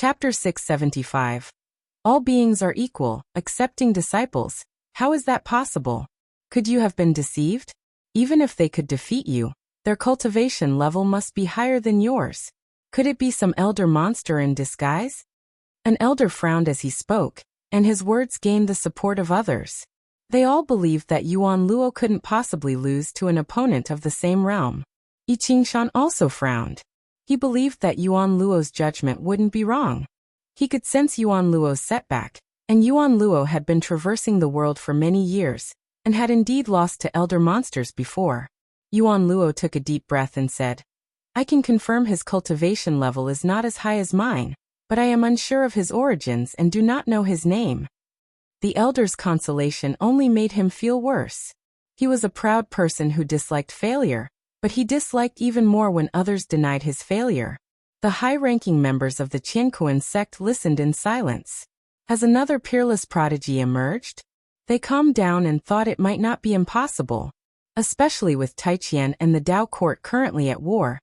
Chapter 675. All beings are equal, accepting disciples. How is that possible? Could you have been deceived? Even if they could defeat you, their cultivation level must be higher than yours. Could it be some elder monster in disguise? An elder frowned as he spoke, and his words gained the support of others. They all believed that Yuan Luo couldn't possibly lose to an opponent of the same realm. Yi Qingshan also frowned. He believed that Yuan Luo's judgment wouldn't be wrong. He could sense Yuan Luo's setback, and Yuan Luo had been traversing the world for many years, and had indeed lost to elder monsters before. Yuan Luo took a deep breath and said, I can confirm his cultivation level is not as high as mine, but I am unsure of his origins and do not know his name. The elder's consolation only made him feel worse. He was a proud person who disliked failure, but he disliked even more when others denied his failure. The high-ranking members of the Qiankuan sect listened in silence. As another peerless prodigy emerged, they calmed down and thought it might not be impossible, especially with Taiqian and the Dao court currently at war,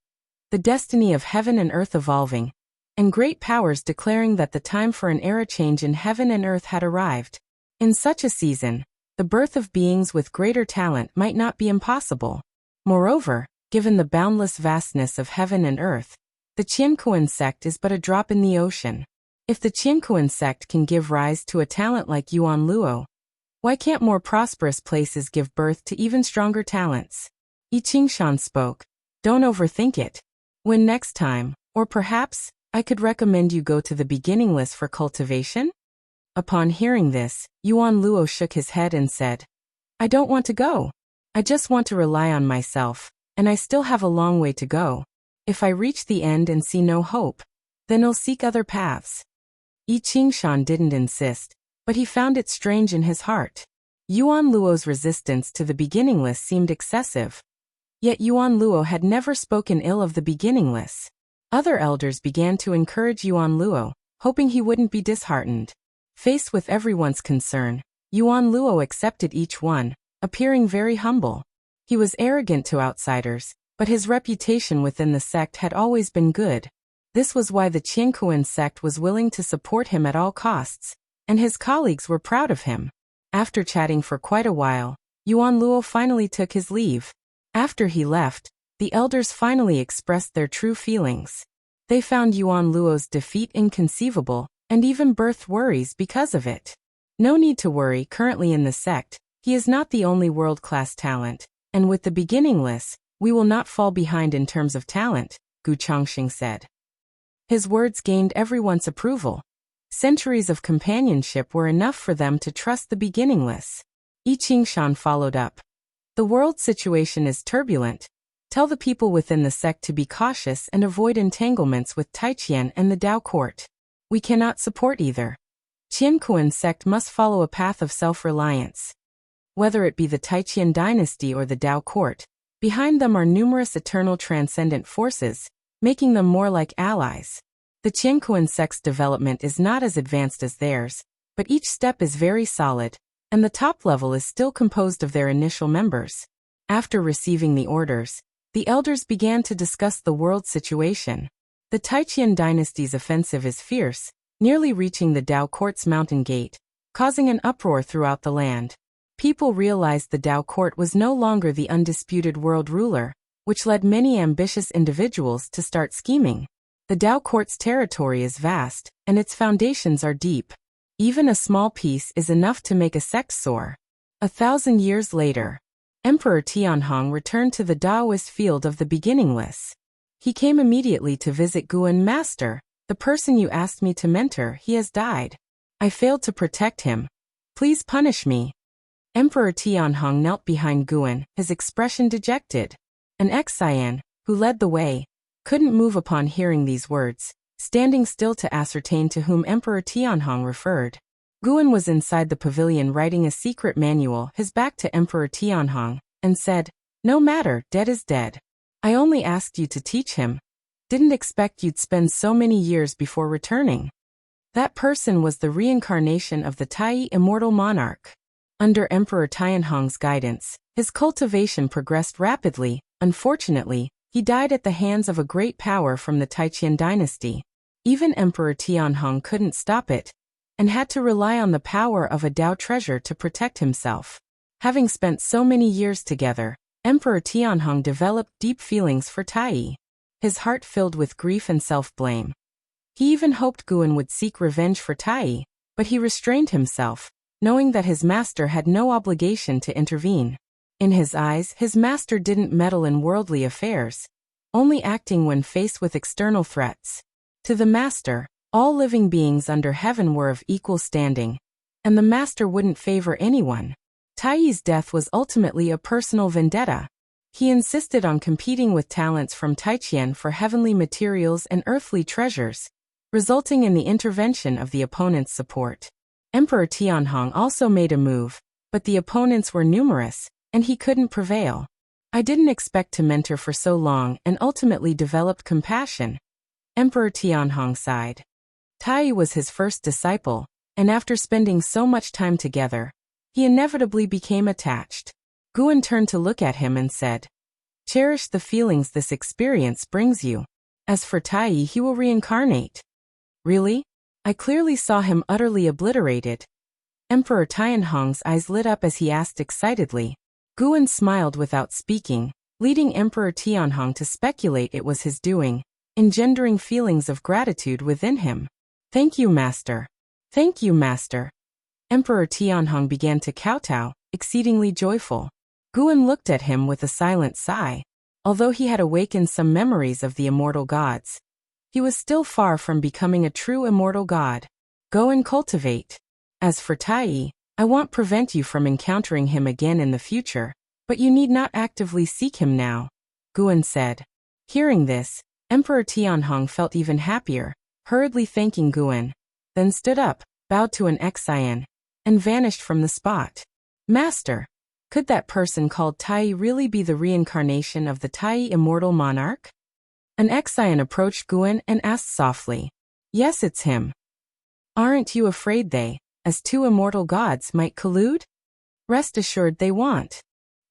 the destiny of heaven and earth evolving, and great powers declaring that the time for an era change in heaven and earth had arrived. In such a season, the birth of beings with greater talent might not be impossible. Moreover, given the boundless vastness of heaven and earth, the Qiankuan sect is but a drop in the ocean. If the Qiankuan sect can give rise to a talent like Yuan Luo, why can't more prosperous places give birth to even stronger talents? Yi Qingshan spoke. Don't overthink it. When next time, or perhaps, I could recommend you go to the beginning list for cultivation? Upon hearing this, Yuan Luo shook his head and said, I don't want to go. I just want to rely on myself, and I still have a long way to go. If I reach the end and see no hope, then I'll seek other paths. Yi Qingshan didn't insist, but he found it strange in his heart. Yuan Luo's resistance to the beginningless seemed excessive. Yet Yuan Luo had never spoken ill of the beginningless. Other elders began to encourage Yuan Luo, hoping he wouldn't be disheartened. Faced with everyone's concern, Yuan Luo accepted each one, appearing very humble. He was arrogant to outsiders, but his reputation within the sect had always been good. This was why the Qiankuan sect was willing to support him at all costs, and his colleagues were proud of him. After chatting for quite a while, Yuan Luo finally took his leave. After he left, the elders finally expressed their true feelings. They found Yuan Luo's defeat inconceivable, and even birthed worries because of it. No need to worry currently in the sect, he is not the only world-class talent, and with the beginningless, we will not fall behind in terms of talent, Gu Changxing said. His words gained everyone's approval. Centuries of companionship were enough for them to trust the beginningless. Yi Qingshan followed up. The world situation is turbulent. Tell the people within the sect to be cautious and avoid entanglements with Taiqian and the Dao court. We cannot support either. Qiankuan sect must follow a path of self-reliance. Whether it be the Taiqian dynasty or the Dao court, behind them are numerous eternal transcendent forces, making them more like allies. The Qiankuan sect's development is not as advanced as theirs, but each step is very solid, and the top level is still composed of their initial members. After receiving the orders, the elders began to discuss the world situation. The Taiqian dynasty's offensive is fierce, nearly reaching the Dao court's mountain gate, causing an uproar throughout the land. People realized the Dao court was no longer the undisputed world ruler, which led many ambitious individuals to start scheming. The Dao court's territory is vast, and its foundations are deep. Even a small piece is enough to make a sect soar. 1,000 years later, Emperor Tianhong returned to the Daoist field of the beginningless. He came immediately to visit Guan. Master, the person you asked me to mentor, he has died. I failed to protect him. Please punish me. Emperor Tianhong knelt behind Guan, his expression dejected. An ex-Cyan, who led the way, couldn't move upon hearing these words, standing still to ascertain to whom Emperor Tianhong referred. Guan was inside the pavilion writing a secret manual, his back to Emperor Tianhong, and said, No matter, dead is dead. I only asked you to teach him. Didn't expect you'd spend so many years before returning. That person was the reincarnation of the Tai immortal monarch. Under Emperor Tianhong's guidance, his cultivation progressed rapidly. Unfortunately, he died at the hands of a great power from the Taiqian dynasty. Even Emperor Tianhong couldn't stop it, and had to rely on the power of a Tao treasure to protect himself. Having spent so many years together, Emperor Tianhong developed deep feelings for Tai. His heart filled with grief and self-blame. He even hoped Guan would seek revenge for Tai, but he restrained himself, knowing that his master had no obligation to intervene. In his eyes, his master didn't meddle in worldly affairs, only acting when faced with external threats. To the master, all living beings under heaven were of equal standing, and the master wouldn't favor anyone. Tai's death was ultimately a personal vendetta. He insisted on competing with talents from Taiqian for heavenly materials and earthly treasures, resulting in the intervention of the opponent's support. Emperor Tianhong also made a move, but the opponents were numerous, and he couldn't prevail. I didn't expect to mentor for so long and ultimately developed compassion. Emperor Tianhong sighed. Tai was his first disciple, and after spending so much time together, he inevitably became attached. Guan turned to look at him and said, "Cherish the feelings this experience brings you. As for Tai, he will reincarnate." "Really?" I clearly saw him utterly obliterated. Emperor Tianhong's eyes lit up as he asked excitedly. Guan smiled without speaking, leading Emperor Tianhong to speculate it was his doing, engendering feelings of gratitude within him. "Thank you, master. Thank you, master." Emperor Tianhong began to kowtow, exceedingly joyful. Guan looked at him with a silent sigh. Although he had awakened some memories of the immortal gods, he was still far from becoming a true immortal god. "Go and cultivate. As for Tai, I won't prevent you from encountering him again in the future, but you need not actively seek him now," Guan said. Hearing this, Emperor Tianhong felt even happier, hurriedly thanking Guan, then stood up, bowed to an Xian, and vanished from the spot. "Master, could that person called Tai really be the reincarnation of the Tai immortal monarch?" An Xian approached Guan and asked softly. "Yes, it's him. Aren't you afraid they, as two immortal gods, might collude?" "Rest assured they won't,"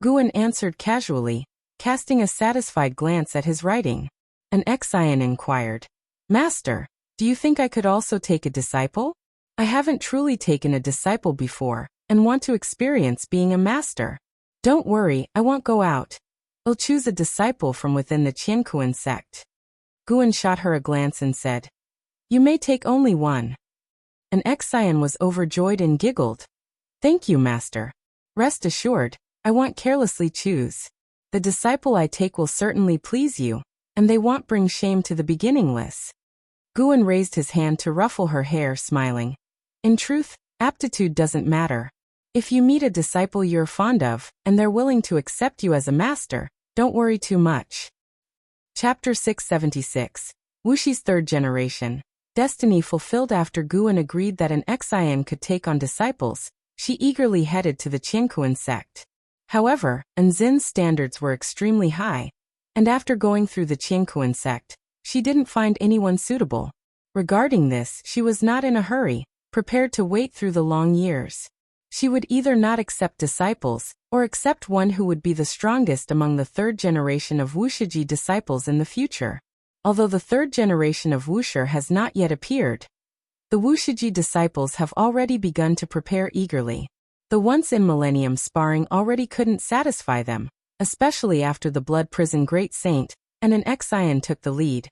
Guan answered casually, casting a satisfied glance at his writing. An Xian inquired, "Master, do you think I could also take a disciple? I haven't truly taken a disciple before, and want to experience being a master." "Don't worry, I won't go out. I'll choose a disciple from within the Qiankuan sect." Guan shot her a glance and said, "You may take only one." An Xian was overjoyed and giggled. "Thank you, master. Rest assured, I won't carelessly choose. The disciple I take will certainly please you, and they won't bring shame to the beginningless." Guan raised his hand to ruffle her hair, smiling. "In truth, aptitude doesn't matter. If you meet a disciple you're fond of, and they're willing to accept you as a master, don't worry too much." Chapter 676. Wushi's Third Generation. Destiny fulfilled. After Guan agreed that an Xian could take on disciples, she eagerly headed to the Qiankuan sect. However, Anzin's standards were extremely high, and after going through the Qiankuan sect, she didn't find anyone suitable. Regarding this, she was not in a hurry, prepared to wait through the long years. She would either not accept disciples, or accept one who would be the strongest among the third generation of Wushiji disciples in the future. Although the third generation of Wusher has not yet appeared, the Wushiji disciples have already begun to prepare eagerly. The once-in-millennium sparring already couldn't satisfy them, especially after the Blood Prison Great Saint and an Xian took the lead.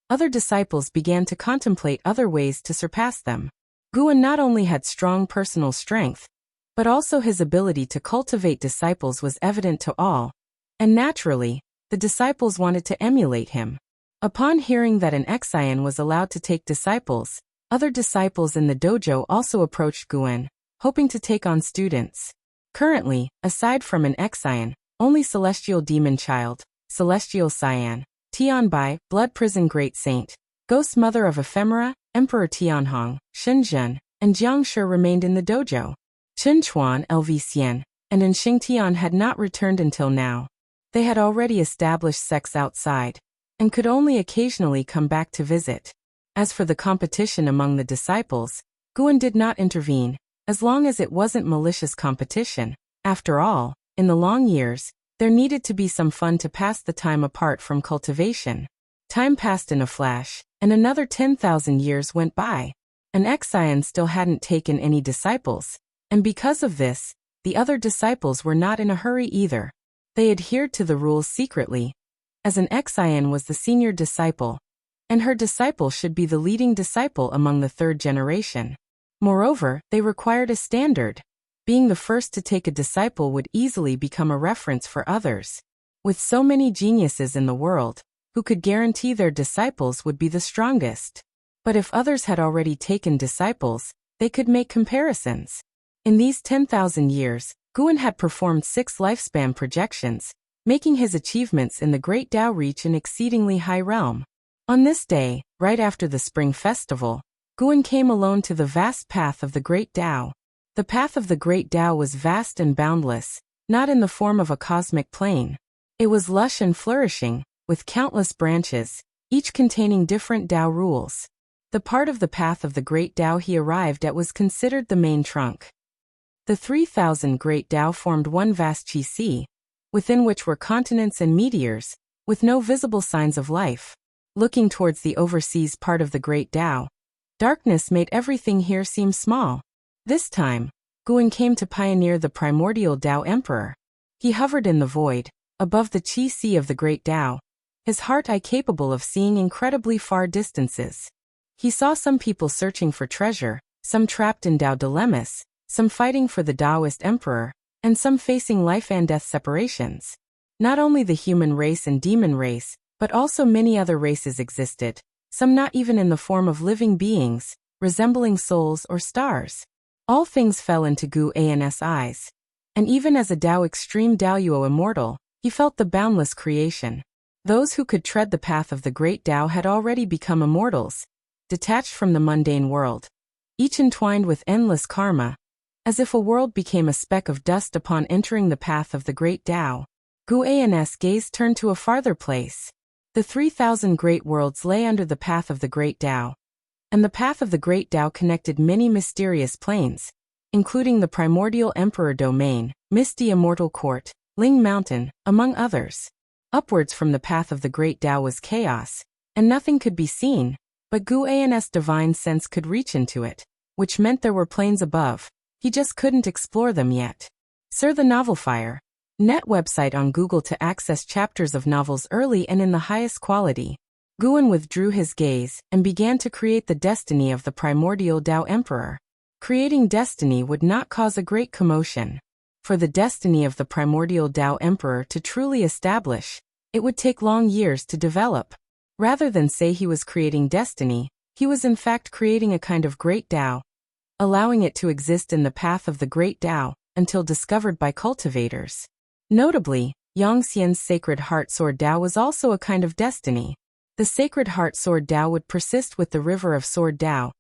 Other disciples began to contemplate other ways to surpass them. Guan not only had strong personal strength, but also his ability to cultivate disciples was evident to all, and naturally, the disciples wanted to emulate him. Upon hearing that an Xian was allowed to take disciples, other disciples in the dojo also approached Guan, hoping to take on students. Currently, aside from an Xian, only Celestial Demon Child, Celestial Cyan, Tianbai, Blood Prison Great Saint, Ghost Mother of Ephemera, Emperor Tianhong, Shenzhen, and Jiangshi remained in the dojo. Chen Chuan, LV Xian, and Xingtian had not returned until now. They had already established sects outside, and could only occasionally come back to visit. As for the competition among the disciples, Guan did not intervene, as long as it wasn't malicious competition. After all, in the long years, there needed to be some fun to pass the time apart from cultivation. Time passed in a flash, and another 10,000 years went by. An Exion still hadn't taken any disciples, and because of this, the other disciples were not in a hurry either. They adhered to the rules secretly, as an Exion was the senior disciple, and her disciple should be the leading disciple among the third generation. Moreover, they required a standard. Being the first to take a disciple would easily become a reference for others. With so many geniuses in the world, who could guarantee their disciples would be the strongest? But if others had already taken disciples, they could make comparisons. In these 10,000 years, Guan had performed 6 lifespan projections, making his achievements in the Great Tao reach an exceedingly high realm. On this day, right after the Spring Festival, Guan came alone to the vast path of the Great Tao. The path of the Great Tao was vast and boundless, not in the form of a cosmic plane. It was lush and flourishing, with countless branches, each containing different Tao rules. The part of the path of the Great Tao he arrived at was considered the main trunk. The 3,000 Great Tao formed one vast Qi Sea, within which were continents and meteors, with no visible signs of life. Looking towards the overseas part of the Great Tao, darkness made everything here seem small. This time, Guan came to pioneer the primordial Tao Emperor. He hovered in the void, above the Qi Sea of the Great Tao, his heart-eye capable of seeing incredibly far distances. He saw some people searching for treasure, some trapped in Tao dilemmas, some fighting for the Taoist emperor, and some facing life and death separations. Not only the human race and demon race, but also many other races existed, some not even in the form of living beings, resembling souls or stars. All things fell into Gu An's eyes. And even as a Tao extreme Daoyuo immortal, he felt the boundless creation. Those who could tread the path of the Great Tao had already become immortals, detached from the mundane world, each entwined with endless karma, as if a world became a speck of dust upon entering the path of the Great Tao. Gu An's gaze turned to a farther place. The 3,000 great worlds lay under the path of the Great Tao, and the path of the Great Tao connected many mysterious planes, including the primordial Emperor Domain, Misty Immortal Court, Ling Mountain, among others. Upwards from the path of the Great Tao was chaos, and nothing could be seen, but Gu An's divine sense could reach into it, which meant there were planes above. He just couldn't explore them yet. Sir the Novelfire. Net website on Google to access chapters of novels early and in the highest quality. Guan withdrew his gaze and began to create the destiny of the primordial Tao Emperor. Creating destiny would not cause a great commotion. For the destiny of the primordial Tao Emperor to truly establish, it would take long years to develop. Rather than say he was creating destiny, he was in fact creating a kind of Great Tao, allowing it to exist in the path of the Great Tao until discovered by cultivators. Notably, Yangxian's Sacred Heart Sword Tao was also a kind of destiny. The Sacred Heart Sword Tao would persist with the River of Sword Tao,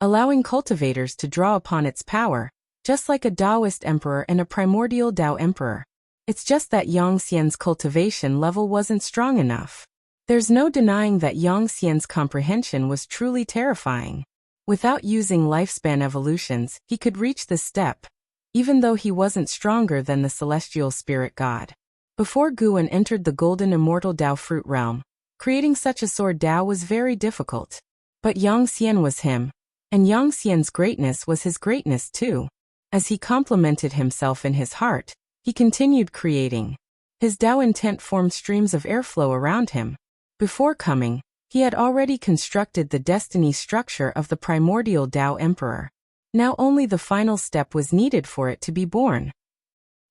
allowing cultivators to draw upon its power, just like a Taoist emperor and a primordial Tao emperor. It's just that Yangxian's cultivation level wasn't strong enough. There's no denying that Yangxian's comprehension was truly terrifying. Without using lifespan evolutions, he could reach this step, even though he wasn't stronger than the celestial spirit god. Before Guan entered the golden immortal Tao fruit realm, creating such a sword Tao was very difficult. But Yangxian was him, and Yangxian's greatness was his greatness too. As he complemented himself in his heart, he continued creating. His Tao intent formed streams of airflow around him. Before coming, he had already constructed the destiny structure of the primordial Tao Emperor. Now only the final step was needed for it to be born.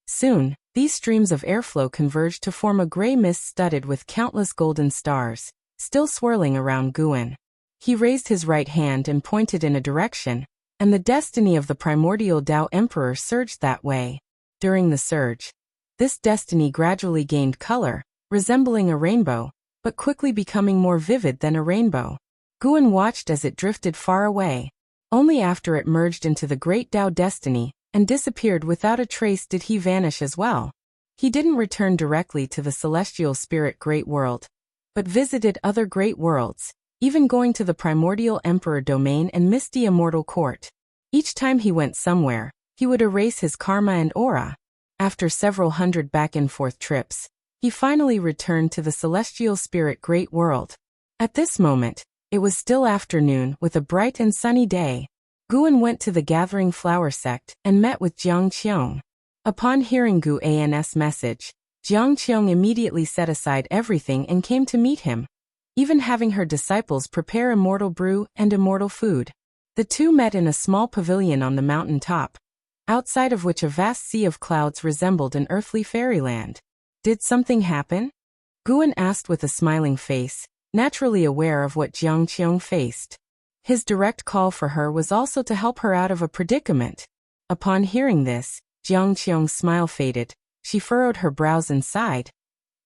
Soon, these streams of airflow converged to form a gray mist studded with countless golden stars, still swirling around Guan. He raised his right hand and pointed in a direction, and the destiny of the primordial Tao Emperor surged that way. During the surge, this destiny gradually gained color, resembling a rainbow, but quickly becoming more vivid than a rainbow. Guan watched as it drifted far away. Only after it merged into the Great Tao destiny and disappeared without a trace did he vanish as well. He didn't return directly to the celestial spirit Great World, but visited other great worlds, even going to the primordial Emperor Domain and Misty Immortal Court. Each time he went somewhere, he would erase his karma and aura. After several hundred back-and-forth trips, he finally returned to the celestial spirit Great World. At this moment, It was still afternoon, with a bright and sunny day. Guan went to the gathering flower sect and met with Jiang Qiong. Upon hearing Guan's message, Jiang Qiong immediately set aside everything and came to meet him, even having her disciples prepare immortal brew and immortal food. The two met in a small pavilion on the mountain top, outside of which a vast sea of clouds resembled an earthly fairyland. Did something happen? Guan asked with a smiling face, naturally aware of what Jiang Qiong faced. His direct call for her was also to help her out of a predicament. Upon hearing this, Jiang Qiong's smile faded. She furrowed her brows and sighed.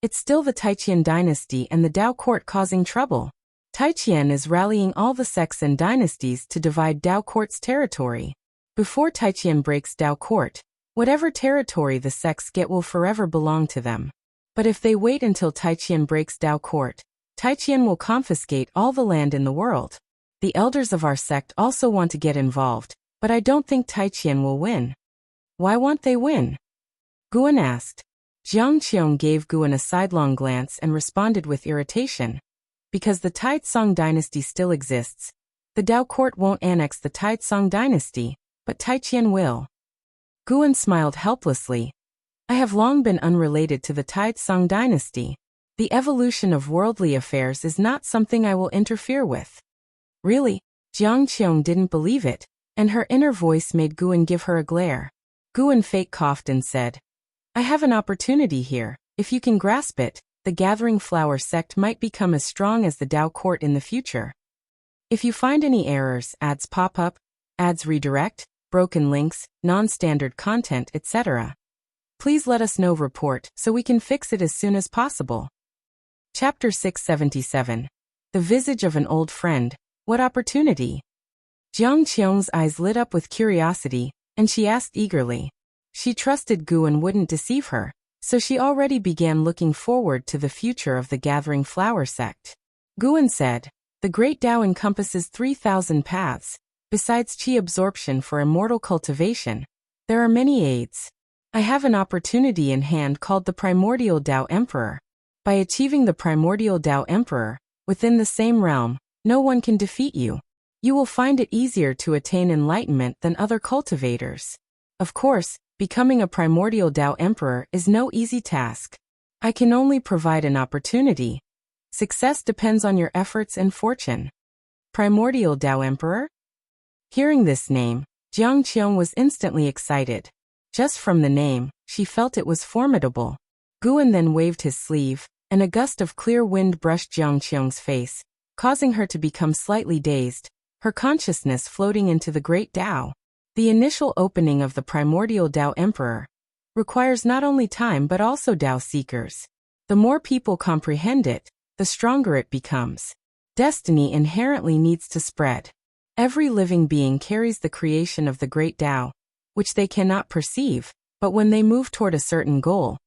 It's still the Taiqian dynasty and the Dao court causing trouble. Taiqian is rallying all the sects and dynasties to divide Dao court's territory. Before Taiqian breaks Dao court, whatever territory the sects get will forever belong to them. But if they wait until Taiqian breaks Dao court, Taiqian will confiscate all the land in the world. The elders of our sect also want to get involved, but I don't think Taiqian will win. Why won't they win? Guan asked. Jiang Qiong gave Guan a sidelong glance and responded with irritation. Because the Taizong dynasty still exists, the Dao court won't annex the Taizong dynasty, but Taiqian will. Guan smiled helplessly. I have long been unrelated to the Taizong dynasty. The evolution of worldly affairs is not something I will interfere with. Really? Jiang Qiong didn't believe it, and her inner voice made Guan give her a glare. Guan fake coughed and said, I have an opportunity here. If you can grasp it, the Gathering Flower sect might become as strong as the Dao court in the future. If you find any errors, ads pop up, ads redirect, broken links, non-standard content, etc., please let us know. Report so we can fix it as soon as possible. Chapter 677. The Visage of an Old Friend. What opportunity? Jiang Qiong's eyes lit up with curiosity, and she asked eagerly. She trusted Guan wouldn't deceive her, so she already began looking forward to the future of the Gathering Flower sect. Guan said, the Great Tao encompasses 3,000 paths. Besides qi absorption for immortal cultivation, there are many aids. I have an opportunity in hand called the Primordial Tao Emperor. By achieving the Primordial Tao Emperor, within the same realm, no one can defeat you. You will find it easier to attain enlightenment than other cultivators. Of course, becoming a Primordial Tao Emperor is no easy task. I can only provide an opportunity. Success depends on your efforts and fortune. Primordial Tao Emperor? Hearing this name, Jiang Qiong was instantly excited. Just from the name, she felt it was formidable. Guan then waved his sleeve, and a gust of clear wind brushed Jiang Qiong's face, causing her to become slightly dazed, her consciousness floating into the Great Tao. The initial opening of the Primordial Tao Emperor requires not only time but also Tao seekers. The more people comprehend it, the stronger it becomes. Destiny inherently needs to spread. Every living being carries the creation of the Great Tao, which they cannot perceive, but when they move toward a certain goal,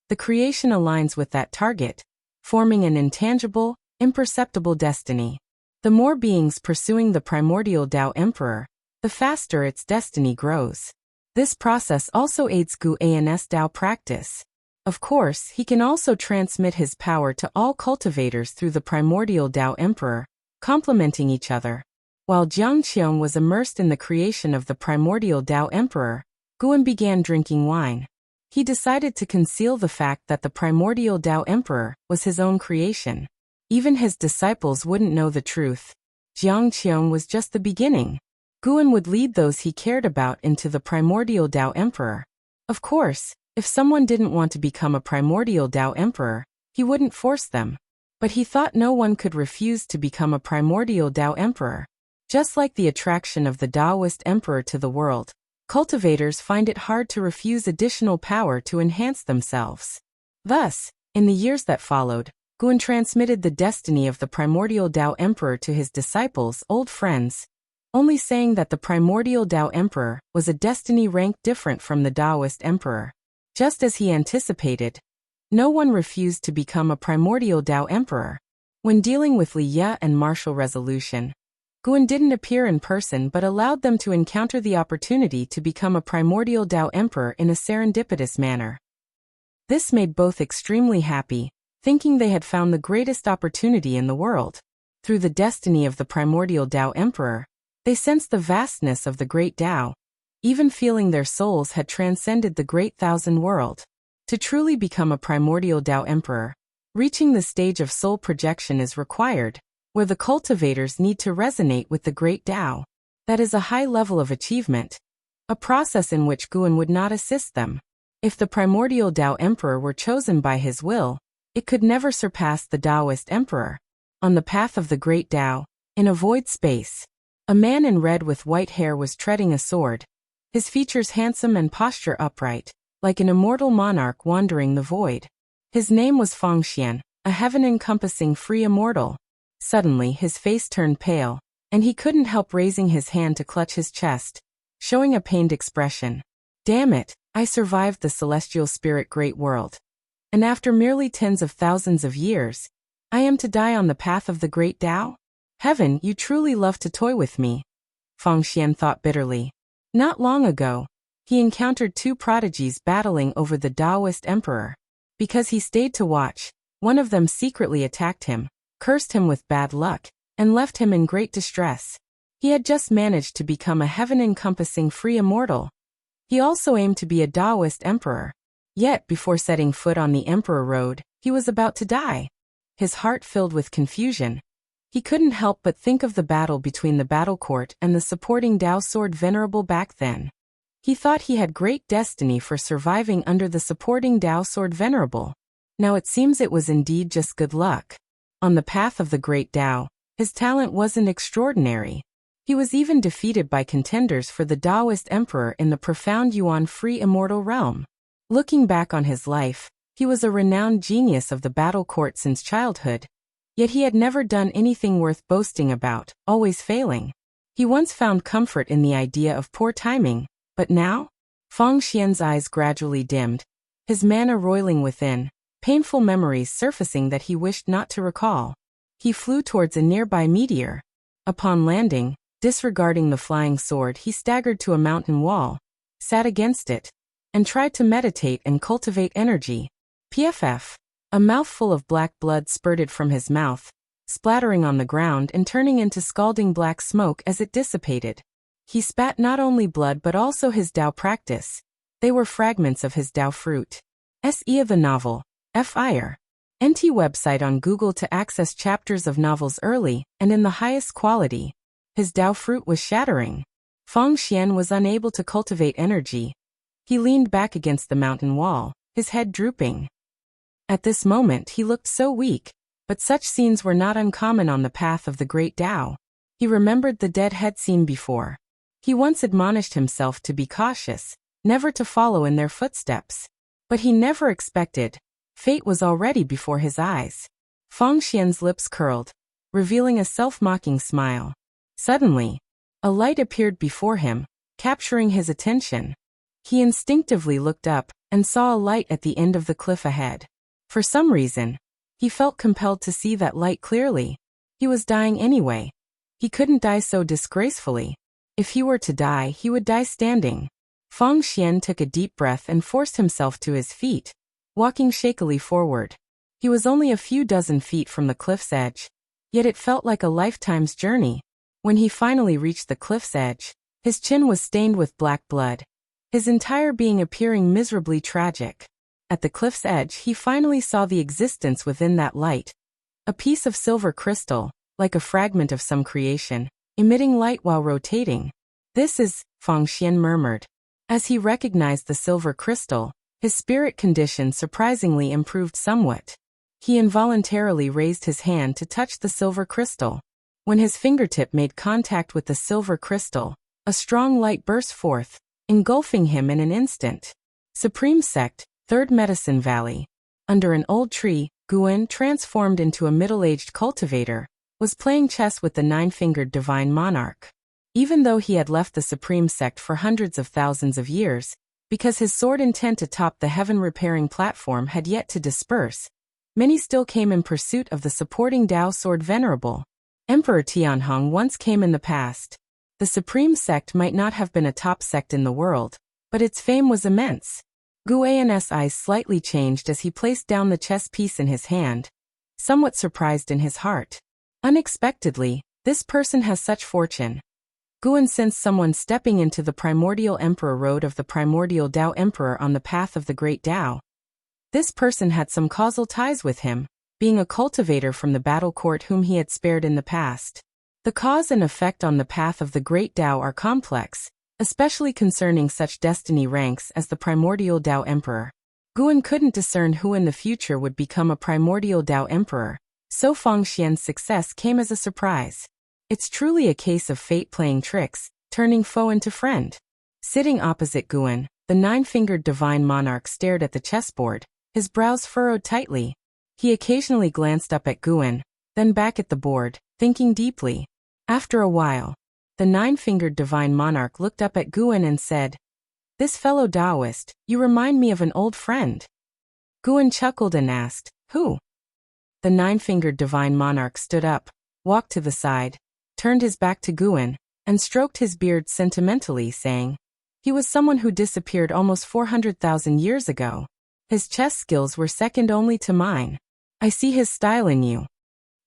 the creation aligns with that target, forming an intangible, imperceptible destiny. The more beings pursuing the Primordial Tao Emperor, the faster its destiny grows. This process also aids Guan's Tao practice. Of course, he can also transmit his power to all cultivators through the Primordial Tao Emperor, complementing each other. While Jiang Qiong was immersed in the creation of the Primordial Tao Emperor, Guan began drinking wine. He decided to conceal the fact that the Primordial Tao Emperor was his own creation. Even his disciples wouldn't know the truth. Jiang Qiong was just the beginning. Guan would lead those he cared about into the Primordial Tao Emperor. Of course, if someone didn't want to become a Primordial Tao Emperor, he wouldn't force them. But he thought no one could refuse to become a Primordial Tao Emperor. Just like the attraction of the Taoist Emperor to the world, cultivators find it hard to refuse additional power to enhance themselves. Thus, in the years that followed, Guan transmitted the destiny of the Primordial Tao Emperor to his disciples, old friends, only saying that the Primordial Tao Emperor was a destiny ranked different from the Taoist Emperor. Just as he anticipated, no one refused to become a Primordial Tao Emperor. When dealing with Li Ye and martial resolution, Guan didn't appear in person but allowed them to encounter the opportunity to become a Primordial Tao Emperor in a serendipitous manner. This made both extremely happy, thinking they had found the greatest opportunity in the world. Through the destiny of the primordial Tao Emperor, they sensed the vastness of the great Tao, even feeling their souls had transcended the great thousand world. To truly become a primordial Tao Emperor, reaching the stage of soul projection is required, where the cultivators need to resonate with the great Tao. That is a high level of achievement, a process in which Guan would not assist them. If the primordial Tao Emperor were chosen by his will, it could never surpass the Taoist Emperor. On the path of the great Tao, in a void space, a man in red with white hair was treading a sword, his features handsome and posture upright, like an immortal monarch wandering the void. His name was Feng Xian, a heaven-encompassing free immortal. Suddenly his face turned pale, and he couldn't help raising his hand to clutch his chest, showing a pained expression. Damn it, I survived the celestial spirit great world. And after merely tens of thousands of years, I am to die on the path of the great Tao? Heaven, you truly love to toy with me. Feng Xian thought bitterly. Not long ago, he encountered two prodigies battling over the Taoist emperor. Because he stayed to watch, one of them secretly attacked him, cursed him with bad luck, and left him in great distress. He had just managed to become a heaven-encompassing free immortal. He also aimed to be a Taoist emperor. Yet, before setting foot on the emperor road, he was about to die. His heart filled with confusion. He couldn't help but think of the battle between the battle court and the supporting Tao sword venerable back then. He thought he had great destiny for surviving under the supporting Tao sword venerable. Now it seems it was indeed just good luck. On the path of the great Tao, his talent wasn't extraordinary. He was even defeated by contenders for the Taoist emperor in the profound Yuan free immortal realm. Looking back on his life, he was a renowned genius of the battle court since childhood. Yet he had never done anything worth boasting about, always failing. He once found comfort in the idea of poor timing, but now? Feng Xian's eyes gradually dimmed, his mana roiling within, painful memories surfacing that he wished not to recall. He flew towards a nearby meteor. Upon landing, disregarding the flying sword, he staggered to a mountain wall, sat against it, and tried to meditate and cultivate energy. PFF. A mouthful of black blood spurted from his mouth, splattering on the ground and turning into scalding black smoke as it dissipated. He spat not only blood but also his Tao practice. They were fragments of his Tao fruit. SE of the novel, FIR. NT website on Google to access chapters of novels early and in the highest quality. His Tao fruit was shattering. Feng Xian was unable to cultivate energy. He leaned back against the mountain wall, his head drooping. At this moment he looked so weak, but such scenes were not uncommon on the path of the great Tao. He remembered the dead head seen before. He once admonished himself to be cautious, never to follow in their footsteps. But he never expected. Fate was already before his eyes. Feng Xian's lips curled, revealing a self-mocking smile. Suddenly, a light appeared before him, capturing his attention. He instinctively looked up and saw a light at the end of the cliff ahead. For some reason, he felt compelled to see that light clearly. He was dying anyway. He couldn't die so disgracefully. If he were to die, he would die standing. Feng Xian took a deep breath and forced himself to his feet, walking shakily forward. He was only a few dozen feet from the cliff's edge, yet it felt like a lifetime's journey. When he finally reached the cliff's edge, his chin was stained with black blood, his entire being appearing miserably tragic. At the cliff's edge he finally saw the existence within that light. A piece of silver crystal, like a fragment of some creation, emitting light while rotating. This is, Feng Xian murmured. As he recognized the silver crystal, his spirit condition surprisingly improved somewhat. He involuntarily raised his hand to touch the silver crystal. When his fingertip made contact with the silver crystal, a strong light burst forth, engulfing him in an instant. Supreme Sect, Third Medicine Valley. Under an old tree, Guan, transformed into a middle-aged cultivator, was playing chess with the nine-fingered divine monarch. Even though he had left the Supreme Sect for hundreds of thousands of years, because his sword intent atop the heaven-repairing platform had yet to disperse, many still came in pursuit of the supporting Tao sword venerable. Emperor Tianhong once came in the past. The Supreme Sect might not have been a top sect in the world, but its fame was immense. Guan's eyes slightly changed as he placed down the chess piece in his hand, somewhat surprised in his heart. Unexpectedly, this person has such fortune. Guan sensed someone stepping into the primordial emperor road of the primordial Tao emperor on the path of the great Tao. This person had some causal ties with him, being a cultivator from the battle court whom he had spared in the past. The cause and effect on the path of the great Tao are complex, especially concerning such destiny ranks as the primordial Tao emperor. Guan couldn't discern who in the future would become a primordial Tao emperor, so Feng Xian's success came as a surprise. It's truly a case of fate playing tricks, turning foe into friend. Sitting opposite Guan, the nine-fingered divine monarch stared at the chessboard, his brows furrowed tightly. He occasionally glanced up at Guan, then back at the board, thinking deeply. After a while, the nine-fingered divine monarch looked up at Guan and said, "This fellow Taoist, you remind me of an old friend." Guan chuckled and asked, "Who?" The nine-fingered divine monarch stood up, walked to the side, turned his back to Guan, and stroked his beard sentimentally, saying, "He was someone who disappeared almost 400,000 years ago. His chess skills were second only to mine. I see his style in you."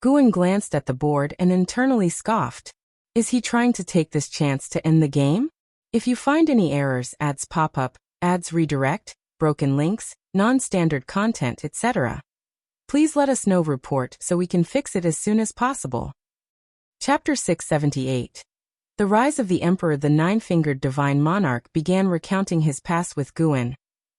Guan glanced at the board and internally scoffed. Is he trying to take this chance to end the game? If you find any errors, ads pop up, ads redirect, broken links, non-standard content, etc., please let us know. Report so we can fix it as soon as possible. Chapter 678. The Rise of the Emperor. The nine-fingered divine monarch began recounting his past with Guan,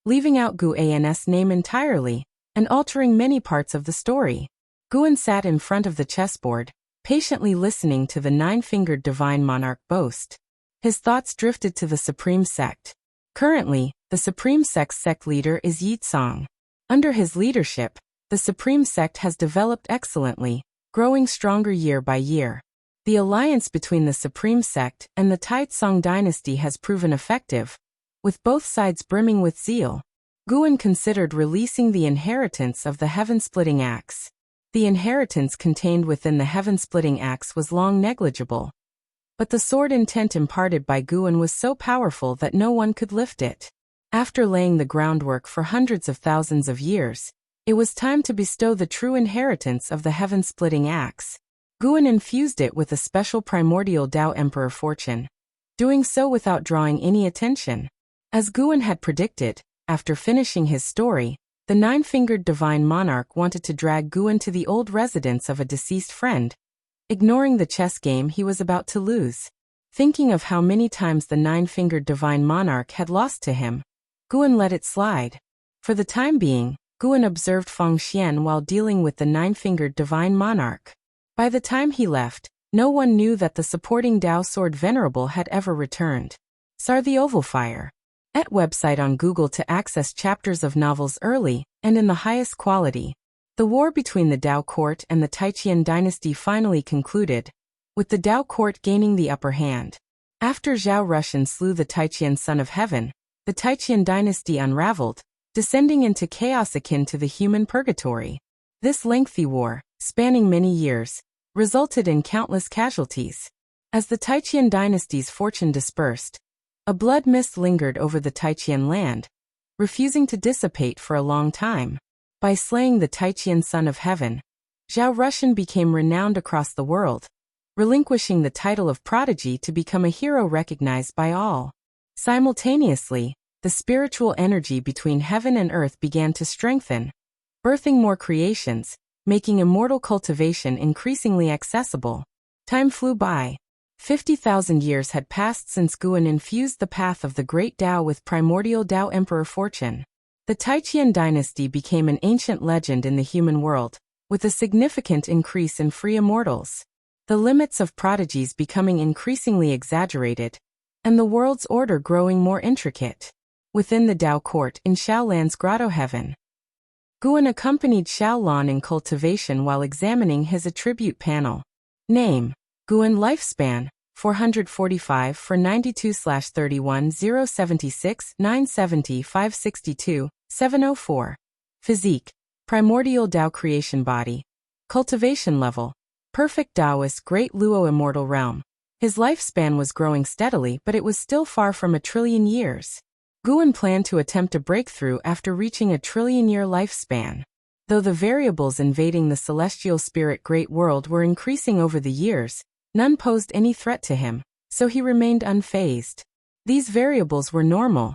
leaving out Guan's name entirely, and altering many parts of the story. Guan sat in front of the chessboard, patiently listening to the nine-fingered divine monarch boast. His thoughts drifted to the Supreme Sect. Currently, the Supreme Sect's sect leader is Yitsong. Under his leadership, the Supreme Sect has developed excellently, growing stronger year by year. The alliance between the Supreme Sect and the Taitsong dynasty has proven effective, with both sides brimming with zeal. Guan considered releasing the inheritance of the heaven-splitting axe. The inheritance contained within the heaven-splitting axe was long negligible, but the sword intent imparted by Guan was so powerful that no one could lift it. After laying the groundwork for hundreds of thousands of years, it was time to bestow the true inheritance of the heaven-splitting axe. Guan infused it with a special primordial Tao Emperor fortune, doing so without drawing any attention. As Guan had predicted, after finishing his story, the nine-fingered divine monarch wanted to drag Guan to the old residence of a deceased friend, ignoring the chess game he was about to lose. Thinking of how many times the nine-fingered divine monarch had lost to him, Guan let it slide. For the time being, Guan observed Feng Xian while dealing with the nine-fingered divine monarch. By the time he left, no one knew that the supporting Tao sword venerable had ever returned. Sar the Oval Fire. @ website on Google to access chapters of novels early and in the highest quality. The war between the Tao court and the Taiqian dynasty finally concluded, with the Tao court gaining the upper hand. After Zhao Rushan slew the Taiqian son of heaven, the Taiqian dynasty unraveled, descending into chaos akin to the human purgatory. This lengthy war, spanning many years, resulted in countless casualties. As the Taiqian dynasty's fortune dispersed, a blood mist lingered over the Taiqian land, refusing to dissipate for a long time. By slaying the Taiqian son of heaven, Zhao Rushan became renowned across the world, relinquishing the title of prodigy to become a hero recognized by all. Simultaneously, the spiritual energy between heaven and earth began to strengthen, birthing more creations, making immortal cultivation increasingly accessible. Time flew by. 50,000 years had passed since Guan infused the path of the great Tao with primordial Tao Emperor fortune. The Taiqian dynasty became an ancient legend in the human world, with a significant increase in free immortals. The limits of prodigies becoming increasingly exaggerated, and the world's order growing more intricate. Within the Tao court in Xiaolan's grotto heaven, Guan accompanied Xiaolan in cultivation while examining his attribute panel. Name: Guan. Lifespan: 445 for 92/31 076 970 562 704. Physique: primordial Tao creation body. Cultivation level: perfect Taoist Great Luo immortal realm. His lifespan was growing steadily, but it was still far from 1,000,000,000 years. Guan planned to attempt a breakthrough after reaching 1,000,000,000,000-year lifespan. Though the variables invading the celestial spirit great world were increasing over the years, none posed any threat to him, so he remained unfazed. These variables were normal.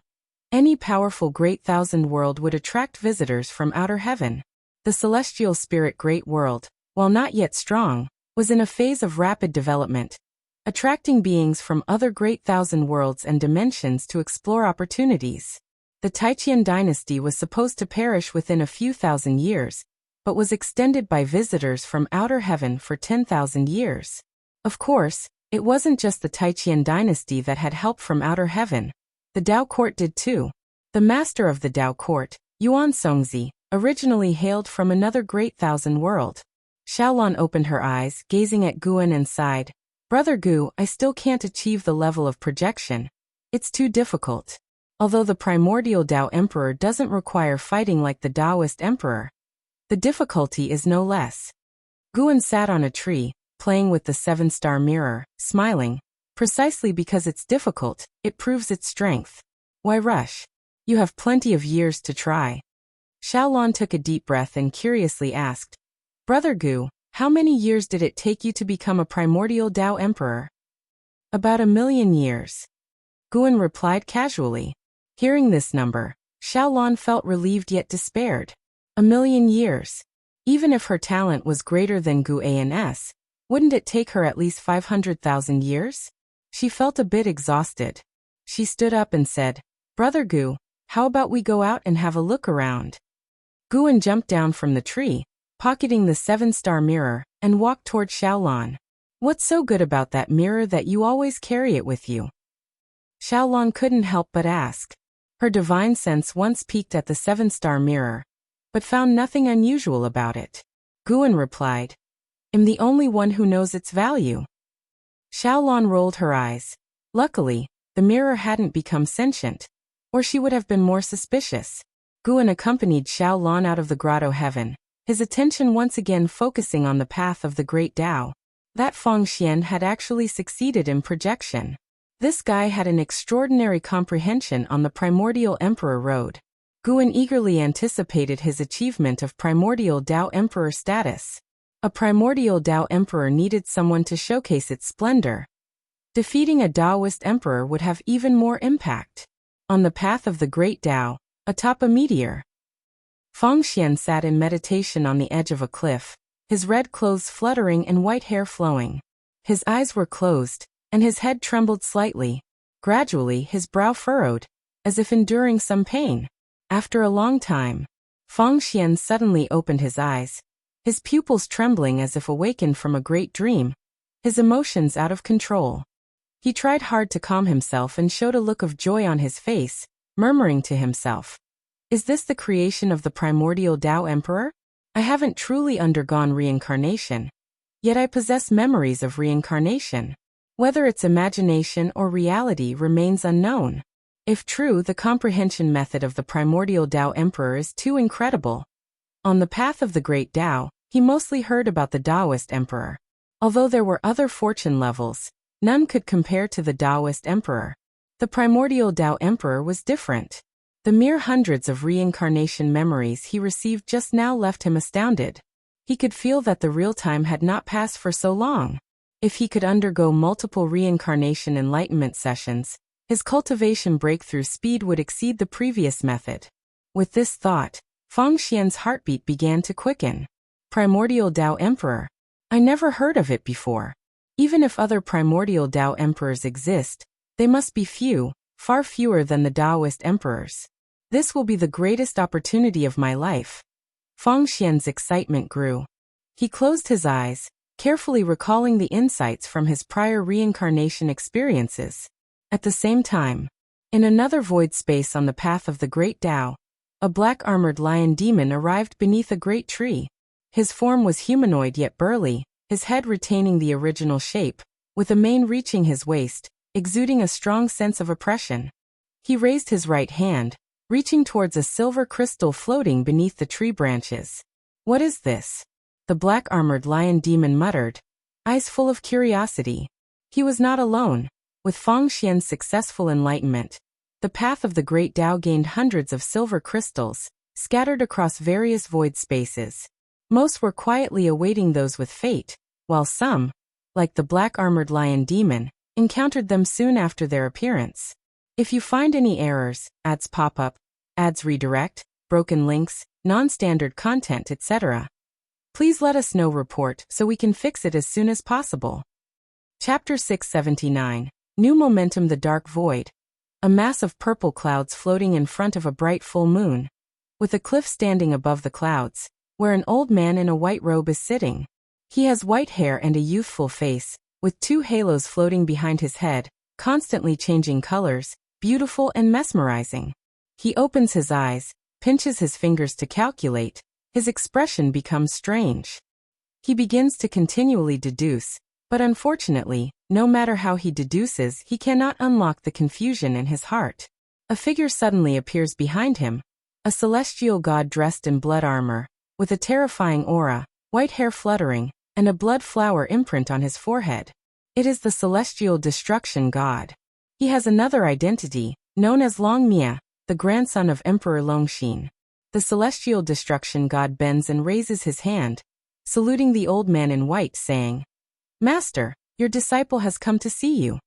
Any powerful great thousand world would attract visitors from outer heaven. The celestial spirit great world, while not yet strong, was in a phase of rapid development, attracting beings from other great thousand worlds and dimensions to explore opportunities. The Taiqian dynasty was supposed to perish within a few thousand years, but was extended by visitors from outer heaven for 10,000 years. Of course, it wasn't just the Taiqian dynasty that had help from outer heaven. The Dao court did too. The master of the Dao court, Yuan Songzi, originally hailed from another great thousand world. Xiaolon opened her eyes, gazing at Guan and sighed. Brother Gu, I still can't achieve the level of projection. It's too difficult. Although the primordial Dao Emperor doesn't require fighting like the Taoist Emperor, the difficulty is no less. Guan sat on a tree, playing with the seven-star mirror, smiling. Precisely because it's difficult, it proves its strength. Why rush? You have plenty of years to try. Xiaolon took a deep breath and curiously asked, Brother Gu, how many years did it take you to become a primordial Dao Emperor? About 1,000,000 years. Guan replied casually. Hearing this number, Xiaolon felt relieved yet despaired. 1,000,000 years. Even if her talent was greater than Gu An's, wouldn't it take her at least 500,000 years? She felt a bit exhausted. She stood up and said, Brother Gu, how about we go out and have a look around? Guan jumped down from the tree, pocketing the seven-star mirror, and walked toward Xiaolon. What's so good about that mirror that you always carry it with you? Xiaolon couldn't help but ask. Her divine sense once peeked at the seven-star mirror, but found nothing unusual about it. Guan replied, I'm the only one who knows its value. Xiaolon rolled her eyes. Luckily, the mirror hadn't become sentient, or she would have been more suspicious. Guan accompanied Xiaolon out of the grotto heaven, his attention once again focusing on the path of the great Tao. That Fengxian had actually succeeded in projection. This guy had an extraordinary comprehension on the primordial emperor road. Guan eagerly anticipated his achievement of primordial Dao Emperor status. A primordial Dao Emperor needed someone to showcase its splendor. Defeating a Taoist emperor would have even more impact. On the path of the great Tao, atop a meteor, Fengxian sat in meditation on the edge of a cliff, his red clothes fluttering and white hair flowing. His eyes were closed, and his head trembled slightly. Gradually, his brow furrowed, as if enduring some pain. After a long time, Fengxian suddenly opened his eyes, his pupils trembling as if awakened from a great dream, his emotions out of control. He tried hard to calm himself and showed a look of joy on his face, murmuring to himself, Is this the creation of the primordial Dao Emperor? I haven't truly undergone reincarnation, yet I possess memories of reincarnation. Whether it's imagination or reality remains unknown. If true, the comprehension method of the primordial Dao Emperor is too incredible. On the path of the great Tao, he mostly heard about the Taoist Emperor. Although there were other fortune levels, none could compare to the Taoist Emperor. The primordial Dao Emperor was different. The mere hundreds of reincarnation memories he received just now left him astounded. He could feel that the real time had not passed for so long. If he could undergo multiple reincarnation enlightenment sessions, his cultivation breakthrough speed would exceed the previous method. With this thought, Fengxian's heartbeat began to quicken. Primordial Dao Emperor. I never heard of it before. Even if other primordial Dao Emperors exist, they must be few, far fewer than the Taoist emperors. This will be the greatest opportunity of my life. Fengxian's excitement grew. He closed his eyes, carefully recalling the insights from his prior reincarnation experiences. At the same time, in another void space on the path of the great Tao, a black-armored lion demon arrived beneath a great tree. His form was humanoid yet burly, his head retaining the original shape, with a mane reaching his waist, exuding a strong sense of oppression. He raised his right hand, reaching towards a silver crystal floating beneath the tree branches. What is this? The black-armored lion demon muttered, eyes full of curiosity. He was not alone. With Fengxian's successful enlightenment, the path of the great Tao gained hundreds of silver crystals, scattered across various void spaces. Most were quietly awaiting those with fate, while some, like the black-armored lion demon, encountered them soon after their appearance. If you find any errors, ads pop up, ads redirect, broken links, non-standard content, etc., please let us know. Report so we can fix it as soon as possible. Chapter 679. New Momentum. The Dark Void. A mass of purple clouds floating in front of a bright full moon, with a cliff standing above the clouds, where an old man in a white robe is sitting. He has white hair and a youthful face, with two halos floating behind his head, constantly changing colors, beautiful and mesmerizing. He opens his eyes, pinches his fingers to calculate. His expression becomes strange. He begins to continually deduce, but unfortunately, no matter how he deduces, he cannot unlock the confusion in his heart. A figure suddenly appears behind him, a celestial god dressed in blood armor, with a terrifying aura, white hair fluttering, and a blood flower imprint on his forehead. It is the celestial destruction god. He has another identity, known as Longmia, the grandson of Emperor Longshin. The celestial destruction god bends and raises his hand, saluting the old man in white, saying, "Master, your disciple has come to see you.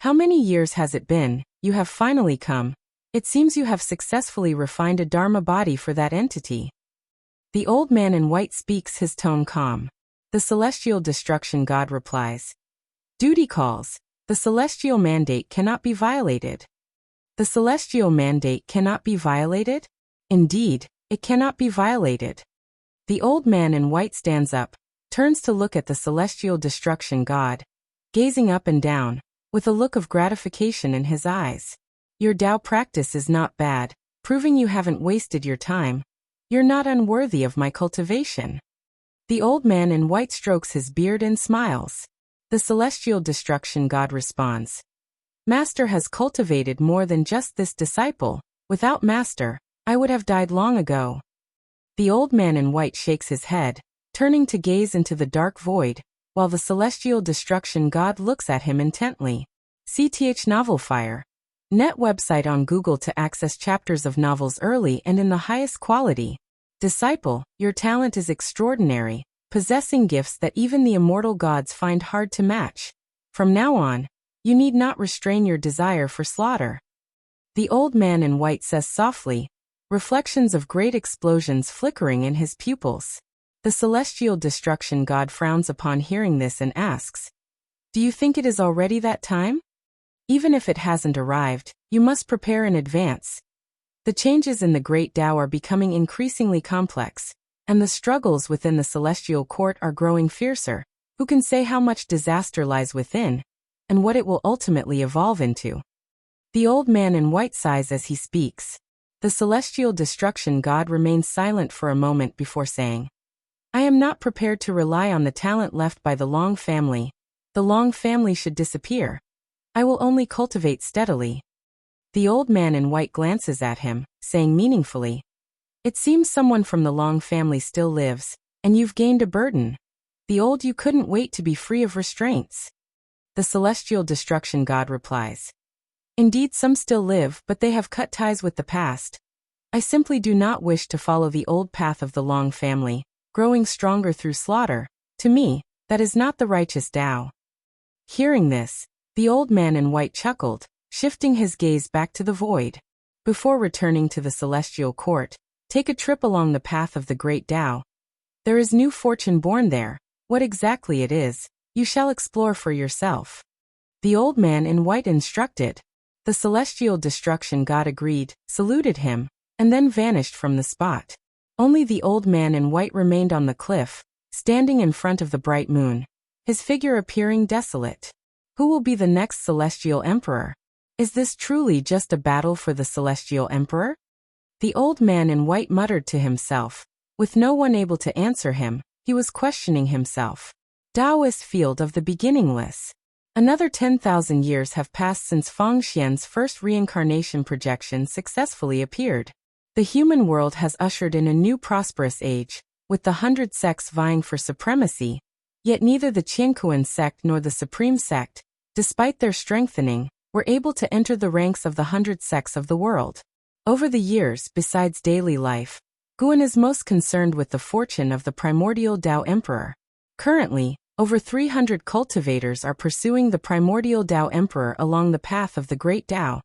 How many years has it been? You have finally come. It seems you have successfully refined a Dharma body for that entity." The old man in white speaks, his tone calm. The celestial destruction god replies, "Duty calls. The celestial mandate cannot be violated." The celestial mandate cannot be violated? Indeed, it cannot be violated. The old man in white stands up, turns to look at the celestial destruction god, gazing up and down, with a look of gratification in his eyes. "Your Tao practice is not bad, proving you haven't wasted your time. You're not unworthy of my cultivation." The old man in white strokes his beard and smiles. The celestial destruction god responds, "Master has cultivated more than just this disciple. Without Master, I would have died long ago." The old man in white shakes his head, turning to gaze into the dark void, while the celestial destruction god looks at him intently. CTH Novel Fire. Net website on Google to access chapters of novels early and in the highest quality. Disciple, your talent is extraordinary, possessing gifts that even the immortal gods find hard to match. From now on, you need not restrain your desire for slaughter. The old man in white says softly, reflections of great explosions flickering in his pupils. The celestial destruction god frowns upon hearing this and asks, "Do you think it is already that time? Even if it hasn't arrived, you must prepare in advance. The changes in the great Tao are becoming increasingly complex, and the struggles within the celestial court are growing fiercer. Who can say how much disaster lies within, and what it will ultimately evolve into?" The old man in white sighs as he speaks. The celestial destruction god remains silent for a moment before saying, "I am not prepared to rely on the talent left by the Long family. The Long family should disappear. I will only cultivate steadily." The old man in white glances at him, saying meaningfully, "It seems someone from the Long family still lives, and you've gained a burden. The old you couldn't wait to be free of restraints." The celestial destruction god replies, "Indeed, some still live, but they have cut ties with the past. I simply do not wish to follow the old path of the Long family, growing stronger through slaughter. To me, that is not the righteous Tao." Hearing this, the old man in white chuckled, shifting his gaze back to the void. "Before returning to the celestial court, take a trip along the path of the great Tao. There is new fortune born there. What exactly it is, you shall explore for yourself." The old man in white instructed. The celestial destruction god agreed, saluted him, and then vanished from the spot. Only the old man in white remained on the cliff, standing in front of the bright moon, his figure appearing desolate. Who will be the next celestial emperor? Is this truly just a battle for the celestial emperor? The old man in white muttered to himself. With no one able to answer him, he was questioning himself. Taoist field of the beginningless. Another 10,000 years have passed since Feng Xian's first reincarnation projection successfully appeared. The human world has ushered in a new prosperous age, with the 100 sects vying for supremacy, yet neither the Qiankuan sect nor the Supreme sect, despite their strengthening, were able to enter the ranks of the 100 sects of the world. Over the years, besides daily life, Guan is most concerned with the fortune of the primordial Tao Emperor. Currently, over 300 cultivators are pursuing the primordial Tao Emperor along the path of the Great Tao.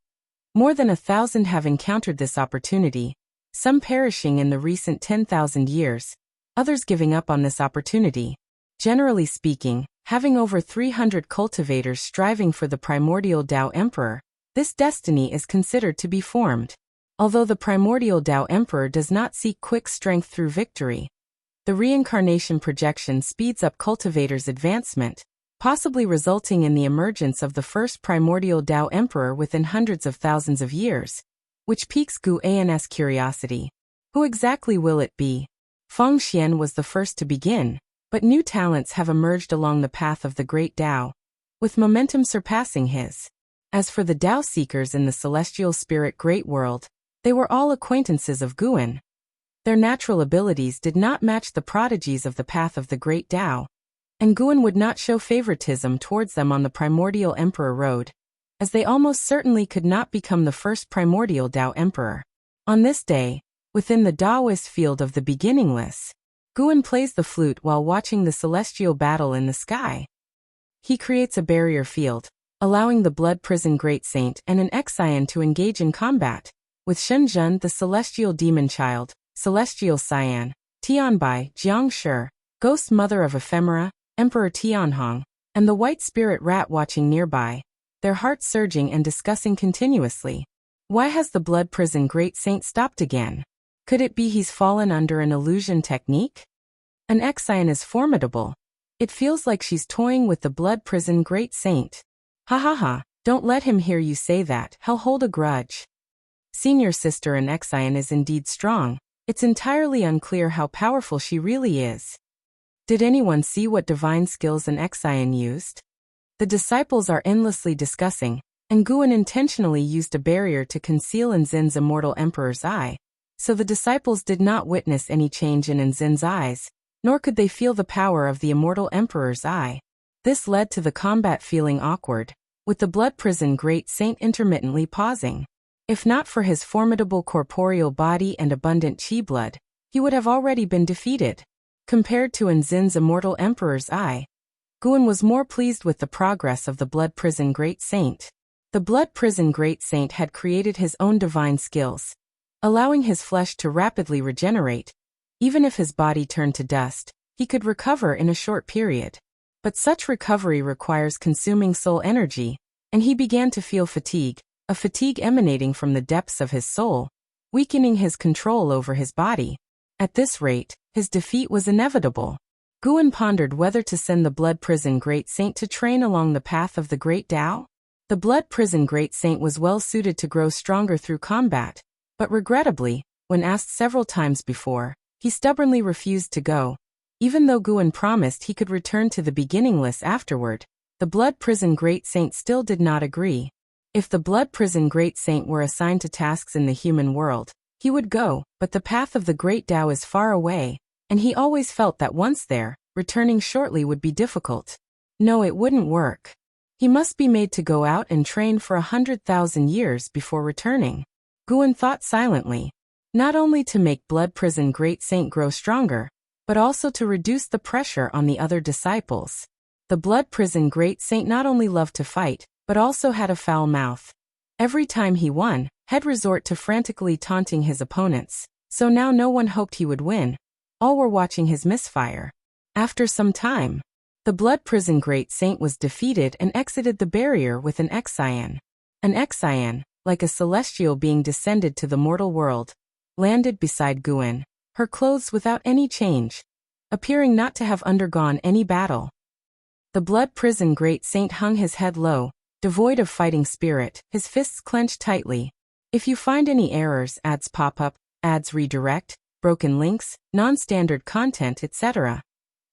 More than 1,000 have encountered this opportunity, some perishing in the recent 10,000 years, others giving up on this opportunity. Generally speaking, having over 300 cultivators striving for the primordial Tao Emperor, this destiny is considered to be formed. Although the primordial Tao Emperor does not seek quick strength through victory, the reincarnation projection speeds up cultivators' advancement, possibly resulting in the emergence of the first primordial Tao Emperor within hundreds of thousands of years, which piques Gu An's curiosity. Who exactly will it be? Feng Xian was the first to begin, but new talents have emerged along the path of the Great Tao, with momentum surpassing his. As for the Tao seekers in the celestial spirit great world, they were all acquaintances of Guan. Their natural abilities did not match the prodigies of the path of the Great Tao, and Guan would not show favoritism towards them on the primordial Emperor road, as they almost certainly could not become the first primordial Tao Emperor. On this day, within the Taoist field of the beginningless, Guan plays the flute while watching the celestial battle in the sky. He creates a barrier field, allowing the Blood Prison Great Saint and an Exian to engage in combat, with Shenzhen the celestial demon child, celestial Cyan, Tianbai, Jiangshi, ghost mother of ephemera, Emperor Tianhong, and the white spirit rat watching nearby, their hearts surging and discussing continuously. Why has the Blood Prison Great Saint stopped again? Could it be he's fallen under an illusion technique? An Exian is formidable. It feels like she's toying with the Blood Prison Great Saint. Ha ha ha, don't let him hear you say that, he'll hold a grudge. Senior sister an Exian is indeed strong. It's entirely unclear how powerful she really is. Did anyone see what divine skills an Exian used? The disciples are endlessly discussing, and Guan intentionally used a barrier to conceal Nzin's immortal emperor's eye, so the disciples did not witness any change in Nzin's eyes, nor could they feel the power of the immortal emperor's eye. This led to the combat feeling awkward, with the Blood Prison Great Saint intermittently pausing. If not for his formidable corporeal body and abundant chi blood, he would have already been defeated. Compared to Nzin's immortal emperor's eye, Guan was more pleased with the progress of the Blood Prison Great Saint. The Blood Prison Great Saint had created his own divine skills, allowing his flesh to rapidly regenerate. Even if his body turned to dust, he could recover in a short period. But such recovery requires consuming soul energy, and he began to feel fatigue, a fatigue emanating from the depths of his soul, weakening his control over his body. At this rate, his defeat was inevitable. Guan pondered whether to send the Blood Prison Great Saint to train along the path of the Great Tao. The Blood Prison Great Saint was well suited to grow stronger through combat, but regrettably, when asked several times before, he stubbornly refused to go. Even though Guan promised he could return to the beginningless afterward, the Blood Prison Great Saint still did not agree. If the Blood Prison Great Saint were assigned to tasks in the human world, he would go, but the path of the Great Tao is far away, and he always felt that once there, returning shortly would be difficult. No, it wouldn't work. He must be made to go out and train for 100,000 years before returning. Guan thought silently. Not only to make Blood Prison Great Saint grow stronger, but also to reduce the pressure on the other disciples. The Blood Prison Great Saint not only loved to fight, but also had a foul mouth. Every time he won, he'd resort to frantically taunting his opponents, so now no one hoped he would win. All were watching his misfire. After some time, the Blood Prison Great Saint was defeated and exited the barrier with an Exian. An Exian, like a celestial being descended to the mortal world, landed beside Guan, her clothes without any change, appearing not to have undergone any battle. The Blood Prison Great Saint hung his head low, devoid of fighting spirit, his fists clenched tightly. If you find any errors, ads pop up, ads redirect, broken links, non-standard content, etc.,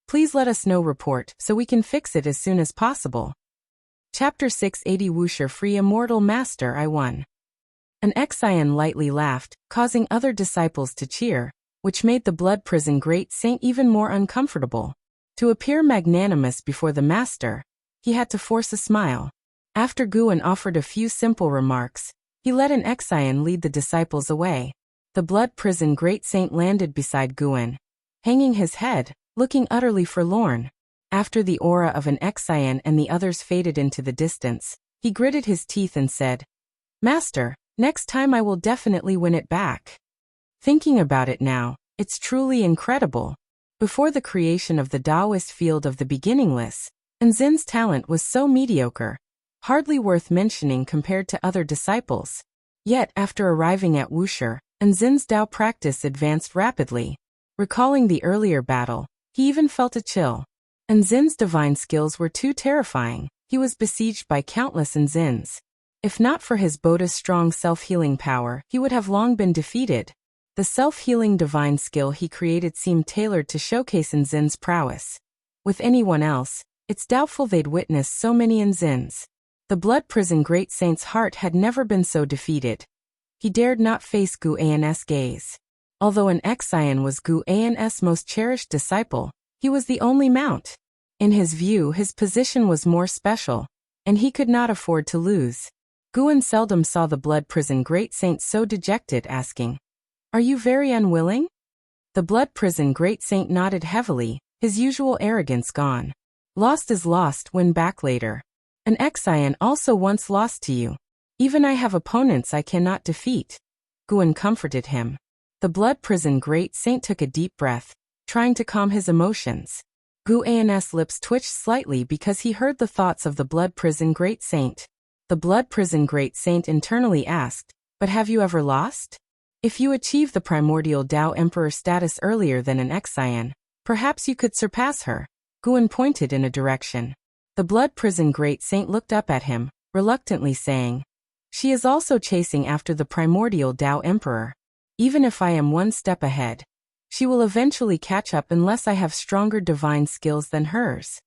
please let us know. Report so we can fix it as soon as possible. Chapter 680 Wuxia Free Immortal Master I won. An Exian lightly laughed, causing other disciples to cheer, which made the Blood Prison Great Saint even more uncomfortable. To appear magnanimous before the master, he had to force a smile. After Guan offered a few simple remarks, He let an Exian lead the disciples away. The blood prison great saint landed beside Guan, hanging his head, looking utterly forlorn. After the aura of an Exian and the others faded into the distance, he gritted his teeth and said, "Master, next time I will definitely win it back." Thinking about it now, it's truly incredible. Before the creation of the Taoist field of the beginningless, Enzin's talent was so mediocre, hardly worth mentioning compared to other disciples. Yet after arriving at Wusher, Enzin's Tao practice advanced rapidly. Recalling the earlier battle, he even felt a chill. Enzin's divine skills were too terrifying. He was besieged by countless Enzins. If not for his Boda's strong self-healing power, he would have long been defeated. The self-healing divine skill he created seemed tailored to showcase Enzin's prowess. With anyone else, it's doubtful they'd witness so many Enzins. The blood prison great saint's heart had never been so defeated. He dared not face Gu An's gaze. Although an Exian was Gu An's most cherished disciple, he was the only mount. In his view, his position was more special, and he could not afford to lose. Guan seldom saw the blood prison great saint so dejected, asking, "Are you very unwilling?" The blood prison great saint nodded heavily, his usual arrogance gone. "Lost is lost, win back later. An Exian also once lost to you. Even I have opponents I cannot defeat." Guan comforted him. The blood prison great saint took a deep breath, trying to calm his emotions. Gu An's lips twitched slightly because he heard the thoughts of the blood prison great saint. The blood prison great saint internally asked, "But have you ever lost? If you achieve the primordial Tao Emperor status earlier than an Exian, perhaps you could surpass her." Guan pointed in a direction. The blood prison great saint looked up at him, reluctantly saying, "She is also chasing after the primordial Tao Emperor. Even if I am one step ahead, she will eventually catch up unless I have stronger divine skills than hers.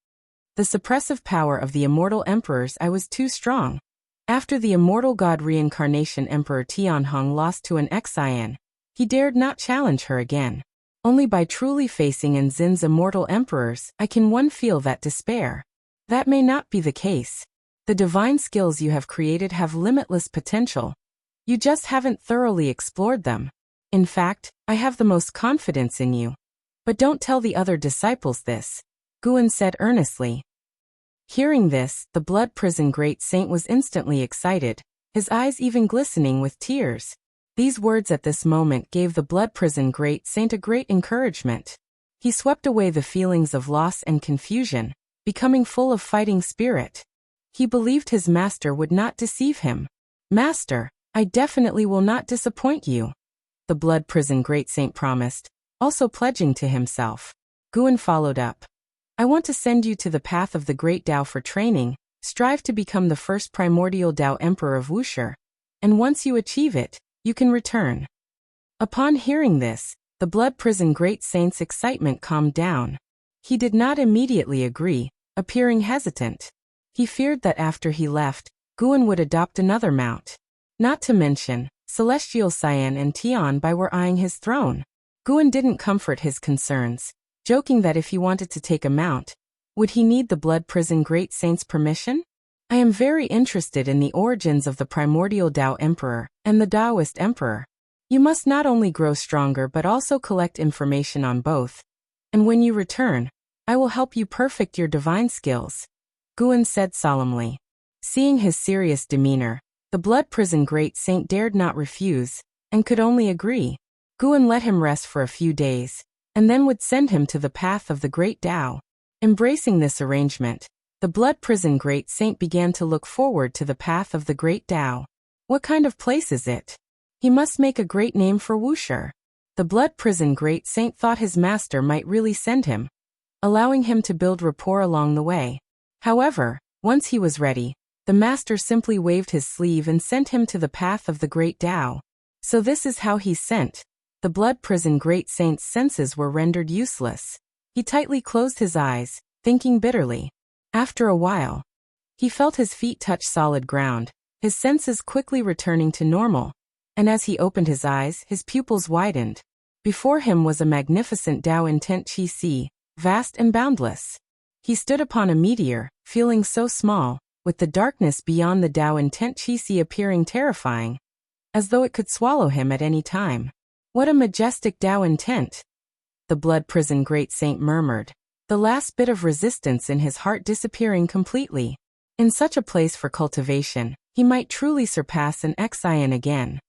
The suppressive power of the immortal emperors I was too strong. After the immortal god reincarnation Emperor Tianhong lost to an Exian, he dared not challenge her again. Only by truly facing Enzin's immortal emperors I can one feel that despair. That may not be the case. The divine skills you have created have limitless potential. You just haven't thoroughly explored them. In fact, I have the most confidence in you. But don't tell the other disciples this," Guan said earnestly. Hearing this, the blood prison great saint was instantly excited, his eyes even glistening with tears. These words at this moment gave the blood prison great saint a great encouragement. He swept away the feelings of loss and confusion, becoming full of fighting spirit. He believed his master would not deceive him. "Master, I definitely will not disappoint you," the blood prison great saint promised, also pledging to himself. Guan followed up. "I want to send you to the path of the great Tao for training. Strive to become the first primordial Tao Emperor of Wusher, and once you achieve it, you can return." Upon hearing this, the blood prison great saint's excitement calmed down. He did not immediately agree, appearing hesitant. He feared that after he left, Guan would adopt another mount. Not to mention, Celestial Cyan and Tian Bai were eyeing his throne. Guan didn't comfort his concerns, joking that if he wanted to take a mount, would he need the blood prison great saint's permission? "I am very interested in the origins of the primordial Tao Emperor and the Taoist Emperor. You must not only grow stronger but also collect information on both. And when you return, I will help you perfect your divine skills," Guan said solemnly. Seeing his serious demeanor, the blood prison great saint dared not refuse, and could only agree. Guan let him rest for a few days, and then would send him to the path of the great Tao. Embracing this arrangement, the blood prison great saint began to look forward to the path of the great Tao. What kind of place is it? He must make a great name for Wusher. The blood prison great saint thought his master might really send him, allowing him to build rapport along the way. However, once he was ready, the master simply waved his sleeve and sent him to the path of the great Tao. So this is how he's sent. The blood prison great saint's senses were rendered useless. He tightly closed his eyes, thinking bitterly. After a while, he felt his feet touch solid ground, his senses quickly returning to normal, and as he opened his eyes, his pupils widened. Before him was a magnificent Tao intent Chi Si, vast and boundless. He stood upon a meteor, feeling so small, with the darkness beyond the Tao intent Chi Si appearing terrifying. as though it could swallow him at any time. What a majestic Tao intent! The blood prison great saint murmured, the last bit of resistance in his heart disappearing completely. In such a place for cultivation, he might truly surpass an Xian again.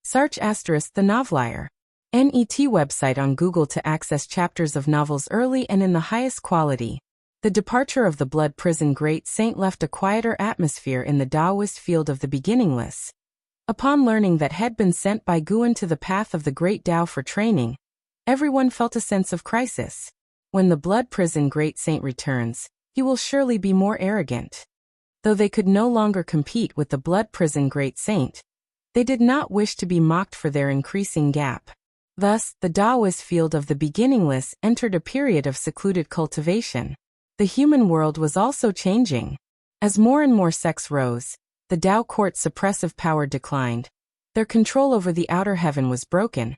Search * the Novelier. NET website on Google to access chapters of novels early and in the highest quality. The departure of the blood prison great saint left a quieter atmosphere in the Taoist field of the beginningless. Upon learning that had been sent by Guan to the path of the great Tao for training, everyone felt a sense of crisis. When the blood prison great saint returns, he will surely be more arrogant. Though they could no longer compete with the blood prison great saint, they did not wish to be mocked for their increasing gap. Thus, the Taoist field of the beginningless entered a period of secluded cultivation. The human world was also changing. As more and more sects rose, the Tao court's suppressive power declined. Their control over the outer heaven was broken,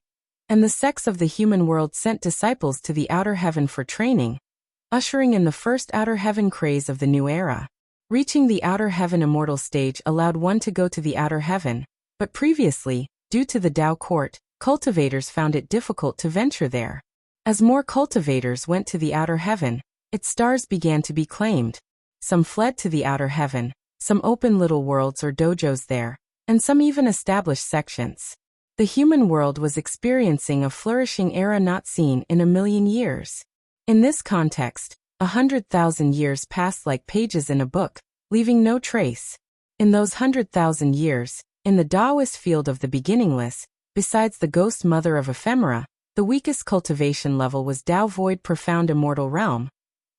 and the sects of the human world sent disciples to the outer heaven for training, ushering in the first outer heaven craze of the new era. Reaching the outer heaven immortal stage allowed one to go to the outer heaven, but previously, due to the Tao court, cultivators found it difficult to venture there. As more cultivators went to the outer heaven, its stars began to be claimed. Some fled to the outer heaven, some opened little worlds or dojos there, and some even established sections. The human world was experiencing a flourishing era not seen in a million years. In this context, 100,000 years passed like pages in a book, leaving no trace. In those 100,000 years, in the Taoist field of the beginningless, besides the ghost mother of ephemera, the weakest cultivation level was Tao void profound immortal realm,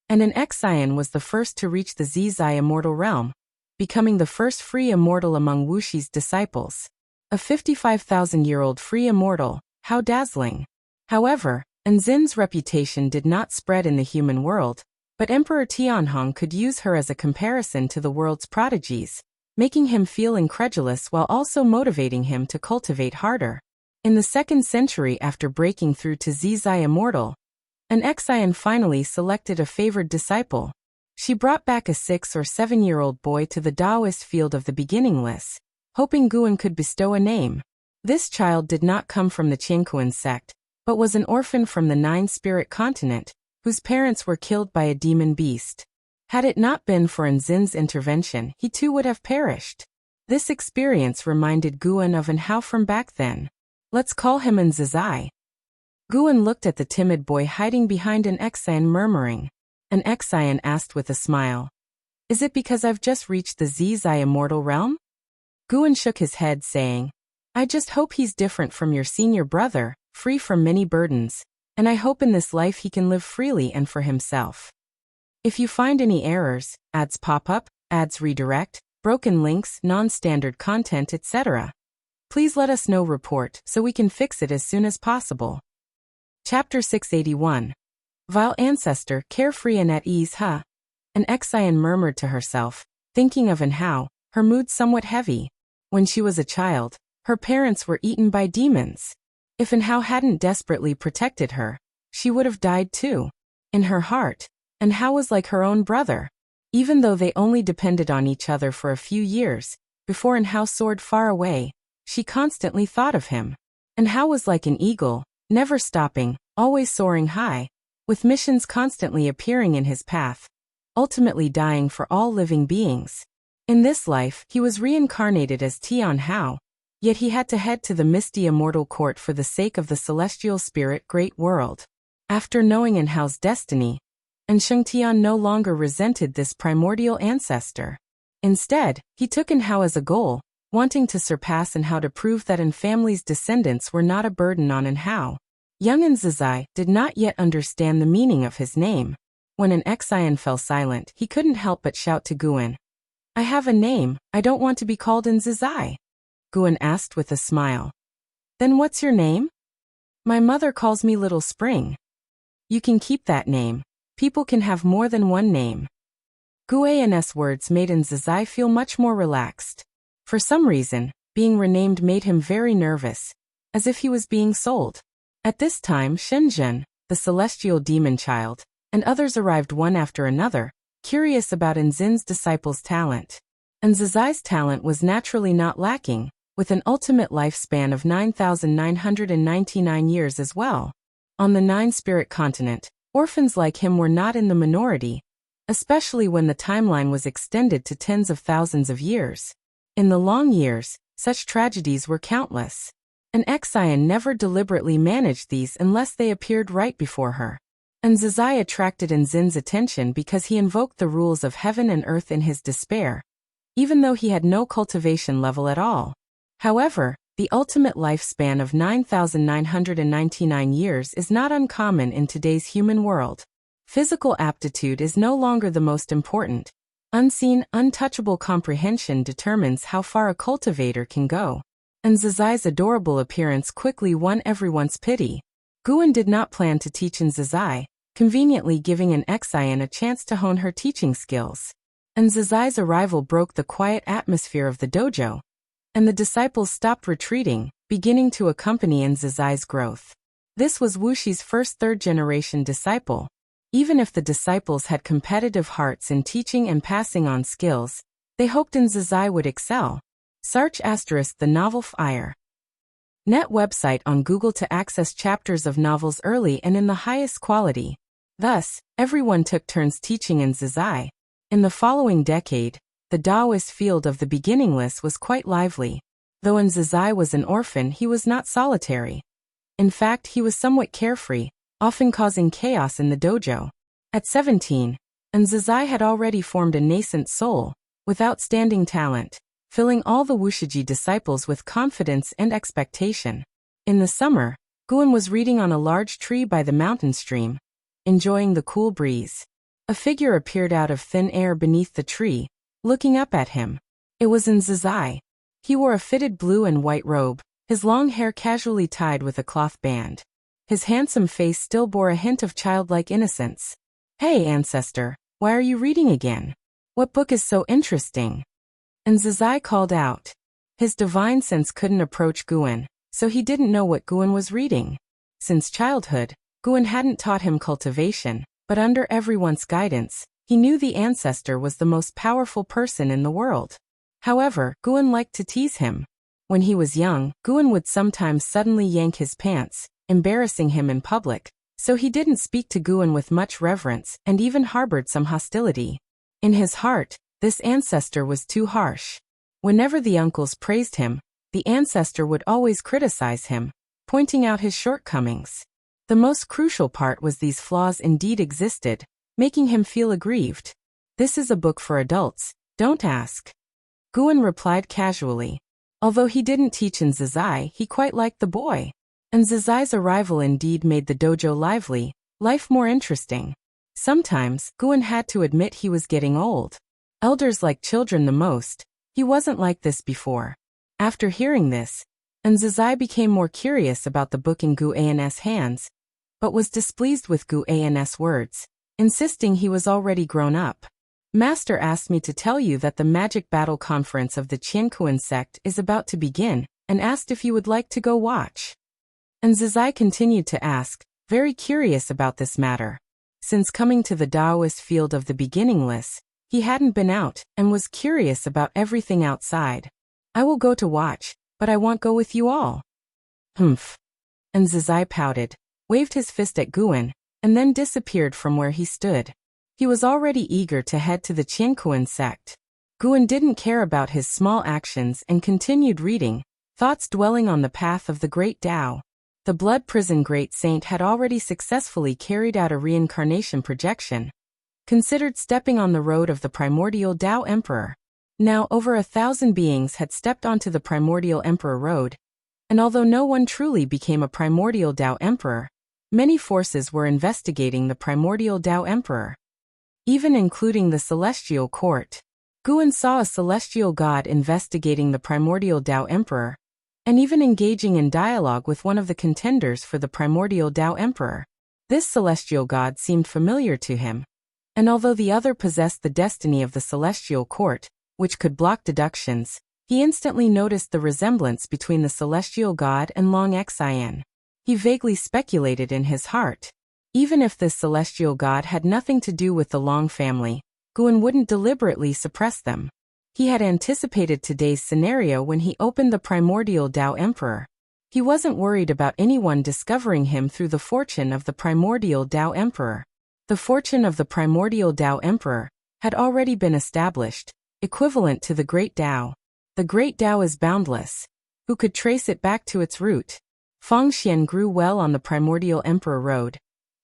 and an Xian was the first to reach the Zizai immortal realm, becoming the first free immortal among Wuxi's disciples. A 55,000-year-old free immortal, how dazzling! However, Enzin's reputation did not spread in the human world, but Emperor Tianhong could use her as a comparison to the world's prodigies, making him feel incredulous while also motivating him to cultivate harder. In the 2nd century after breaking through to Zizai Immortal, an Xian finally selected a favored disciple. She brought back a 6 or 7-year-old boy to the Taoist field of the beginningless, hoping Guan could bestow a name. This child did not come from the Qingkuan sect, but was an orphan from the 9-spirit continent, whose parents were killed by a demon beast. Had it not been for Enzin's intervention, he too would have perished. This experience reminded Guan of an Hao from back then. Let's call him Enzizai. Guan looked at the timid boy hiding behind an Xian murmuring. An Xian asked with a smile. Is it because I've just reached the Zizai immortal realm? Guan shook his head saying, I just hope he's different from your senior brother, free from many burdens, and I hope in this life he can live freely and for himself. If you find any errors, ads pop up, ads redirect, broken links, non-standard content, etc., please let us know report so we can fix it as soon as possible. Chapter 681. Vile ancestor, carefree and at ease, huh? An Xian murmured to herself, thinking of an Hao, her mood somewhat heavy. When she was a child, her parents were eaten by demons. If an Hao hadn't desperately protected her, she would have died too. In her heart, an Hao was like her own brother. Even though they only depended on each other for a few years, before an Hao soared far away, she constantly thought of him. An Hao was like an eagle, never stopping, always soaring high, with missions constantly appearing in his path, ultimately dying for all living beings. In this life, he was reincarnated as Tian Hao, yet he had to head to the misty immortal court for the sake of the celestial spirit great world. After knowing An Hao's destiny, An Shengtian no longer resented this primordial ancestor. Instead, he took An Hao as a goal, wanting to surpass An Hao to prove that An family's descendants were not a burden on An Hao. Young Enzizai did not yet understand the meaning of his name. When an Xian fell silent, he couldn't help but shout to Guan, I have a name, I don't want to be called Enzizai. Guan asked with a smile. Then what's your name? My mother calls me Little Spring. You can keep that name. People can have more than one name. Guan's words made Enzizai feel much more relaxed. For some reason, being renamed made him very nervous, as if he was being sold. At this time, Shenzhen, the celestial demon child, and others arrived one after another, curious about Enzin's disciples' talent. Enzizai's talent was naturally not lacking, with an ultimate lifespan of 9,999 years as well. On the nine-spirit continent, orphans like him were not in the minority, especially when the timeline was extended to tens of thousands of years. In the long years, such tragedies were countless. An Exian never deliberately managed these unless they appeared right before her. And Zazai attracted Nzin's attention because he invoked the rules of heaven and earth in his despair, even though he had no cultivation level at all. However, the ultimate lifespan of 9,999 years is not uncommon in today's human world. Physical aptitude is no longer the most important. Unseen, untouchable comprehension determines how far a cultivator can go. And Zazai's adorable appearance quickly won everyone's pity. Guan did not plan to teach Zazai, conveniently giving an Exian a chance to hone her teaching skills. And Zazai's arrival broke the quiet atmosphere of the dojo, and the disciples stopped retreating, beginning to accompany Zazai's growth. This was Wushi's first third-generation disciple. Even if the disciples had competitive hearts in teaching and passing on skills, they hoped Zazai would excel. Search * the novel Fire. Net website on Google to access chapters of novels early and in the highest quality. Thus, everyone took turns teaching Zazai. In the following decade, the Taoist field of the beginningless was quite lively. Though Zazai was an orphan, he was not solitary. In fact, he was somewhat carefree, often causing chaos in the dojo. At 17, Zazai had already formed a nascent soul, with outstanding talent, filling all the Wushiji disciples with confidence and expectation. In the summer, Guan was reading on a large tree by the mountain stream, enjoying the cool breeze. A figure appeared out of thin air beneath the tree, looking up at him. It was Zazai. He wore a fitted blue and white robe, his long hair casually tied with a cloth band. His handsome face still bore a hint of childlike innocence. "Hey, ancestor, why are you reading again? What book is so interesting?" And Zazai called out. His divine sense couldn't approach Guan, so he didn't know what Guan was reading. Since childhood, Guan hadn't taught him cultivation, but under everyone's guidance, he knew the ancestor was the most powerful person in the world. However, Guan liked to tease him. When he was young, Guan would sometimes suddenly yank his pants, embarrassing him in public, so he didn't speak to Guan with much reverence and even harbored some hostility. In his heart, this ancestor was too harsh. Whenever the uncles praised him, the ancestor would always criticize him, pointing out his shortcomings. The most crucial part was these flaws indeed existed, making him feel aggrieved. "This is a book for adults, don't ask." Guan replied casually. Although he didn't teach Zazai, he quite liked the boy. And Zazai's arrival indeed made the dojo lively, life more interesting. Sometimes, Guan had to admit he was getting old. Elders like children the most. He wasn't like this before. After hearing this, Zazai became more curious about the book in Gu An's hands, but was displeased with Gu An's words, insisting he was already grown up. "Master asked me to tell you that the Magic Battle Conference of the Qiankuan sect is about to begin, and asked if you would like to go watch." And Zazai continued to ask, very curious about this matter. Since coming to the Taoist field of the beginningless, he hadn't been out, and was curious about everything outside. "I will go to watch, but I won't go with you all." "Humph." And Zazai pouted, waved his fist at Guan, and then disappeared from where he stood. He was already eager to head to the Qiankuan sect. Guan didn't care about his small actions and continued reading, thoughts dwelling on the path of the Great Tao. The Blood Prison Great Saint had already successfully carried out a reincarnation projection, considered stepping on the road of the primordial Tao Emperor. Now over 1,000 beings had stepped onto the primordial Emperor road, and although no one truly became a primordial Tao Emperor, many forces were investigating the primordial Tao Emperor, even including the Celestial Court. Guan saw a celestial god investigating the primordial Tao Emperor, and even engaging in dialogue with one of the contenders for the primordial Tao Emperor. This celestial god seemed familiar to him, and although the other possessed the destiny of the Celestial Court, which could block deductions, he instantly noticed the resemblance between the celestial god and Long Xian. He vaguely speculated in his heart. Even if this celestial god had nothing to do with the Long family, Guan wouldn't deliberately suppress them. He had anticipated today's scenario when he opened the Primordial Tao Emperor. He wasn't worried about anyone discovering him through the fortune of the Primordial Tao Emperor. The fortune of the Primordial Tao Emperor had already been established, equivalent to the Great Tao. The Great Tao is boundless. Who could trace it back to its root? Feng Xian grew well on the Primordial Emperor road.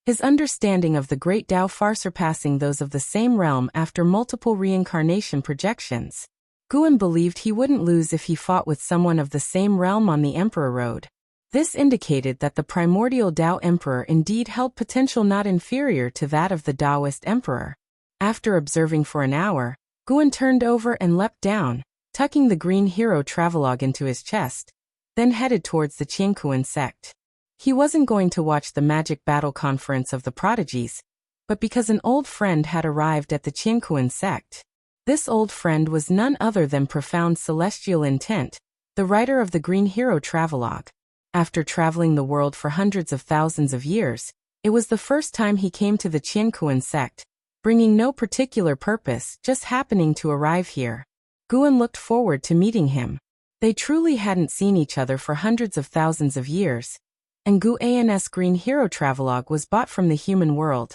His understanding of the Great Tao far surpassing those of the same realm after multiple reincarnation projections. Guan believed he wouldn't lose if he fought with someone of the same realm on the Emperor road. This indicated that the Primordial Tao Emperor indeed held potential not inferior to that of the Taoist Emperor. After observing for an hour, Guan turned over and leapt down, tucking the green hero travelogue into his chest, then headed towards the Qiankuan sect. He wasn't going to watch the magic battle conference of the prodigies, but because an old friend had arrived at the Qiankuan sect. This old friend was none other than Profound Celestial Intent, the writer of the Green Hero Travelogue. After traveling the world for hundreds of thousands of years, it was the first time he came to the Qiankuan sect, bringing no particular purpose, just happening to arrive here. Guan looked forward to meeting him. They truly hadn't seen each other for hundreds of thousands of years, and Guan's Green Hero Travelogue was bought from the human world,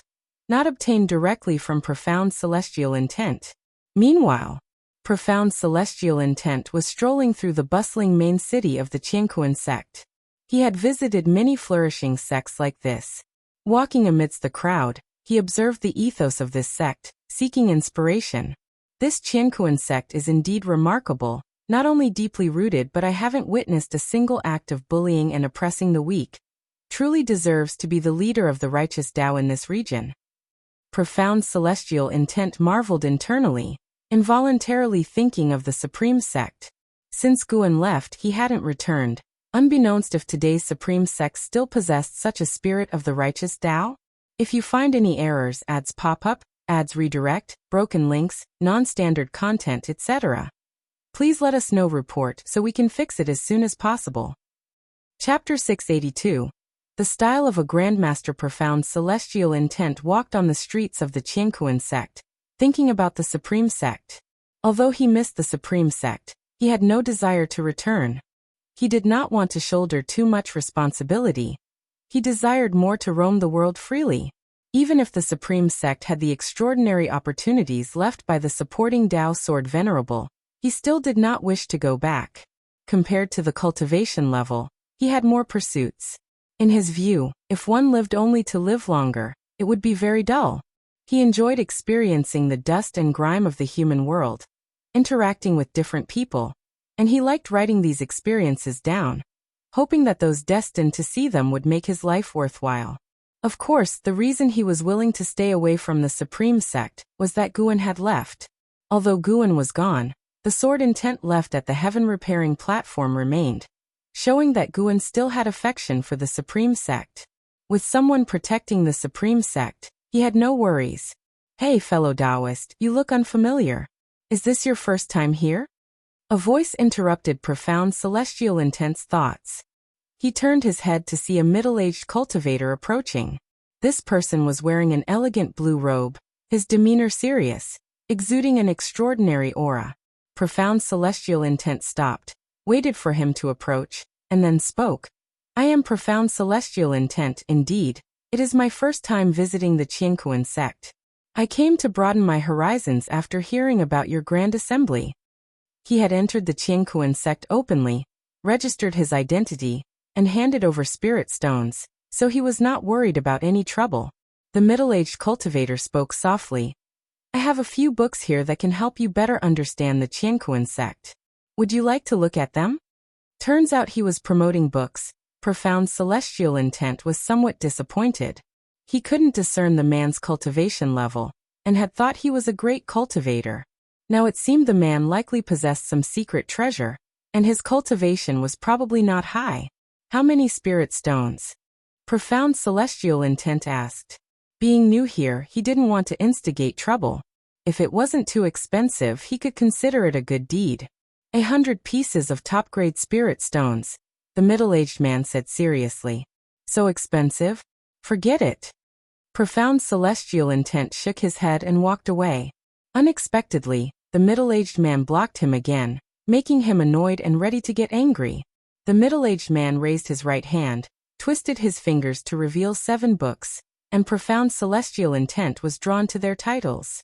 not obtained directly from Profound Celestial Intent. Meanwhile, Profound Celestial Intent was strolling through the bustling main city of the Qiankuan sect. He had visited many flourishing sects like this. Walking amidst the crowd, he observed the ethos of this sect, seeking inspiration. This Qiankuan sect is indeed remarkable, not only deeply rooted but I haven't witnessed a single act of bullying and oppressing the weak. Truly deserves to be the leader of the righteous Tao in this region. Profound Celestial Intent marveled internally, involuntarily thinking of the Supreme Sect. Since Guan left, he hadn't returned, unbeknownst if today's Supreme Sect still possessed such a spirit of the righteous Tao. If you find any errors, ads pop up, ads redirect, broken links, non-standard content, etc., please let us know. Report so we can fix it as soon as possible. Chapter 682. The style of a Grandmaster. Profound Celestial Intent walked on the streets of the Qiankuan sect, thinking about the Supreme Sect. Although he missed the Supreme Sect, he had no desire to return. He did not want to shoulder too much responsibility. He desired more to roam the world freely. Even if the Supreme Sect had the extraordinary opportunities left by the supporting Tao Sword Venerable, he still did not wish to go back. Compared to the cultivation level, he had more pursuits. In his view, if one lived only to live longer, it would be very dull. He enjoyed experiencing the dust and grime of the human world, interacting with different people, and he liked writing these experiences down, hoping that those destined to see them would make his life worthwhile. Of course, the reason he was willing to stay away from the Supreme Sect was that Guan had left. Although Guan was gone, the sword intent left at the heaven-repairing platform remained, showing that Guan still had affection for the Supreme Sect. With someone protecting the Supreme Sect, he had no worries. "Hey, fellow Taoist, you look unfamiliar. Is this your first time here?" A voice interrupted Profound Celestial Intent's thoughts. He turned his head to see a middle-aged cultivator approaching. This person was wearing an elegant blue robe, his demeanor serious, exuding an extraordinary aura. Profound Celestial Intent stopped, waited for him to approach, and then spoke. "I am Profound Celestial Intent, indeed. It is my first time visiting the Qiankuan sect. I came to broaden my horizons after hearing about your grand assembly." He had entered the Qiankuan sect openly, registered his identity, and handed over spirit stones, so he was not worried about any trouble. The middle-aged cultivator spoke softly. "I have a few books here that can help you better understand the Qiankuan sect. Would you like to look at them?" Turns out he was promoting books. Profound Celestial Intent was somewhat disappointed. He couldn't discern the man's cultivation level, and had thought he was a great cultivator. Now it seemed the man likely possessed some secret treasure, and his cultivation was probably not high. "How many spirit stones?" Profound Celestial Intent asked. Being new here, he didn't want to instigate trouble. If it wasn't too expensive, he could consider it a good deed. 100 pieces of top-grade spirit stones, the middle-aged man said seriously. "So expensive? Forget it." Profound Celestial Intent shook his head and walked away. Unexpectedly, The middle-aged man blocked him again, making him annoyed and ready to get angry. The middle-aged man raised his right hand, twisted his fingers to reveal 7 books, and profound celestial intent was drawn to their titles.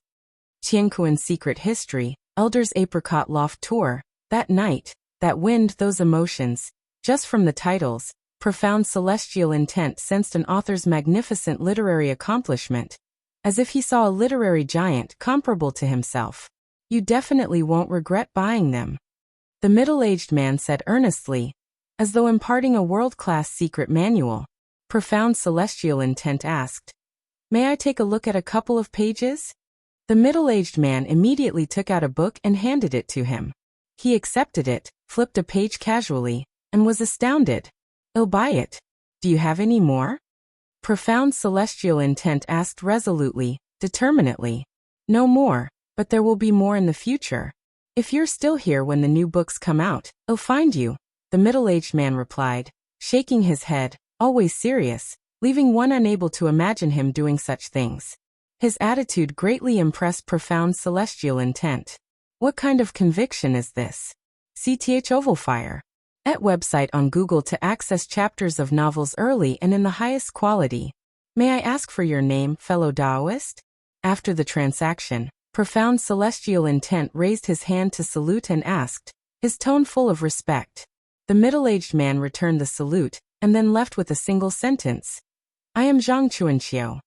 Qianquan's Secret History, Elder's Apricot Loft Tour, That Night, That Wind, Those Emotions. Just from the titles, profound celestial intent sensed an author's magnificent literary accomplishment, as if he saw a literary giant comparable to himself. You definitely won't regret buying them, the middle-aged man said earnestly, as though imparting a world-class secret manual. Profound celestial intent asked, "May I take a look at a couple of pages?" The middle-aged man immediately took out a book and handed it to him. He accepted it, flipped a page casually, and was astounded. "I'll buy it. Do you have any more?" Profound celestial intent asked resolutely, determinedly. "No more, but there will be more in the future. If you're still here when the new books come out, I'll find you," the middle-aged man replied, shaking his head, always serious, leaving one unable to imagine him doing such things. His attitude greatly impressed profound celestial intent. What kind of conviction is this? CTH Ovalfire. At website on Google to access chapters of novels early and in the highest quality. May I ask for your name, fellow Taoist? After the transaction, profound celestial intent raised his hand to salute and asked, his tone full of respect. The middle-aged man returned the salute, and then left with a single sentence. "I am Zhang Chuanqiu."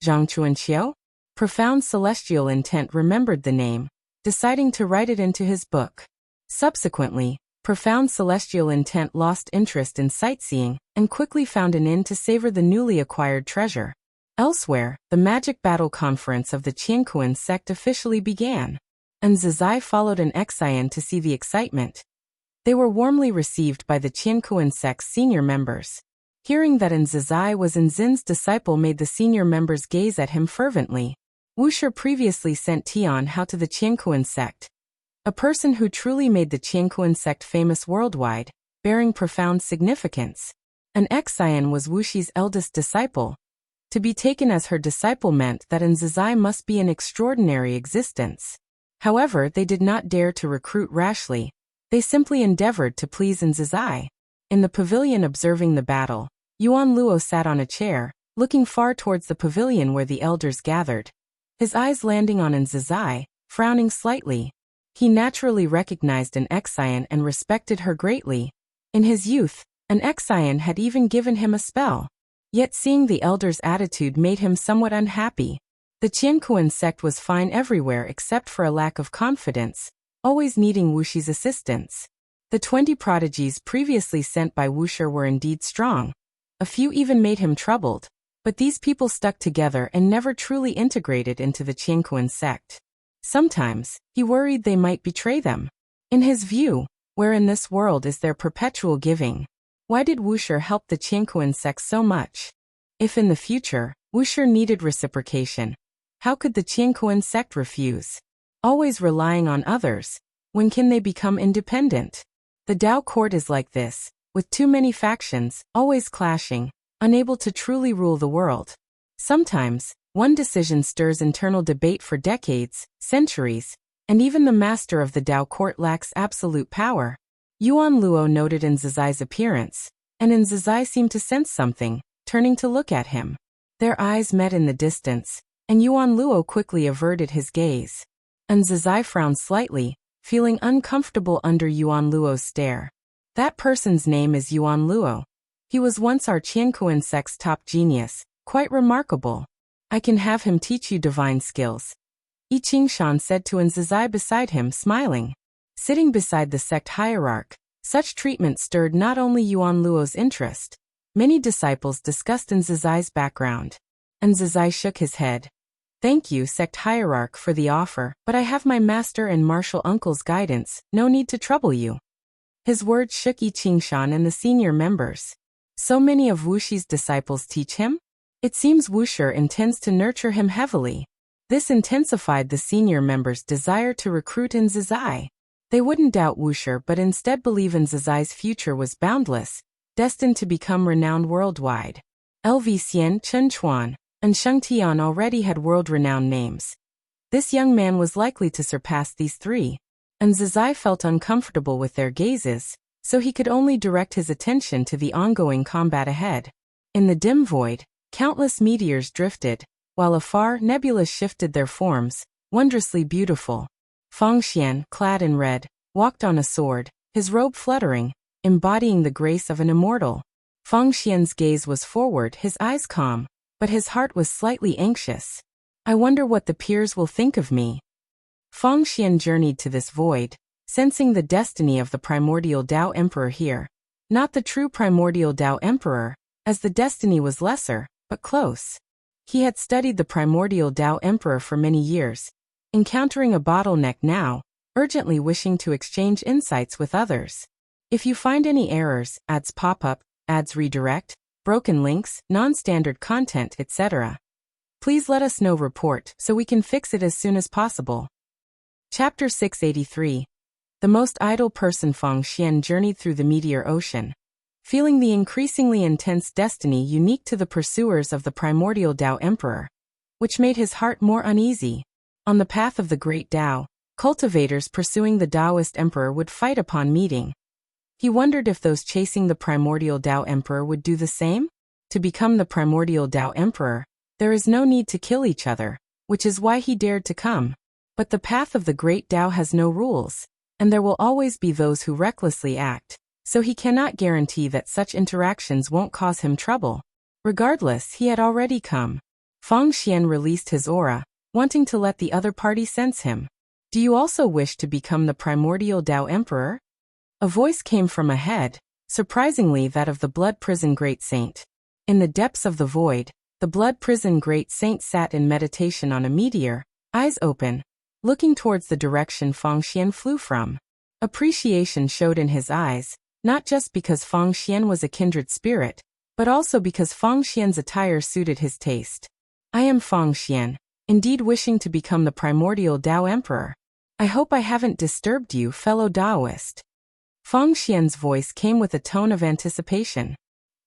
Zhang Chuanqiu? Profound celestial intent remembered the name, deciding to write it into his book. Subsequently, profound celestial intent lost interest in sightseeing and quickly found an inn to savor the newly acquired treasure. Elsewhere, the Magic Battle Conference of the Qianquan sect officially began, and Zizai followed an Xian to see the excitement. They were warmly received by the Qianquan sect's senior members. Hearing that Zizai was Zin's disciple made the senior members gaze at him fervently. Wuxia previously sent Tian Hao to the Qianquan sect, a person who truly made the Qianquan sect famous worldwide, bearing profound significance. An Xian was Wuxi's eldest disciple. To be taken as her disciple meant that Zizai must be an extraordinary existence. However, they did not dare to recruit rashly. They simply endeavored to please Zizai. In the pavilion observing the battle, Yuan Luo sat on a chair, looking far towards the pavilion where the elders gathered. His eyes landing on Zizai, frowning slightly. He naturally recognized an Xian and respected her greatly. In his youth, an Xian had even given him a spell. Yet seeing the elder's attitude made him somewhat unhappy. The Qianquan sect was fine everywhere except for a lack of confidence, always needing Wuxi's assistance. The 20 prodigies previously sent by Wuxia were indeed strong. A few even made him troubled, but these people stuck together and never truly integrated into the Qianquan sect. Sometimes, he worried they might betray them. In his view, where in this world is there perpetual giving? Why did Wuxia help the Qianquan sect so much? If in the future, Wuxia needed reciprocation, how could the Qianquan sect refuse? Always relying on others, when can they become independent? The Tao court is like this, with too many factions, always clashing, unable to truly rule the world. Sometimes, one decision stirs internal debate for decades, centuries, and even the master of the Tao court lacks absolute power. Yuan Luo noted Zizai's appearance, and Zizai seemed to sense something, turning to look at him. Their eyes met in the distance, and Yuan Luo quickly averted his gaze. Zizai frowned slightly, feeling uncomfortable under Yuan Luo's stare. That person's name is Yuan Luo. He was once our Qianquan sect's top genius, quite remarkable. I can have him teach you divine skills. Yi Qingshan said to Zizai beside him, smiling. Sitting beside the sect hierarch, such treatment stirred not only Yuan Luo's interest. Many disciples discussed Zizai's background. Zizai shook his head. Thank you, sect hierarch, for the offer, but I have my master and martial uncle's guidance, no need to trouble you. His words shook Yi Qingshan and the senior members. So many of Wuxi's disciples teach him? It seems Wuxia intends to nurture him heavily. This intensified the senior members' desire to recruit Zizai. They wouldn't doubt Wuxia but instead believe Zizai's future was boundless, destined to become renowned worldwide. LV Xian, Chen Chuan, and Sheng Tian already had world-renowned names. This young man was likely to surpass these three, and Zizai felt uncomfortable with their gazes, so he could only direct his attention to the ongoing combat ahead. In the dim void, countless meteors drifted, while afar nebulas shifted their forms, wondrously beautiful. Fangxian, clad in red, walked on a sword, his robe fluttering, embodying the grace of an immortal. Fangxian's gaze was forward, his eyes calm, but his heart was slightly anxious. I wonder what the peers will think of me. Fangxian journeyed to this void, sensing the destiny of the primordial Tao Emperor here. Not the true primordial Tao Emperor, as the destiny was lesser, but close. He had studied the primordial Tao Emperor for many years, encountering a bottleneck now, urgently wishing to exchange insights with others. If you find any errors, ads pop up, ads redirect, broken links, non-standard content, etc., please let us know. Report so we can fix it as soon as possible. Chapter 683. The most idle person. Fangxian journeyed through the meteor ocean, feeling the increasingly intense destiny unique to the pursuers of the primordial Tao Emperor, which made his heart more uneasy. On the path of the great Tao, cultivators pursuing the Taoist Emperor would fight upon meeting. He wondered if those chasing the primordial Tao Emperor would do the same? To become the primordial Tao Emperor, there is no need to kill each other, which is why he dared to come. But the path of the great Tao has no rules, and there will always be those who recklessly act, so he cannot guarantee that such interactions won't cause him trouble. Regardless, he had already come. Fangxian released his aura, wanting to let the other party sense him. Do you also wish to become the primordial Tao Emperor? A voice came from ahead, surprisingly that of the Blood Prison Great Saint. In the depths of the void, the Blood Prison Great Saint sat in meditation on a meteor, eyes open, looking towards the direction Fangxian flew from. Appreciation showed in his eyes, not just because Fangxian was a kindred spirit, but also because Fangxian's attire suited his taste. I am Fangxian, indeed wishing to become the primordial Tao Emperor. I hope I haven't disturbed you, fellow Taoist. Fangxian's voice came with a tone of anticipation.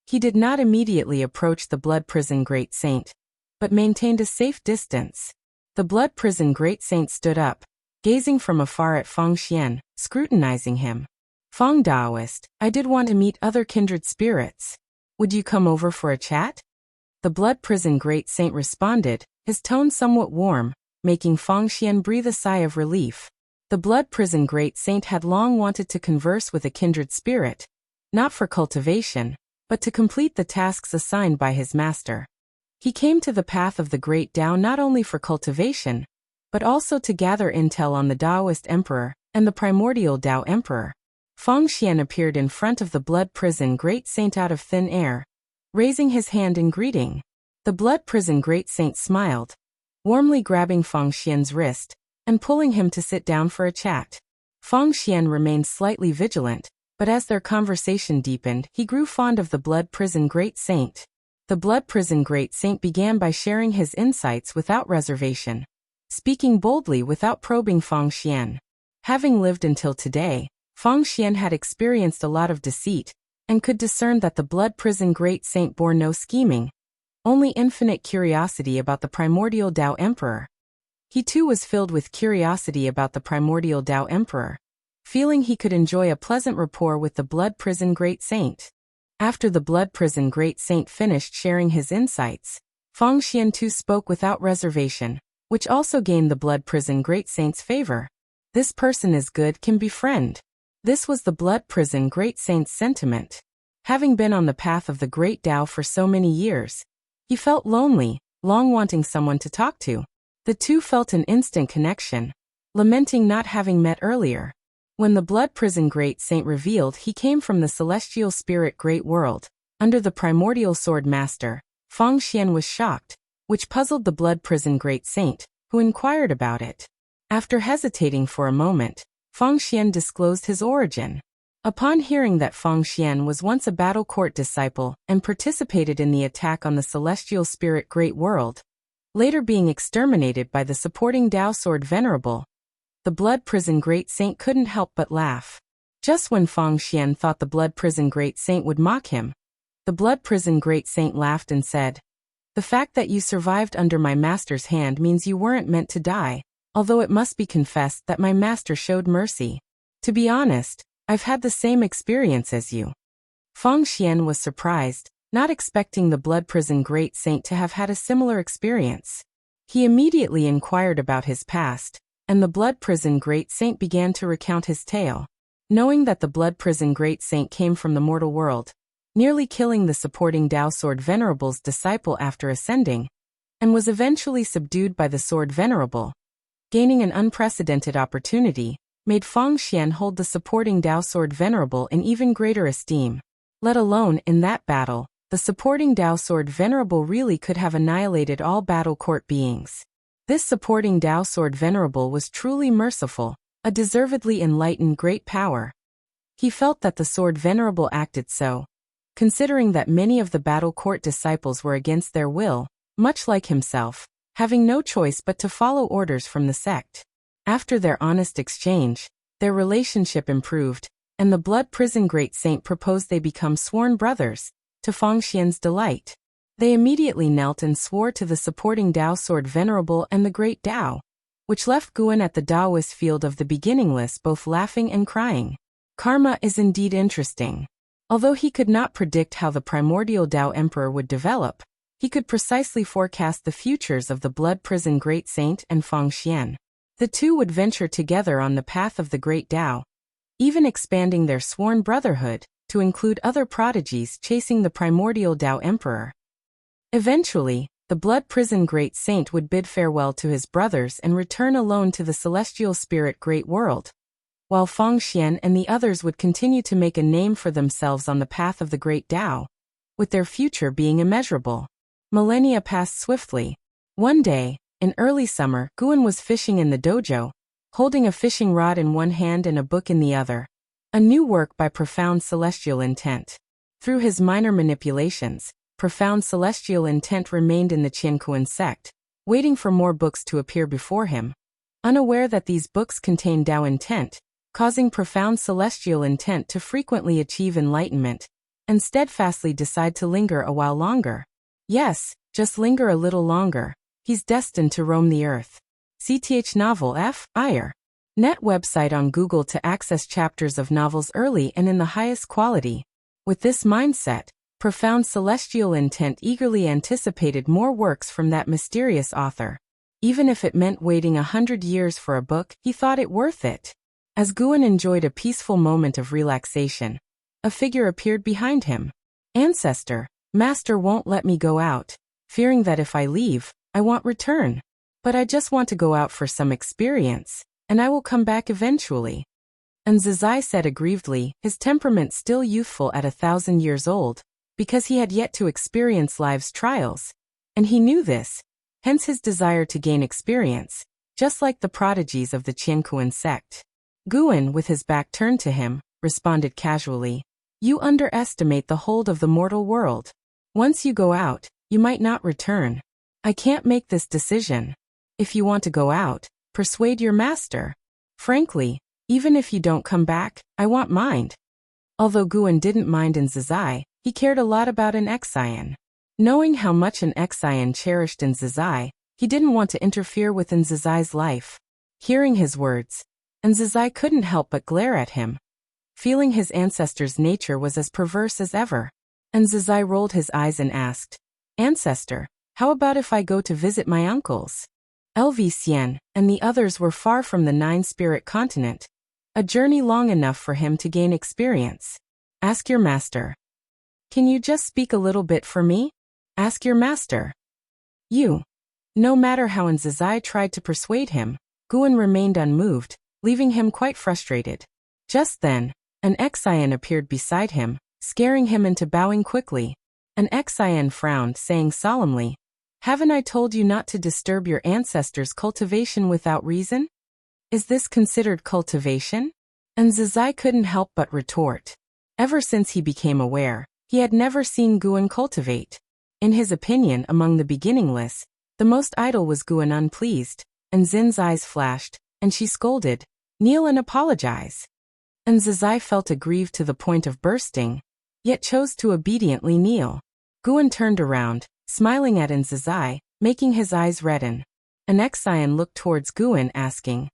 He did not immediately approach the Blood Prison Great Saint, but maintained a safe distance. The Blood Prison Great Saint stood up, gazing from afar at Fangxian, scrutinizing him. Fang Taoist, I did want to meet other kindred spirits. Would you come over for a chat? The Blood Prison Great Saint responded, his tone somewhat warm, making Fangxian breathe a sigh of relief. The Blood Prison Great Saint had long wanted to converse with a kindred spirit, not for cultivation, but to complete the tasks assigned by his master. He came to the path of the Great Tao not only for cultivation, but also to gather intel on the Taoist Emperor and the primordial Tao Emperor. Fangxian appeared in front of the Blood Prison Great Saint out of thin air, raising his hand in greeting. The Blood Prison Great Saint smiled, warmly grabbing Fangxian's wrist and pulling him to sit down for a chat. Fangxian remained slightly vigilant, but as their conversation deepened, he grew fond of the Blood Prison Great Saint. The Blood Prison Great Saint began by sharing his insights without reservation, speaking boldly without probing Fangxian. Having lived until today, Fangxian had experienced a lot of deceit, and could discern that the Blood Prison Great Saint bore no scheming, only infinite curiosity about the primordial Tao Emperor. He too was filled with curiosity about the primordial Tao Emperor, feeling he could enjoy a pleasant rapport with the Blood Prison Great Saint. After the Blood Prison Great Saint finished sharing his insights, Fangxian too spoke without reservation, which also gained the Blood Prison Great Saint's favor. This person is good, can befriend. This was the Blood Prison Great Saint's sentiment. Having been on the path of the Great Tao for so many years, he felt lonely, long wanting someone to talk to. The two felt an instant connection, lamenting not having met earlier. When the Blood Prison Great Saint revealed he came from the celestial spirit Great World, under the primordial sword master, Fangxian was shocked, which puzzled the Blood Prison Great Saint, who inquired about it. After hesitating for a moment, Fangxian disclosed his origin. Upon hearing that Fangxian was once a battle court disciple and participated in the attack on the celestial spirit Great World, later being exterminated by the supporting Tao Sword Venerable, the Blood Prison Great Saint couldn't help but laugh. Just when Fangxian thought the Blood Prison Great Saint would mock him, the Blood Prison Great Saint laughed and said, "The fact that you survived under my master's hand means you weren't meant to die. although it must be confessed that my master showed mercy. To be honest, I've had the same experience as you. Feng Xian was surprised, not expecting the blood prison great saint to have had a similar experience. He immediately inquired about his past, and the blood prison great saint began to recount his tale. Knowing that the blood prison great saint came from the mortal world, nearly killing the supporting Dao Sword Venerable's disciple after ascending, and was eventually subdued by the Sword Venerable, gaining an unprecedented opportunity, made Feng Xian hold the supporting Dao Sword Venerable in even greater esteem. Let alone, in that battle, the supporting Dao Sword Venerable really could have annihilated all battle court beings. This supporting Dao Sword Venerable was truly merciful, a deservedly enlightened great power. He felt that the Sword Venerable acted so, considering that many of the battle court disciples were against their will, much like himself, having no choice but to follow orders from the sect. After their honest exchange, their relationship improved, and the blood prison great saint proposed they become sworn brothers, to Feng Xian's delight. They immediately knelt and swore to the supporting Dao Sword Venerable and the Great Dao, which left Guan at the Taoist field of the beginningless both laughing and crying. Karma is indeed interesting. Although he could not predict how the primordial Dao Emperor would develop, he could precisely forecast the futures of the blood prison great saint and Feng Xian. The two would venture together on the path of the Great Dao, even expanding their sworn brotherhood to include other prodigies chasing the primordial Dao Emperor. Eventually, the blood prison great saint would bid farewell to his brothers and return alone to the celestial spirit great world, while Feng Xian and the others would continue to make a name for themselves on the path of the Great Dao, with their future being immeasurable. Millennia passed swiftly. One day, in early summer, Guan was fishing in the dojo, holding a fishing rod in one hand and a book in the other. A new work by Profound Celestial Intent. Through his minor manipulations, Profound Celestial Intent remained in the Qiankuan sect, waiting for more books to appear before him, unaware that these books contain Dao intent, causing Profound Celestial Intent to frequently achieve enlightenment, and steadfastly decide to linger a while longer. Yes, just linger a little longer. He's destined to roam the earth. CTH Novel F. Iyer. Net website on Google to access chapters of novels early and in the highest quality. With this mindset, Profound Celestial Intent eagerly anticipated more works from that mysterious author. Even if it meant waiting 100 years for a book, he thought it worth it. As Guan enjoyed a peaceful moment of relaxation, a figure appeared behind him. Ancestor, Master won't let me go out, fearing that if I leave, I won't return. But I just want to go out for some experience, and I will come back eventually. And Zizai said aggrievedly, his temperament still youthful at 1,000 years old, because he had yet to experience life's trials, and he knew this, hence his desire to gain experience, just like the prodigies of the Qiankuan sect. Guan, with his back turned to him, responded casually, "You underestimate the hold of the mortal world. Once you go out, you might not return. I can't make this decision. If you want to go out, persuade your master. Frankly, even if you don't come back, I won't mind." Although Guan didn't mind in Zizai, he cared a lot about an Xian. Knowing how much an Xian cherished in Zizai, he didn't want to interfere with Zizai's life. Hearing his words, Zizai couldn't help but glare at him, feeling his ancestor's nature was as perverse as ever. Zizai rolled his eyes and asked, "Ancestor, how about if I go to visit my uncles?" LV Xian and the others were far from the Nine-Spirit continent, a journey long enough for him to gain experience. "Ask your master." "Can you just speak a little bit for me?" "Ask your master." "You." No matter how Zizai tried to persuade him, Guan remained unmoved, leaving him quite frustrated. Just then, an Xian appeared beside him, scaring him into bowing quickly. An Xian frowned, saying solemnly, "Haven't I told you not to disturb your ancestors' cultivation without reason? Is this considered cultivation?" Zizai couldn't help but retort. Ever since he became aware, he had never seen Guan cultivate. In his opinion, among the beginningless, the most idle was Guan. Unpleased, and Zin's eyes flashed, and she scolded, "Kneel and apologize." Zizai felt aggrieved to the point of bursting, yet chose to obediently kneel. Guan turned around, smiling at Zizai, making his eyes redden. An Exian looked towards Guin, asking,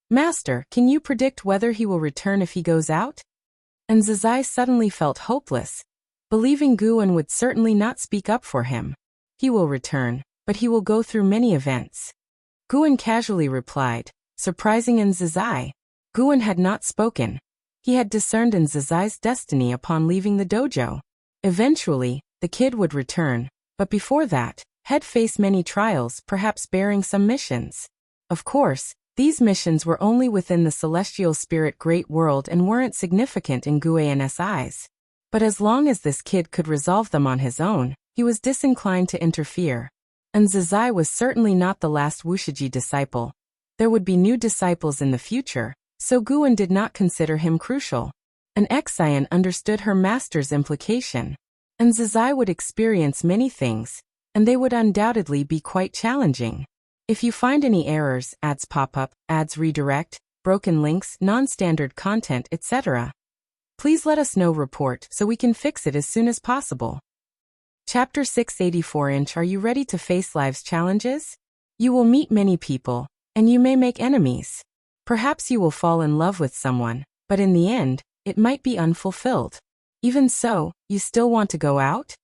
Master, can you predict whether he will return if he goes out? And Zazai suddenly felt hopeless, believing Guin would certainly not speak up for him. He will return, but he will go through many events. Guin casually replied, surprising in Zazai. Guin had not spoken. He had discerned in Zazai's destiny upon leaving the dojo. Eventually, the kid would return, but before that, he'd face many trials, perhaps bearing some missions. Of course, these missions were only within the celestial spirit great world and weren't significant in Guin's eyes. But as long as this kid could resolve them on his own, he was disinclined to interfere. And Zazai was certainly not the last Wushiji disciple. There would be new disciples in the future, so Guin did not consider him crucial. An Exian understood her master's implication. And Zazai would experience many things, and they would undoubtedly be quite challenging. If you find any errors, ads pop up, ads redirect, broken links, non-standard content, etc., please let us know. Report so we can fix it as soon as possible. Chapter 684. Are you ready to face life's challenges? You will meet many people, and you may make enemies. Perhaps you will fall in love with someone, but in the end, it might be unfulfilled. Even so, you still want to go out?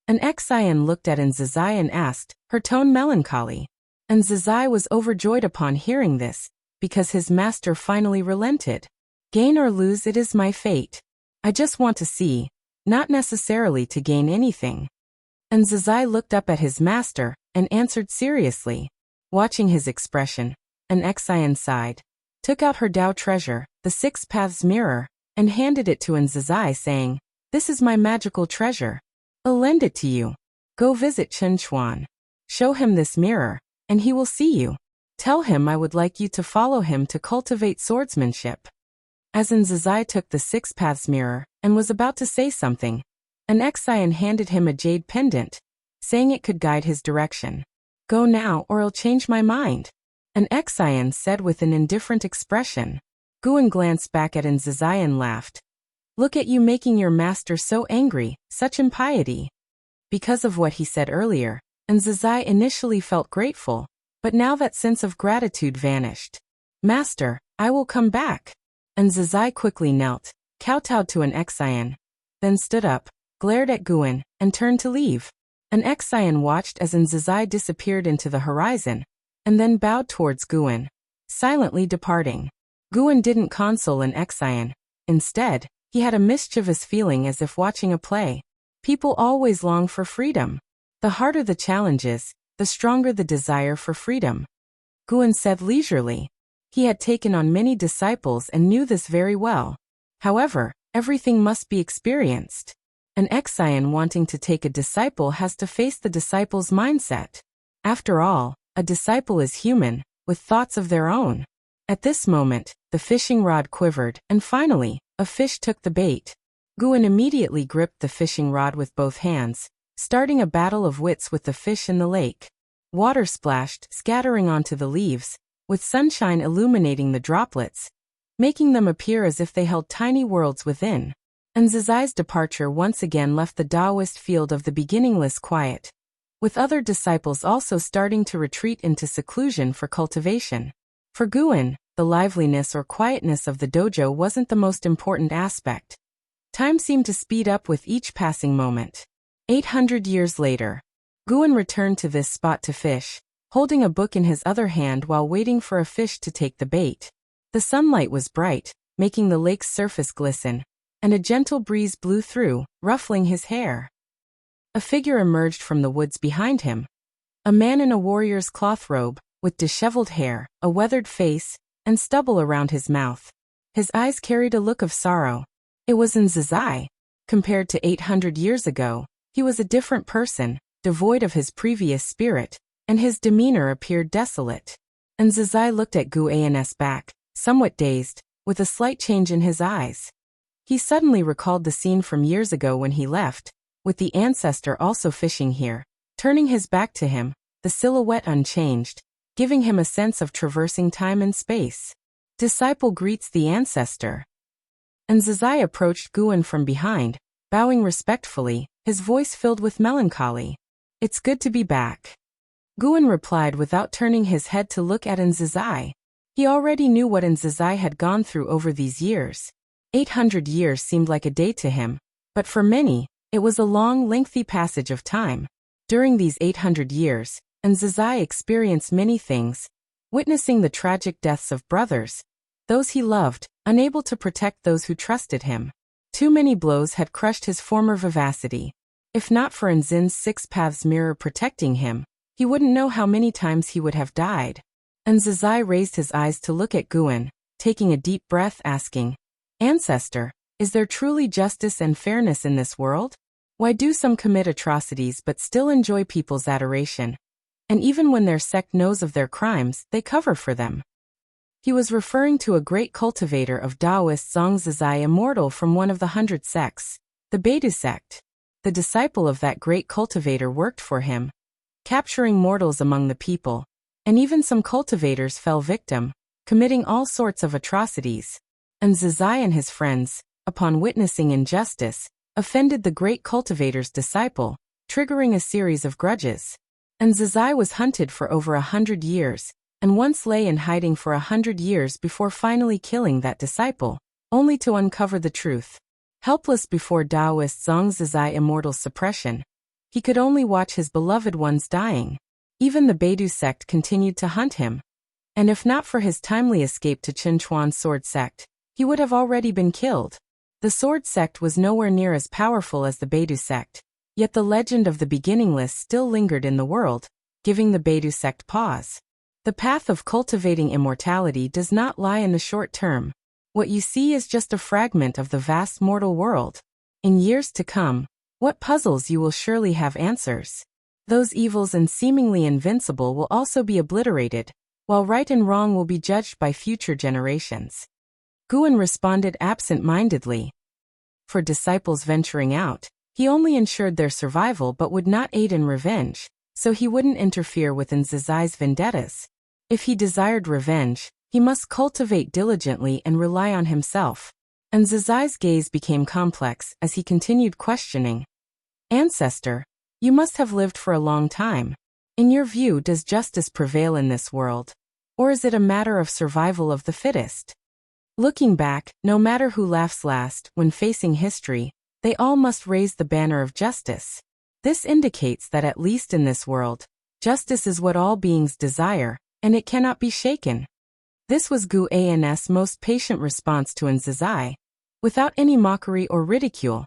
An Exian looked at Zazai and asked, her tone melancholy. And Zazai was overjoyed upon hearing this, because his master finally relented. Gain or lose, it is my fate. I just want to see, not necessarily to gain anything. And Zazai looked up at his master, and answered seriously. Watching his expression, an Exian sighed, took out her Tao treasure, the 6 Paths mirror, and handed it to Zazai, saying, This is my magical treasure. I'll lend it to you. Go visit Chen Chuan. Show him this mirror, and he will see you. Tell him I would like you to follow him to cultivate swordsmanship. As Zazai took the 6 Paths mirror, and was about to say something, an Exian handed him a jade pendant, saying it could guide his direction. Go now or I'll change my mind. An Exian said with an indifferent expression. Guin glanced back at Zazai and laughed. Look at you making your master so angry, such impiety. Because of what he said earlier, Zazai initially felt grateful, but now that sense of gratitude vanished. Master, I will come back. Zazai quickly knelt, kowtowed to an Exian, then stood up, glared at Guin, and turned to leave. An Exian watched as Zazai disappeared into the horizon, and then bowed towards Guin, silently departing. Guin didn't console an Exian. Instead, he had a mischievous feeling as if watching a play. People always long for freedom. The harder the challenges, the stronger the desire for freedom. Guin said leisurely. He had taken on many disciples and knew this very well. However, everything must be experienced. An Exian wanting to take a disciple has to face the disciple's mindset. After all, a disciple is human, with thoughts of their own. At this moment, the fishing rod quivered, and finally, a fish took the bait. Guin immediately gripped the fishing rod with both hands, starting a battle of wits with the fish in the lake. Water splashed, scattering onto the leaves, with sunshine illuminating the droplets, making them appear as if they held tiny worlds within. And Zazai's departure once again left the Taoist field of the beginningless quiet, with other disciples also starting to retreat into seclusion for cultivation. For Guin, the liveliness or quietness of the dojo wasn't the most important aspect. Time seemed to speed up with each passing moment. 800 years later, Guin returned to this spot to fish, holding a book in his other hand while waiting for a fish to take the bait. The sunlight was bright, making the lake's surface glisten, and a gentle breeze blew through, ruffling his hair. A figure emerged from the woods behind him. A man in a warrior's cloth robe, with disheveled hair, a weathered face, and stubble around his mouth. His eyes carried a look of sorrow. It was Zazai. Compared to 800 years ago, he was a different person, devoid of his previous spirit, and his demeanor appeared desolate. And Zazai looked at Guin's back, somewhat dazed, with a slight change in his eyes. He suddenly recalled the scene from years ago when he left, with the ancestor also fishing here, turning his back to him, the silhouette unchanged, giving him a sense of traversing time and space. Disciple greets the ancestor. And Zazai approached Guin from behind, bowing respectfully, his voice filled with melancholy. It's good to be back. Guan replied without turning his head to look at Nzizai. He already knew what Nzizai had gone through over these years. 800 years seemed like a day to him, but for many, it was a long, lengthy passage of time. During these 800 years, Nzizai experienced many things, witnessing the tragic deaths of brothers, those he loved, unable to protect those who trusted him. Too many blows had crushed his former vivacity. If not for Nzin's six paths mirror protecting him, he wouldn't know how many times he would have died. Nzizai raised his eyes to look at Guan, taking a deep breath, asking, "Ancestor, is there truly justice and fairness in this world? Why do some commit atrocities but still enjoy people's adoration? And even when their sect knows of their crimes, they cover for them." He was referring to a great cultivator of Taoist Zongzizai, immortal from one of the 100 sects, the Baidu sect. The disciple of that great cultivator worked for him, capturing mortals among the people, and even some cultivators fell victim, committing all sorts of atrocities. Nzizai and his friends, upon witnessing injustice, offended the great cultivator's disciple, triggering a series of grudges. Nzizai was hunted for over 100 years, and once lay in hiding for 100 years before finally killing that disciple, only to uncover the truth. Helpless before Taoist Zongzizai immortal suppression, he could only watch his beloved ones dying. Even the Baidu sect continued to hunt him, and if not for his timely escape to Qinchuan's sword sect, he would have already been killed. The sword sect was nowhere near as powerful as the Baidu sect, yet the legend of the beginningless still lingered in the world, giving the Baidu sect pause. The path of cultivating immortality does not lie in the short term. What you see is just a fragment of the vast mortal world. In years to come, what puzzles you will surely have answers. Those evils and seemingly invincible will also be obliterated, while right and wrong will be judged by future generations. Guan responded absent-mindedly. For disciples venturing out, he only ensured their survival but would not aid in revenge, so he wouldn't interfere with Nzizai's vendettas. If he desired revenge, he must cultivate diligently and rely on himself. Nzizai's gaze became complex as he continued questioning. "Ancestor, you must have lived for a long time. In your view, does justice prevail in this world? Or is it a matter of survival of the fittest?" Looking back, no matter who laughs last, when facing history, they all must raise the banner of justice. This indicates that at least in this world, justice is what all beings desire, and it cannot be shaken. This was Gu An's most patient response to Nzizai, without any mockery or ridicule,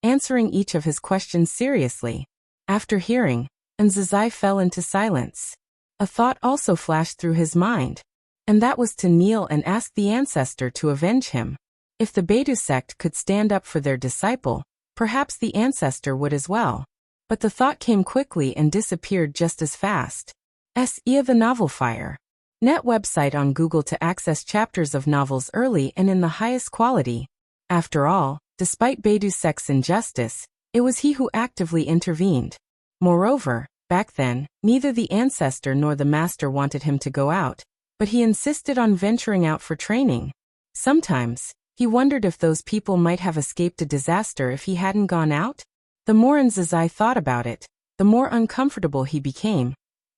answering each of his questions seriously. After hearing, Nzizai fell into silence. A thought also flashed through his mind, and that was to kneel and ask the ancestor to avenge him. If the Baidu sect could stand up for their disciple, perhaps the ancestor would as well. But the thought came quickly and disappeared just as fast. The Novel Fire. Net website on Google to access chapters of novels early and in the highest quality. After all, despite Baidu sect's injustice, it was he who actively intervened. Moreover, back then, neither the ancestor nor the master wanted him to go out, but he insisted on venturing out for training. Sometimes, he wondered if those people might have escaped a disaster if he hadn't gone out. The more Nzizai thought about it, the more uncomfortable he became,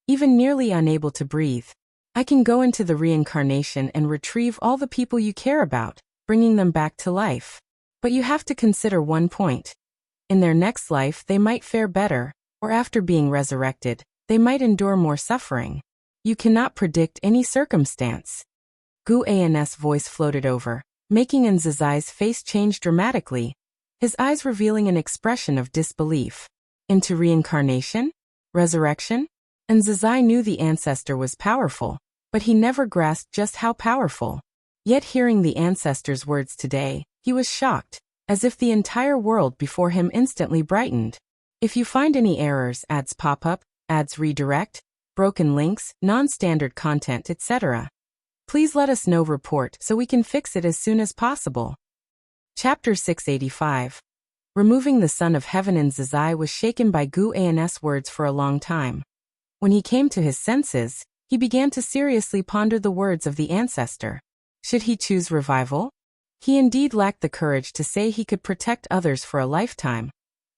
even nearly unable to breathe. "I can go into the reincarnation and retrieve all the people you care about, bringing them back to life. But you have to consider one point. In their next life they might fare better, or after being resurrected, they might endure more suffering. You cannot predict any circumstance." Gu An's voice floated over, making Nzizai's face change dramatically, his eyes revealing an expression of disbelief. Into reincarnation? Resurrection? Nzizai knew the ancestor was powerful, but he never grasped just how powerful. Yet hearing the ancestor's words today, he was shocked, as if the entire world before him instantly brightened. If you find any errors, ads pop up, ads redirect, broken links, non-standard content, etc., please let us know. Report so we can fix it as soon as possible. Chapter 685. Removing the Son of Heaven. Nzizai was shaken by Gu An's words for a long time. When he came to his senses, he began to seriously ponder the words of the ancestor. Should he choose revival? He indeed lacked the courage to say he could protect others for a lifetime.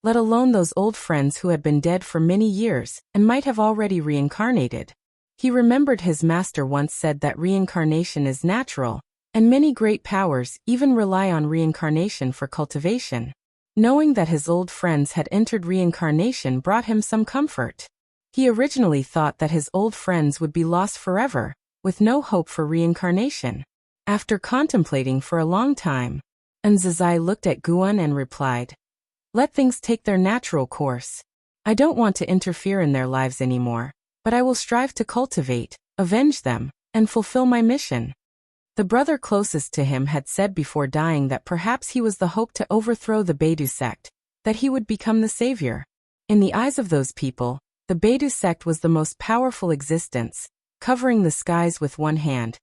let alone those old friends who had been dead for many years and might have already reincarnated. He remembered his master once said that reincarnation is natural, and many great powers even rely on reincarnation for cultivation. Knowing that his old friends had entered reincarnation brought him some comfort. He originally thought that his old friends would be lost forever, with no hope for reincarnation. After contemplating for a long time, Nzazai looked at Guan and replied, "Let things take their natural course. I don't want to interfere in their lives anymore, but I will strive to cultivate, avenge them, and fulfill my mission." The brother closest to him had said before dying that perhaps he was the hope to overthrow the Baidu sect, that he would become the savior. In the eyes of those people, the Baidu sect was the most powerful existence, covering the skies with one hand.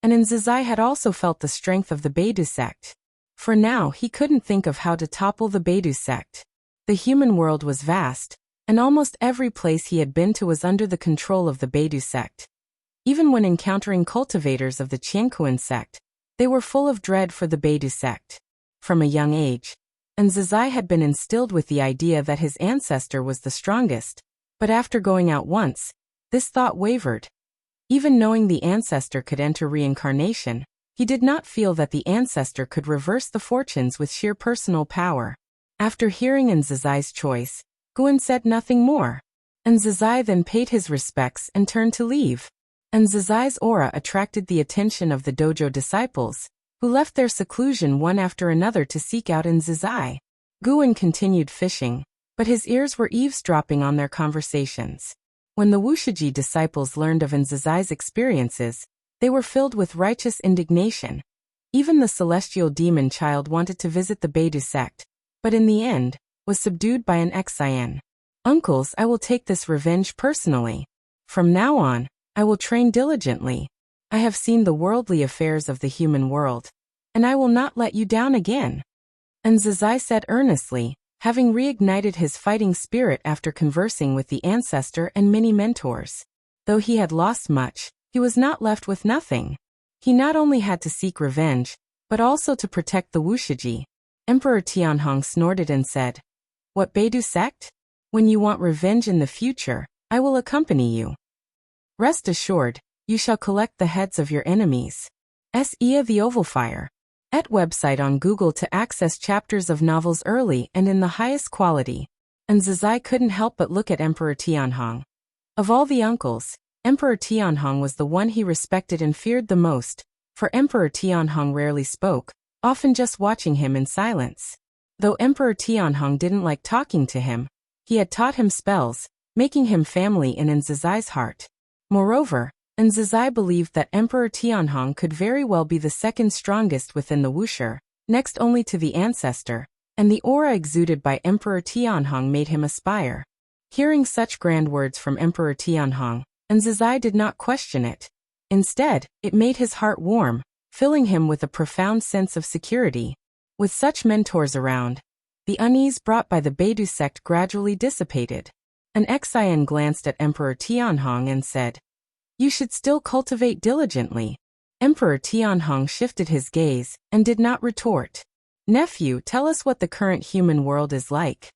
And Nzazai had also felt the strength of the Baidu sect. For now he couldn't think of how to topple the Baidu sect. The human world was vast, and almost every place he had been to was under the control of the Baidu sect. Even when encountering cultivators of the Qiankuan sect, they were full of dread for the Baidu sect. From a young age, Nzazai had been instilled with the idea that his ancestor was the strongest, but after going out once, this thought wavered. Even knowing the ancestor could enter reincarnation, he did not feel that the ancestor could reverse the fortunes with sheer personal power. After hearing Nzazai's choice, Guan said nothing more. Nzazai then paid his respects and turned to leave. Nzazai's aura attracted the attention of the dojo disciples, who left their seclusion one after another to seek out Nzazai. Guan continued fishing, but his ears were eavesdropping on their conversations. When the Wushiji disciples learned of Nzazai's experiences, they were filled with righteous indignation. Even the celestial demon child wanted to visit the Baidu sect, but in the end, was subdued by an Xian. "Uncles, I will take this revenge personally. From now on, I will train diligently. I have seen the worldly affairs of the human world, and I will not let you down again." Nzazai said earnestly, having reignited his fighting spirit after conversing with the ancestor and many mentors. Though he had lost much, he was not left with nothing. He not only had to seek revenge, but also to protect the Wushiji. Emperor Tianhong snorted and said, "What Baidu sect? When you want revenge in the future, I will accompany you. Rest assured, you shall collect the heads of your enemies." Ia the Ovalfire. Et website on Google to access chapters of novels early and in the highest quality. Nzazai couldn't help but look at Emperor Tianhong. Of all the uncles, Emperor Tianhong was the one he respected and feared the most, for Emperor Tianhong rarely spoke, often just watching him in silence. Though Emperor Tianhong didn't like talking to him, he had taught him spells, making him family in Nzazai's heart. Moreover, Nzazai believed that Emperor Tianhong could very well be the second strongest within the Wuxia, next only to the ancestor, and the aura exuded by Emperor Tianhong made him aspire. Hearing such grand words from Emperor Tianhong, Nzazai did not question it. Instead, it made his heart warm, filling him with a profound sense of security. With such mentors around, the unease brought by the Baidu sect gradually dissipated. An Xian glanced at Emperor Tianhong and said, "You should still cultivate diligently." Emperor Tianhong shifted his gaze and did not retort. "Nephew, tell us what the current human world is like."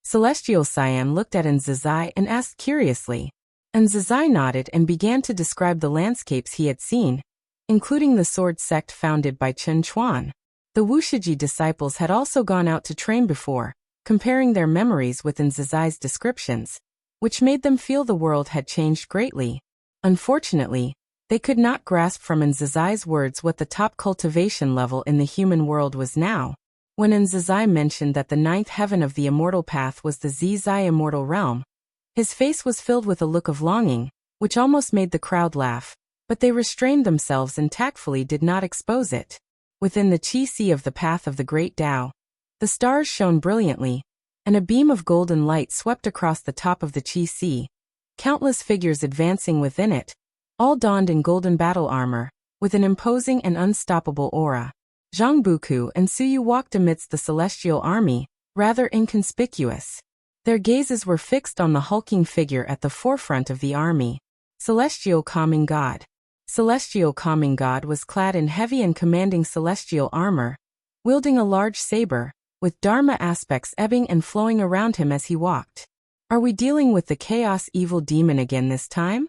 Celestial Siam looked at Nzazai and asked curiously. Nzazai nodded and began to describe the landscapes he had seen, including the sword sect founded by Chen Chuan. The Wushiji disciples had also gone out to train before, comparing their memories with Nzazai's descriptions, which made them feel the world had changed greatly. Unfortunately, they could not grasp from Nzazai's words what the top cultivation level in the human world was now. When Nzazai mentioned that the ninth heaven of the immortal path was the Zizai immortal realm, his face was filled with a look of longing, which almost made the crowd laugh, but they restrained themselves and tactfully did not expose it. Within the Qi Sea of the path of the Great Tao, the stars shone brilliantly, and a beam of golden light swept across the top of the Qi Sea. Countless figures advancing within it, all donned in golden battle armor, with an imposing and unstoppable aura. Zhang Buku and Suyu walked amidst the celestial army, rather inconspicuous. Their gazes were fixed on the hulking figure at the forefront of the army. Celestial Calming God. Celestial Calming God was clad in heavy and commanding celestial armor, wielding a large saber, with Dharma aspects ebbing and flowing around him as he walked. Are we dealing with the chaos evil demon again this time?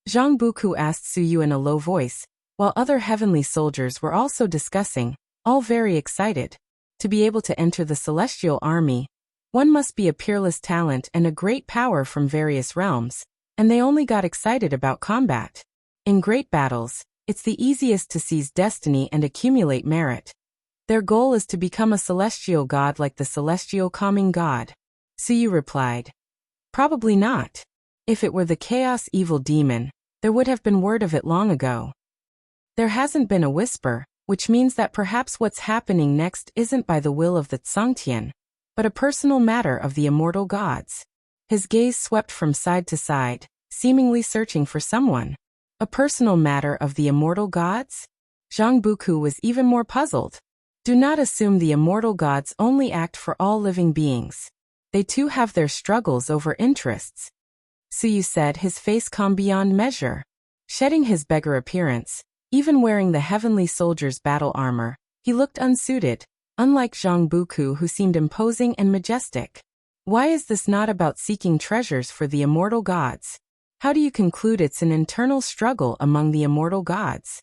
Zhang Buku asked Suyu in a low voice, while other heavenly soldiers were also discussing, all very excited. To be able to enter the celestial army, one must be a peerless talent and a great power from various realms, and they only got excited about combat. In great battles, it's the easiest to seize destiny and accumulate merit. Their goal is to become a celestial god like the celestial calming god. Suyu replied. Probably not. If it were the chaos evil demon, there would have been word of it long ago. There hasn't been a whisper, which means that perhaps what's happening next isn't by the will of the Tsangtian, but a personal matter of the immortal gods. His gaze swept from side to side, seemingly searching for someone. A personal matter of the immortal gods? Zhang Buku was even more puzzled. Do not assume the immortal gods only act for all living beings. They too have their struggles over interests. Suyu said, his face calm beyond measure. Shedding his beggar appearance, even wearing the heavenly soldier's battle armor, he looked unsuited, unlike Zhang Buku who seemed imposing and majestic. Why is this not about seeking treasures for the immortal gods? How do you conclude it's an internal struggle among the immortal gods?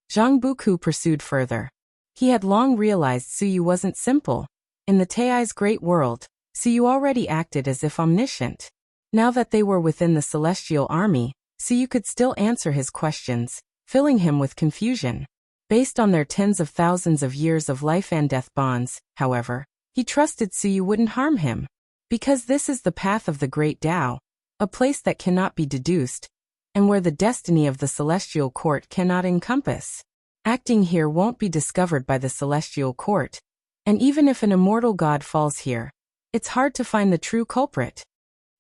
Zhang Buku pursued further. He had long realized Suyu wasn't simple. In the Tai's great world, Suyu already acted as if omniscient. Now that they were within the celestial army, Suyu could still answer his questions, filling him with confusion. Based on their tens of thousands of years of life and death bonds, however, he trusted Suyu wouldn't harm him. Because this is the path of the great Tao, a place that cannot be deduced, and where the destiny of the celestial court cannot encompass. Acting here won't be discovered by the celestial court, and even if an immortal god falls here, it's hard to find the true culprit.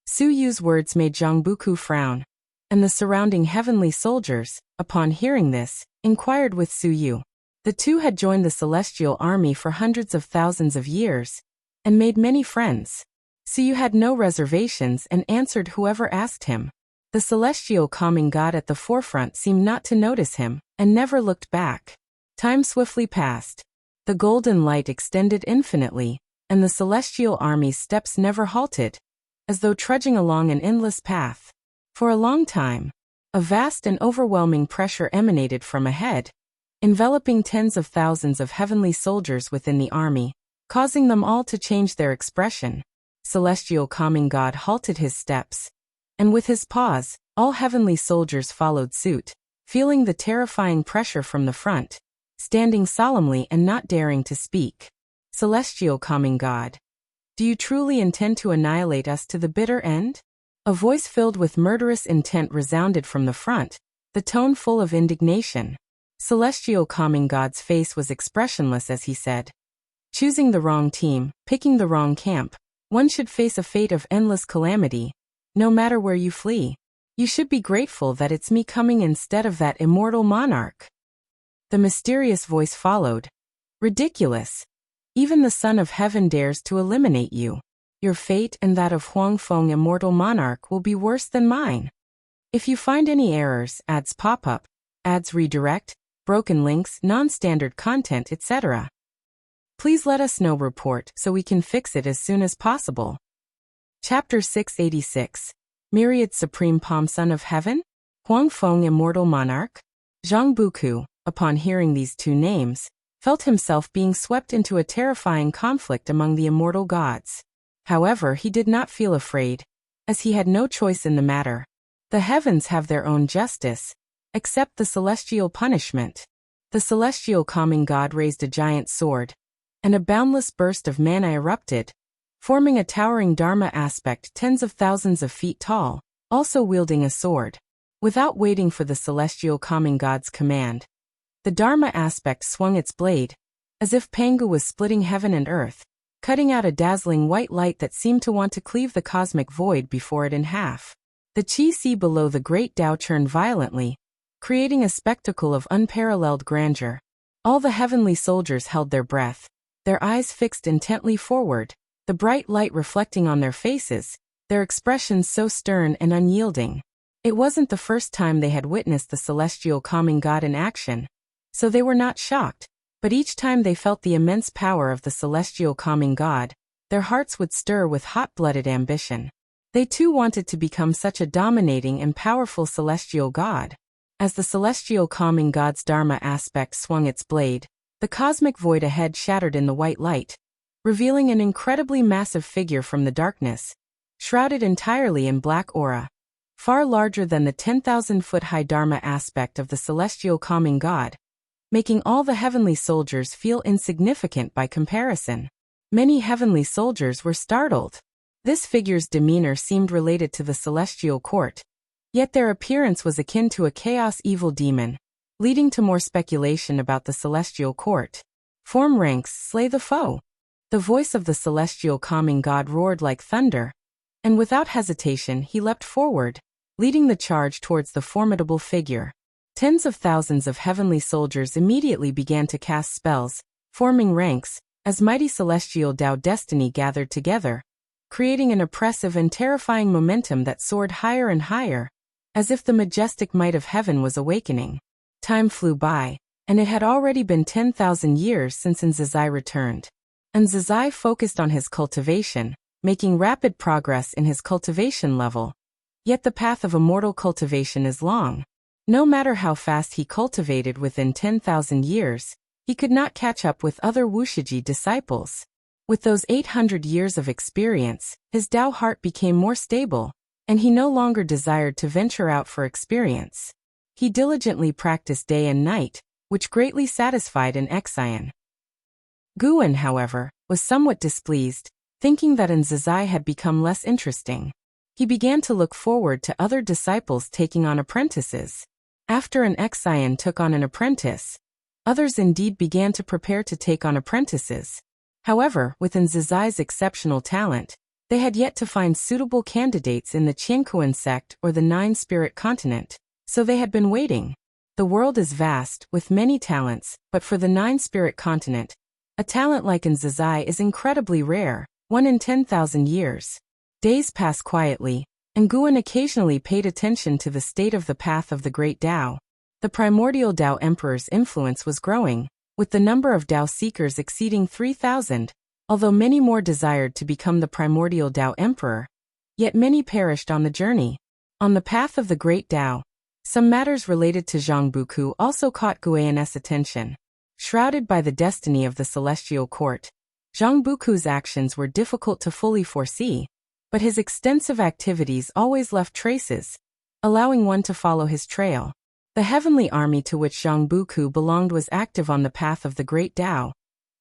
Suyu's words made Zhang Buku frown, and the surrounding heavenly soldiers, upon hearing this, inquired with Suyu. The two had joined the celestial army for hundreds of thousands of years, and made many friends. Suyu had no reservations and answered whoever asked him. The celestial calming god at the forefront seemed not to notice him, and never looked back. Time swiftly passed. The golden light extended infinitely, and the celestial army's steps never halted, as though trudging along an endless path. For a long time, a vast and overwhelming pressure emanated from ahead, enveloping tens of thousands of heavenly soldiers within the army, causing them all to change their expression. Celestial calming god halted his steps, and with his pause, all heavenly soldiers followed suit, feeling the terrifying pressure from the front, standing solemnly and not daring to speak. Celestial calming god, do you truly intend to annihilate us to the bitter end? A voice filled with murderous intent resounded from the front, the tone full of indignation. Celestial calming god's face was expressionless as he said, choosing the wrong team, picking the wrong camp, one should face a fate of endless calamity, no matter where you flee. You should be grateful that it's me coming instead of that immortal monarch. The mysterious voice followed. Ridiculous. Even the Son of Heaven dares to eliminate you. Your fate and that of Huangfeng immortal monarch will be worse than mine. If you find any errors, ads pop up, ads redirect, broken links, non-standard content, etc., please let us know. Report so we can fix it as soon as possible. Chapter 686. Myriad Supreme Palm Son of Heaven? Huangfeng Immortal Monarch? Zhang Buku, upon hearing these two names, felt himself being swept into a terrifying conflict among the immortal gods. However, he did not feel afraid, as he had no choice in the matter. The heavens have their own justice, except the celestial punishment. The celestial calming god raised a giant sword, and a boundless burst of mana erupted, forming a towering Dharma aspect tens of thousands of feet tall, also wielding a sword. Without waiting for the celestial calming god's command, the Dharma aspect swung its blade, as if Pangu was splitting heaven and earth, cutting out a dazzling white light that seemed to want to cleave the cosmic void before it in half. The Qi Si below the great Tao churned violently, creating a spectacle of unparalleled grandeur. All the heavenly soldiers held their breath, their eyes fixed intently forward, the bright light reflecting on their faces, their expressions so stern and unyielding. It wasn't the first time they had witnessed the celestial calming god in action, so they were not shocked, But each time they felt the immense power of the celestial calming god, their hearts would stir with hot-blooded ambition. They too wanted to become such a dominating and powerful celestial god. As the celestial calming god's Dharma aspect swung its blade, the cosmic void ahead shattered in the white light, revealing an incredibly massive figure from the darkness, shrouded entirely in black aura. Far larger than the 10,000-foot-high Dharma aspect of the celestial calming god, making all the heavenly soldiers feel insignificant by comparison. Many heavenly soldiers were startled. This figure's demeanor seemed related to the celestial court, yet their appearance was akin to a chaos evil demon, leading to more speculation about the celestial court. Form ranks, slay the foe. The voice of the celestial calming god roared like thunder, and without hesitation he leapt forward, leading the charge towards the formidable figure. Tens of thousands of heavenly soldiers immediately began to cast spells, forming ranks, as mighty celestial Tao destiny gathered together, creating an oppressive and terrifying momentum that soared higher and higher, as if the majestic might of heaven was awakening. Time flew by, and it had already been 10,000 years since Nzazai returned. Nzazai focused on his cultivation, making rapid progress in his cultivation level. Yet the path of immortal cultivation is long. No matter how fast he cultivated within 10,000 years, he could not catch up with other Wushiji disciples. With those 800 years of experience, his Tao heart became more stable, and he no longer desired to venture out for experience. He diligently practiced day and night, which greatly satisfied an Exian. Guan, however, was somewhat displeased, thinking that Nzazai had become less interesting. He began to look forward to other disciples taking on apprentices. After an Exian took on an apprentice, others indeed began to prepare to take on apprentices. However, with Nzazai's exceptional talent, they had yet to find suitable candidates in the Qiankuan sect or the Nine-Spirit continent, so they had been waiting. The world is vast, with many talents, but for the Nine-Spirit continent, a talent like Nzazai is incredibly rare, 1 in 10,000 years. Days passed quietly, and Guan occasionally paid attention to the state of the path of the great Tao. The primordial Tao Emperor's influence was growing, with the number of Tao seekers exceeding 3,000, although many more desired to become the primordial Tao Emperor. Yet many perished on the journey. On the path of the great Tao, some matters related to Zhangbuku also caught Guan's attention. Shrouded by the destiny of the celestial court, Zhangbuku's actions were difficult to fully foresee, but his extensive activities always left traces, allowing one to follow his trail. The heavenly army to which Zhangbuku belonged was active on the path of the great Tao,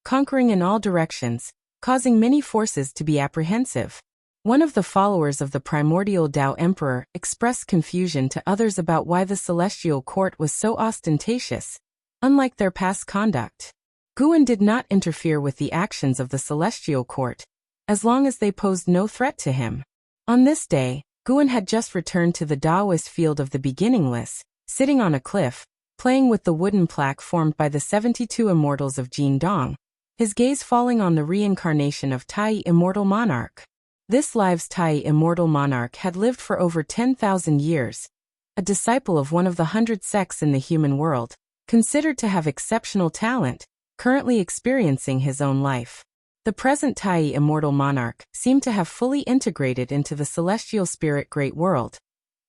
conquering in all directions, causing many forces to be apprehensive. One of the followers of the primordial Tao Emperor expressed confusion to others about why the celestial court was so ostentatious, unlike their past conduct. Guan did not interfere with the actions of the celestial court, as long as they posed no threat to him. On this day, Guan had just returned to the Taoist field of the beginningless, sitting on a cliff, playing with the wooden plaque formed by the 72 immortals of Jin Dong, his gaze falling on the reincarnation of Tai Immortal Monarch. This live's Tai Immortal Monarch had lived for over 10,000 years, a disciple of one of the 100 sects in the human world, considered to have exceptional talent, currently experiencing his own life. The present Tai Immortal Monarch seemed to have fully integrated into the celestial spirit great world.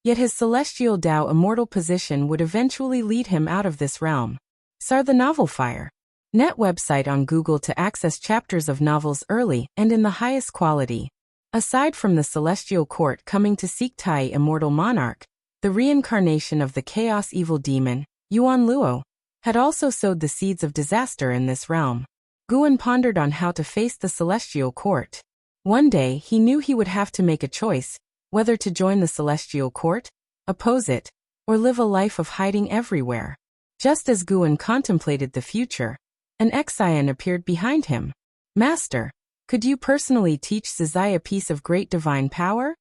Yet his celestial Tao immortal position would eventually lead him out of this realm. Sar the Novel Fire. Net website on Google to access chapters of novels early and in the highest quality. Aside from the celestial court coming to seek Tai Immortal Monarch, the reincarnation of the chaos evil demon, Yuan Luo, had also sowed the seeds of disaster in this realm. Guan pondered on how to face the celestial court. One day he knew he would have to make a choice, whether to join the celestial court, oppose it, or live a life of hiding everywhere. Just as Guan contemplated the future, an Exian appeared behind him. Master, could you personally teach Zazai a piece of great divine power?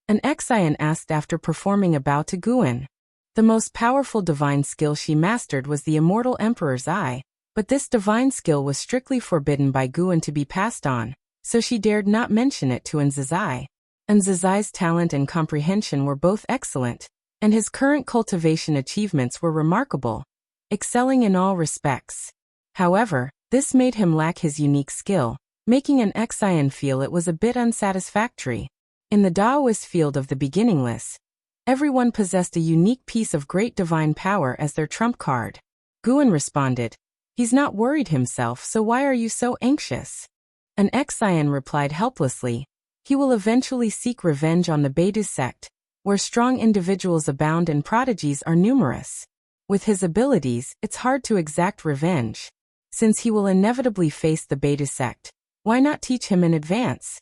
An Exian asked after performing a bow to Guan. The most powerful divine skill she mastered was the Immortal Emperor's Eye, but this divine skill was strictly forbidden by Guan to be passed on, so she dared not mention it to Nzazai. Nzazai's talent and comprehension were both excellent, and his current cultivation achievements were remarkable, excelling in all respects. However, this made him lack his unique skill, making an Xian feel it was a bit unsatisfactory. In the Taoist field of the beginningless, everyone possessed a unique piece of great divine power as their trump card. Guan responded, "He's not worried himself, so why are you so anxious?" An Xian replied helplessly, "He will eventually seek revenge on the Baidu sect, where strong individuals abound and prodigies are numerous. With his abilities, it's hard to exact revenge. Since he will inevitably face the Baidu sect, why not teach him in advance?"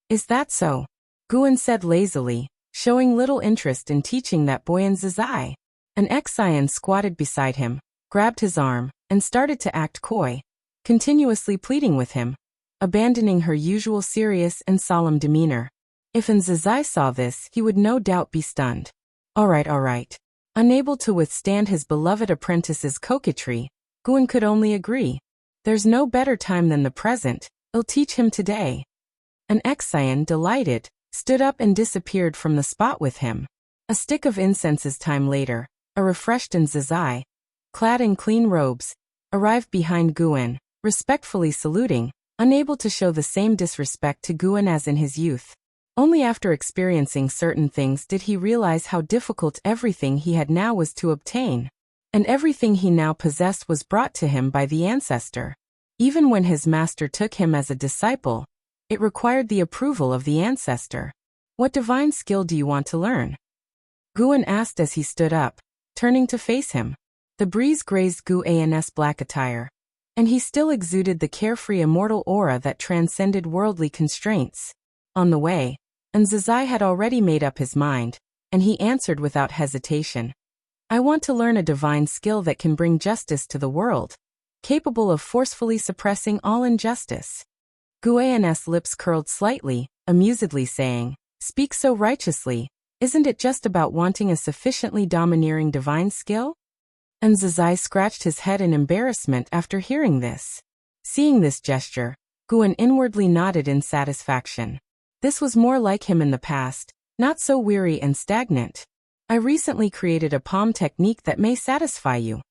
"Is that so?" Guan said lazily, showing little interest in teaching that boy in Zizai. An Xian squatted beside him, grabbed his arm, and started to act coy, continuously pleading with him, abandoning her usual serious and solemn demeanor. If Zizai saw this, he would no doubt be stunned. All right. Unable to withstand his beloved apprentice's coquetry, Guan could only agree. There's no better time than the present, I'll teach him today. An Xian, delighted, stood up and disappeared from the spot with him. A stick of incense's time later, a refreshed Zizai, clad in clean robes, arrived behind Guan, respectfully saluting, unable to show the same disrespect to Guan as in his youth. Only after experiencing certain things did he realize how difficult everything he had now was to obtain. And everything he now possessed was brought to him by the ancestor. Even when his master took him as a disciple, it required the approval of the ancestor. "What divine skill do you want to learn?" Guan asked as he stood up, turning to face him. The breeze grazed Guan's black attire, and he still exuded the carefree immortal aura that transcended worldly constraints. On the way, Zizai had already made up his mind, and he answered without hesitation. "I want to learn a divine skill that can bring justice to the world, capable of forcefully suppressing all injustice." Guan's lips curled slightly, amusedly saying, "Speak so righteously, isn't it just about wanting a sufficiently domineering divine skill?" Zizai scratched his head in embarrassment after hearing this. Seeing this gesture, Guan inwardly nodded in satisfaction. This was more like him in the past, not so weary and stagnant. "I recently created a palm technique that may satisfy you,"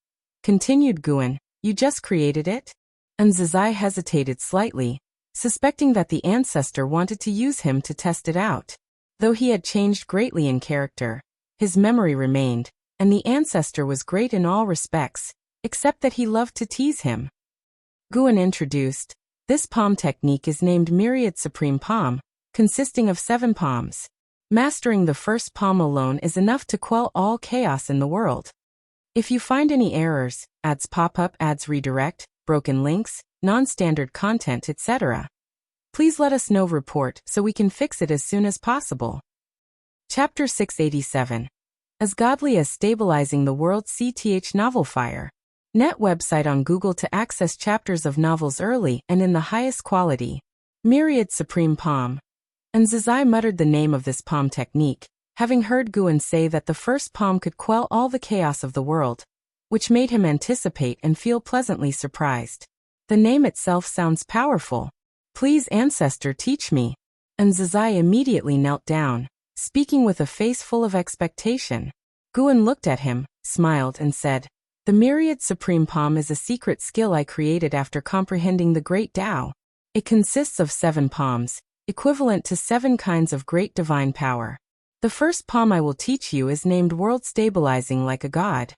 continued Guan. "You just created it?" Zizai hesitated slightly, suspecting that the ancestor wanted to use him to test it out. Though he had changed greatly in character, his memory remained, and the ancestor was great in all respects, except that he loved to tease him. Guan introduced, "This palm technique is named Myriad Supreme Palm, consisting of 7 palms. Mastering the first palm alone is enough to quell all chaos in the world. If you find any errors, ads pop up, ads redirect, broken links, non-standard content, etc., please let us know. Report so we can fix it as soon as possible." Chapter 687. As Godly as Stabilizing the World. CTH Novel Fire. Net website on Google to access chapters of novels early and in the highest quality. Myriad Supreme Palm. Zizai muttered the name of this palm technique, having heard Guan say that the first palm could quell all the chaos of the world, which made him anticipate and feel pleasantly surprised. The name itself sounds powerful. "Please, ancestor, teach me." Zizai immediately knelt down, speaking with a face full of expectation. Guan looked at him, smiled, and said, "The Myriad Supreme Palm is a secret skill I created after comprehending the Great Tao. It consists of 7 palms, equivalent to 7 kinds of great divine power. The first palm I will teach you is named World Stabilizing Like a God."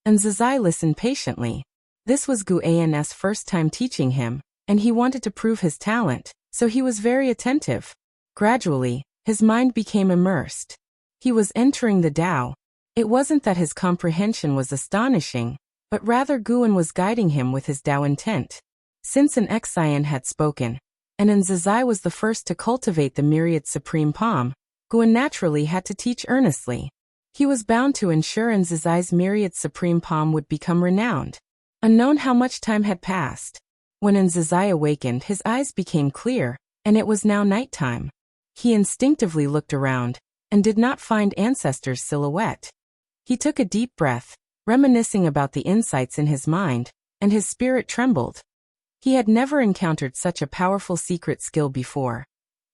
Zizai listened patiently. This was Guan's first time teaching him, and he wanted to prove his talent, so he was very attentive. Gradually, his mind became immersed. He was entering the Tao. It wasn't that his comprehension was astonishing, but rather Guan was guiding him with his Tao intent. Since an Xian had spoken, and Zizai was the first to cultivate the Myriad Supreme Palm, Guan naturally had to teach earnestly. He was bound to ensure Zizai's Myriad Supreme Palm would become renowned. Unknown how much time had passed. When Zizai awakened, his eyes became clear, and it was now nighttime. He instinctively looked around, and did not find Ancestor's silhouette. He took a deep breath, reminiscing about the insights in his mind, and his spirit trembled. He had never encountered such a powerful secret skill before.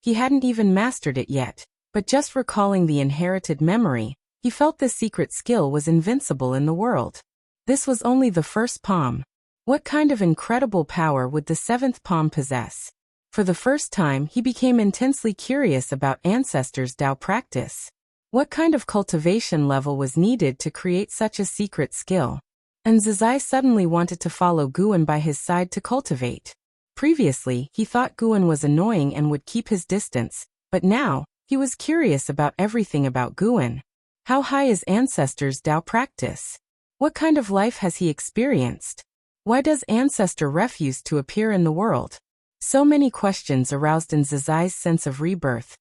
He hadn't even mastered it yet, but just recalling the inherited memory, he felt this secret skill was invincible in the world. This was only the first palm. What kind of incredible power would the seventh palm possess? For the first time, he became intensely curious about ancestors' Tao practice. What kind of cultivation level was needed to create such a secret skill? And Zizai suddenly wanted to follow Guan by his side to cultivate. Previously, he thought Guan was annoying and would keep his distance, but now, he was curious about everything about Guan. How high is ancestors' Tao practice? What kind of life has he experienced? Why does ancestor refuse to appear in the world? So many questions aroused in Zizai's sense of rebirth,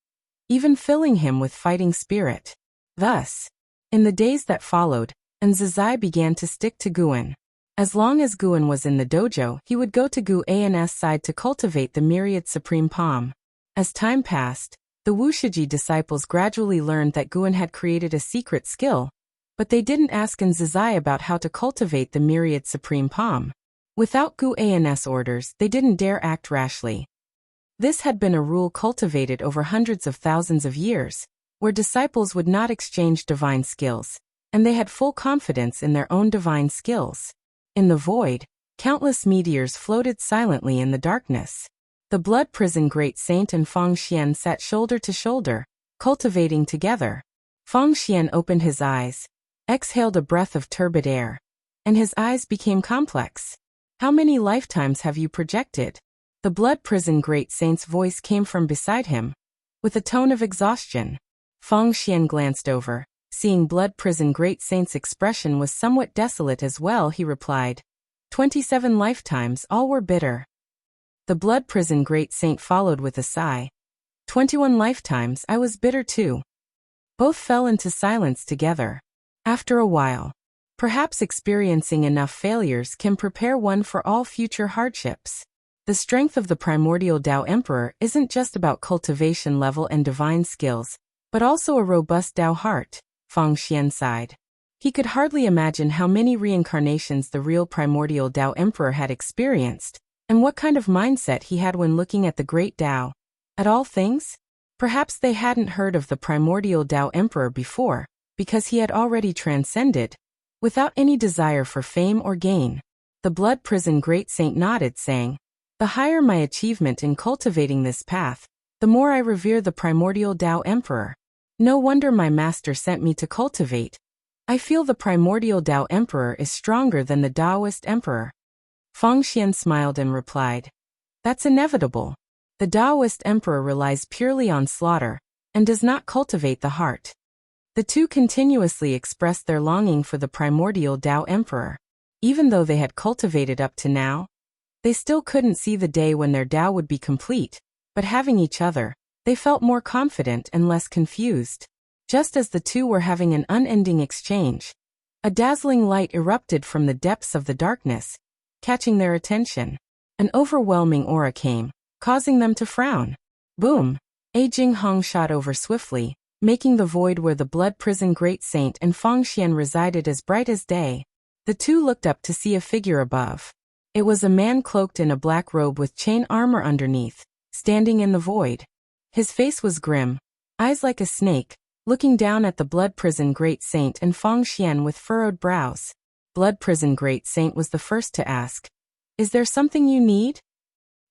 even filling him with fighting spirit. Thus, in the days that followed, and Zizai began to stick to Guan. As long as Guan was in the dojo, he would go to Guan's side to cultivate the myriad supreme palm. As time passed, the Wushiji disciples gradually learned that Guan had created a secret skill, but they didn't ask Zizai about how to cultivate the myriad supreme palm. Without Guan's orders, they didn't dare act rashly. This had been a rule cultivated over hundreds of thousands of years, where disciples would not exchange divine skills, and they had full confidence in their own divine skills. In the void, countless meteors floated silently in the darkness. The blood prison great saint and Feng Xian sat shoulder to shoulder, cultivating together. Feng Xian opened his eyes, exhaled a breath of turbid air, and his eyes became complex. How many lifetimes have you projected? The blood prison great saint's voice came from beside him, with a tone of exhaustion. Feng Xian glanced over. Seeing blood prison great saint's expression was somewhat desolate as well, he replied, 27 lifetimes, all were bitter. The blood prison great saint followed with a sigh. 21 lifetimes, I was bitter too. Both fell into silence together. After a while, perhaps experiencing enough failures can prepare one for all future hardships. The strength of the primordial Tao Emperor isn't just about cultivation level and divine skills, but also a robust Tao heart, Feng Xian sighed. He could hardly imagine how many reincarnations the real primordial Tao Emperor had experienced, and what kind of mindset he had when looking at the great Tao. At all things? Perhaps they hadn't heard of the primordial Tao Emperor before, because he had already transcended, without any desire for fame or gain. The blood prison great saint nodded, saying, the higher my achievement in cultivating this path, the more I revere the primordial Tao Emperor. No wonder my master sent me to cultivate. I feel the primordial Tao Emperor is stronger than the Taoist Emperor. Feng Xian smiled and replied, that's inevitable. The Taoist Emperor relies purely on slaughter, and does not cultivate the heart. The two continuously expressed their longing for the primordial Tao Emperor. Even though they had cultivated up to now, they still couldn't see the day when their Tao would be complete, but having each other, they felt more confident and less confused. Just as the two were having an unending exchange, a dazzling light erupted from the depths of the darkness, catching their attention. An overwhelming aura came, causing them to frown. Boom! A Jinghong shot over swiftly, making the void where the blood prison great saint and Feng Xian resided as bright as day. The two looked up to see a figure above. It was a man cloaked in a black robe with chain armor underneath, standing in the void. His face was grim, eyes like a snake, looking down at the blood prison great saint and Feng Xian with furrowed brows. Blood prison great saint was the first to ask, is there something you need?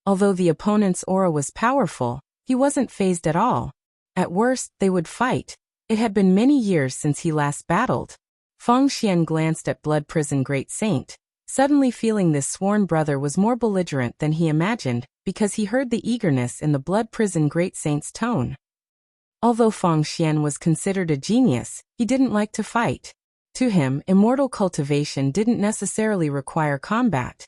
Although the opponent's aura was powerful, he wasn't fazed at all. At worst, they would fight. It had been many years since he last battled. Feng Xian glanced at blood prison great saint, suddenly feeling this sworn brother was more belligerent than he imagined, because he heard the eagerness in the blood prison great saint's tone. Although Feng Xian was considered a genius, he didn't like to fight. To him, immortal cultivation didn't necessarily require combat.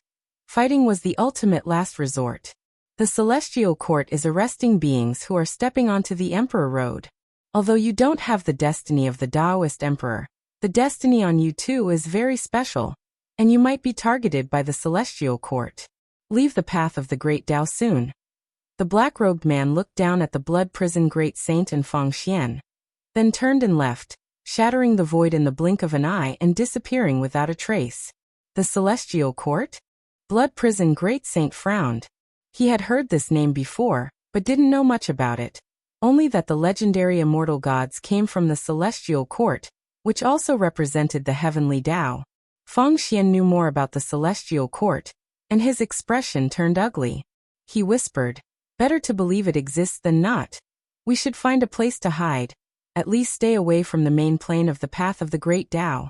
Fighting was the ultimate last resort. The celestial court is arresting beings who are stepping onto the emperor road. Although you don't have the destiny of the Taoist emperor, the destiny on you too is very special, and you might be targeted by the celestial court. Leave the path of the great Tao soon. The black-robed man looked down at the blood prison great saint and Feng Xian, then turned and left, shattering the void in the blink of an eye and disappearing without a trace. The celestial court? Blood prison great saint frowned. He had heard this name before, but didn't know much about it. Only that the legendary immortal gods came from the celestial court, which also represented the heavenly Tao. Feng Xian knew more about the celestial court, and his expression turned ugly. He whispered, "Better to believe it exists than not. We should find a place to hide. At least stay away from the main plane of the path of the Great Tao."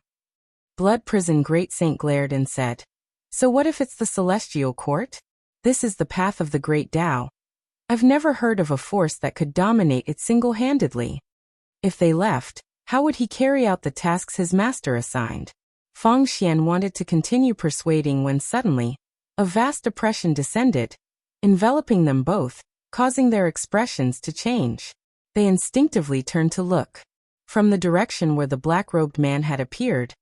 Blood Prison Great Saint glared and said, "So what if it's the Celestial Court? This is the path of the Great Tao. I've never heard of a force that could dominate it single-handedly. If they left, how would he carry out the tasks his master assigned?" Feng Xian wanted to continue persuading when suddenly, a vast oppression descended, enveloping them both, causing their expressions to change. They instinctively turned to look. From the direction where the black-robed man had appeared,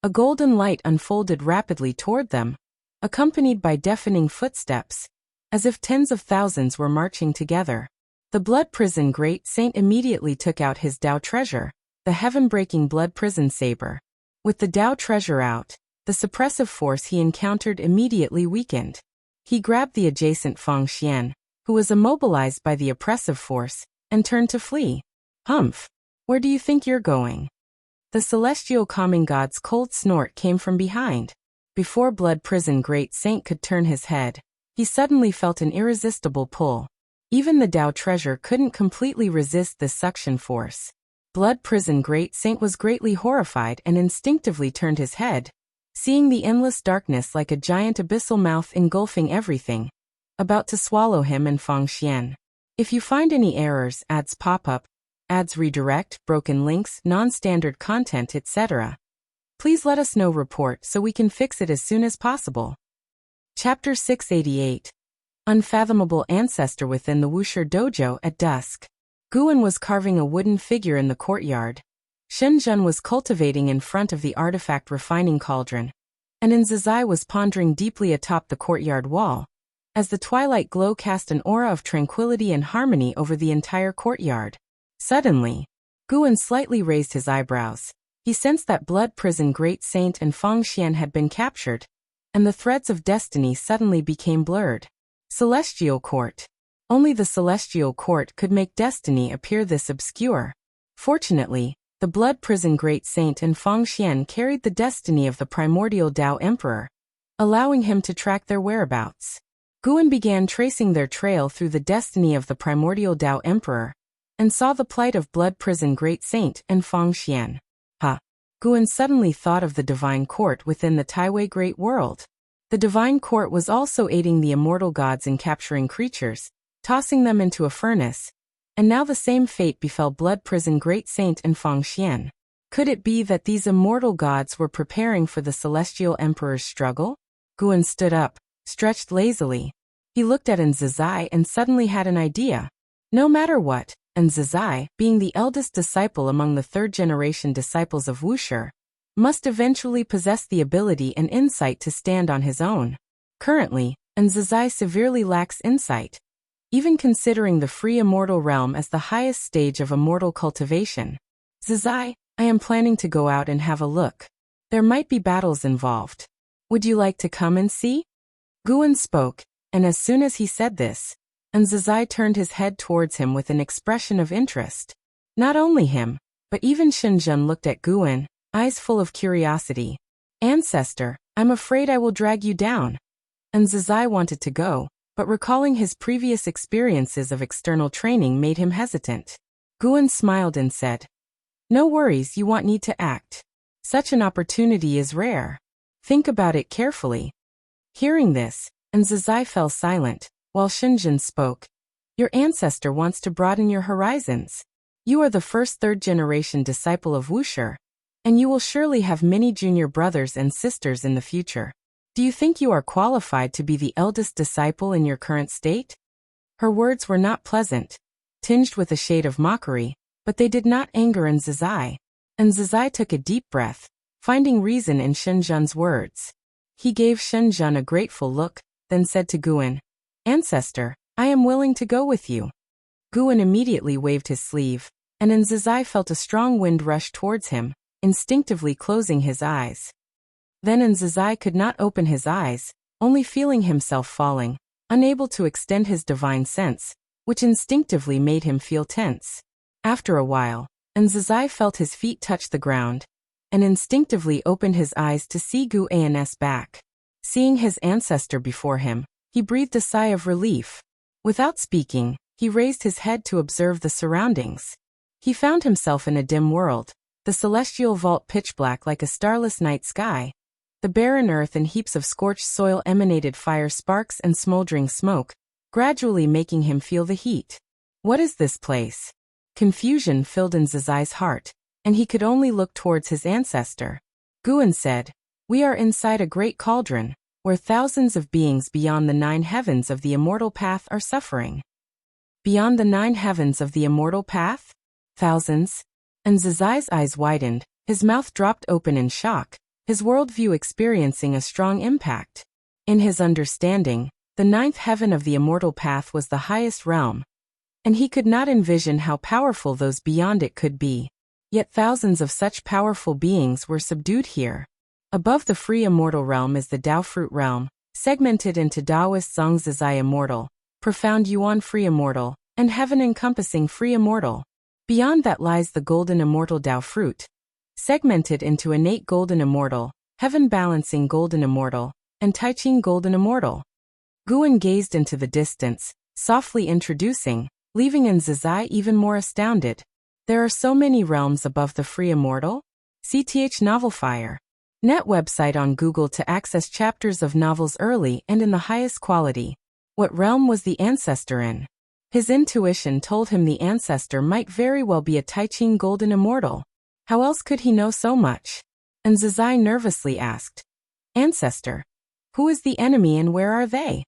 a golden light unfolded rapidly toward them, accompanied by deafening footsteps, as if tens of thousands were marching together. The Blood Prison Great Saint immediately took out his Tao treasure, the heaven-breaking Blood Prison Saber. With the Tao treasure out, the suppressive force he encountered immediately weakened. He grabbed the adjacent Feng Xian, who was immobilized by the oppressive force, and turned to flee. "Humph! Where do you think you're going?" The celestial calming god's cold snort came from behind. Before Blood Prison Great Saint could turn his head, he suddenly felt an irresistible pull. Even the Tao treasure couldn't completely resist this suction force. Blood Prison Great Saint was greatly horrified and instinctively turned his head, seeing the endless darkness like a giant abyssal mouth engulfing everything, about to swallow him and Feng Xian. If you find any errors, ads pop up, ads redirect, broken links, non-standard content, etc., please let us know. Report so we can fix it as soon as possible. Chapter 688. Unfathomable Ancestor. Within the Wusher Dojo at dusk, Guan was carving a wooden figure in the courtyard. Shenzhen was cultivating in front of the artifact refining cauldron, and Nzizai was pondering deeply atop the courtyard wall, as the twilight glow cast an aura of tranquility and harmony over the entire courtyard. Suddenly, Guan slightly raised his eyebrows. He sensed that Blood Prison Great Saint and Feng Xian had been captured, and the threads of destiny suddenly became blurred. Celestial Court. Only the Celestial Court could make destiny appear this obscure. Fortunately, the Blood Prison Great Saint and Feng Xian carried the destiny of the primordial Tao Emperor, allowing him to track their whereabouts. Guan began tracing their trail through the destiny of the primordial Tao Emperor, and saw the plight of Blood Prison Great Saint and Feng Xian. Guan suddenly thought of the Divine Court within the Taiwei Great World. The Divine Court was also aiding the immortal gods in capturing creatures, tossing them into a furnace, and now the same fate befell Blood Prison Great Saint and Feng Xian. Could it be that these immortal gods were preparing for the Celestial Emperor's struggle? Guan stood up, stretched lazily. He looked at Nzizai and suddenly had an idea. No matter what, Nzizai, being the eldest disciple among the third-generation disciples of Wusher, must eventually possess the ability and insight to stand on his own. Currently, Nzizai severely lacks insight, even considering the free immortal realm as the highest stage of immortal cultivation. "Zizai, I am planning to go out and have a look. There might be battles involved. Would you like to come and see?" Guan spoke, and as soon as he said this, Nzizai turned his head towards him with an expression of interest. Not only him, but even Shenzhen looked at Guan, eyes full of curiosity. "Ancestor, I'm afraid I will drag you down." Nzizai wanted to go, but recalling his previous experiences of external training made him hesitant. Guan smiled and said, "No worries, you won't need to act. Such an opportunity is rare. Think about it carefully." Hearing this, Nzizai fell silent, while Shenzhen spoke. "Your ancestor wants to broaden your horizons. You are the first third-generation disciple of Wusher, and you will surely have many junior brothers and sisters in the future. Do you think you are qualified to be the eldest disciple in your current state?" Her words were not pleasant, tinged with a shade of mockery, but they did not anger Nzizai. Nzizai took a deep breath, finding reason in Shenzhen's words. He gave Shenzhen a grateful look, then said to Guan, "Ancestor, I am willing to go with you." Guan immediately waved his sleeve, and Nzizai felt a strong wind rush towards him, instinctively closing his eyes. Then Nzizai could not open his eyes, only feeling himself falling, unable to extend his divine sense, which instinctively made him feel tense. After a while, Nzizai felt his feet touch the ground, and instinctively opened his eyes to see Guan's back. Seeing his ancestor before him, he breathed a sigh of relief. Without speaking, he raised his head to observe the surroundings. He found himself in a dim world, the celestial vault pitch black like a starless night sky. The barren earth and heaps of scorched soil emanated fire sparks and smoldering smoke, gradually making him feel the heat. What is this place? Confusion filled in Zizai's heart, and he could only look towards his ancestor. Guan said, "We are inside a great cauldron, where thousands of beings beyond the 9 heavens of the immortal path are suffering." Beyond the 9 heavens of the immortal path? Thousands? And Zizai's eyes widened, his mouth dropped open in shock, his worldview experiencing a strong impact. In his understanding, the 9th heaven of the immortal path was the highest realm, and he could not envision how powerful those beyond it could be. Yet thousands of such powerful beings were subdued here. Above the free immortal realm is the Tao fruit realm, segmented into Taoist Zhang Zizai immortal, profound Yuan free immortal, and heaven encompassing free immortal. Beyond that lies the golden immortal Tao fruit, segmented into innate golden immortal, heaven balancing golden immortal, and Taiqing golden immortal. Guan gazed into the distance, softly introducing, leaving Zizai even more astounded. There are so many realms above the free immortal? CTH Novelfire. Net website on Google to access chapters of novels early and in the highest quality. What realm was the ancestor in? His intuition told him the ancestor might very well be a Taiqing golden immortal. How else could he know so much? And Zizai nervously asked, "Ancestor, who is the enemy and where are they?"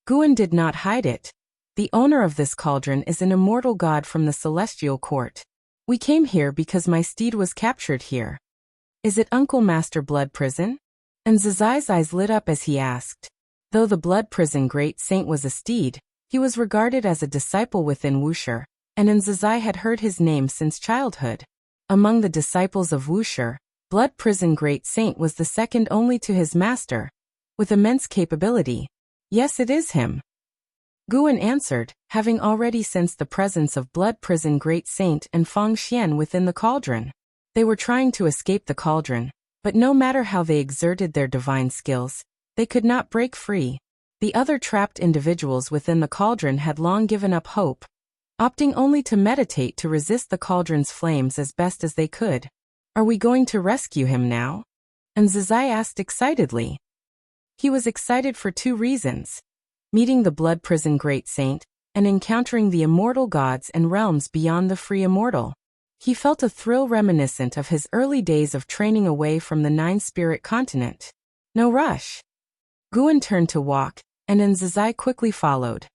Guan did not hide it. "The owner of this cauldron is an immortal god from the celestial court. We came here because my steed was captured here." "Is it Uncle Master Blood Prison?" And Zizai's eyes lit up as he asked. Though the Blood Prison great saint was a steed, he was regarded as a disciple within Wuxia, and Zizai had heard his name since childhood. Among the disciples of Wuxia, Blood Prison great saint was the second only to his master, with immense capability. "Yes, it is him." Guan answered, having already sensed the presence of Blood Prison Great Saint and Fang Xian within the cauldron. They were trying to escape the cauldron, but no matter how they exerted their divine skills, they could not break free. The other trapped individuals within the cauldron had long given up hope, opting only to meditate to resist the cauldron's flames as best as they could. "Are we going to rescue him now?" And Zizai asked excitedly. He was excited for 2 reasons. Meeting the Blood Prison Great Saint, and encountering the immortal gods and realms beyond the free immortal. He felt a thrill reminiscent of his early days of training away from the 9-spirit continent. "No rush." Guan turned to walk, and Zizai quickly followed.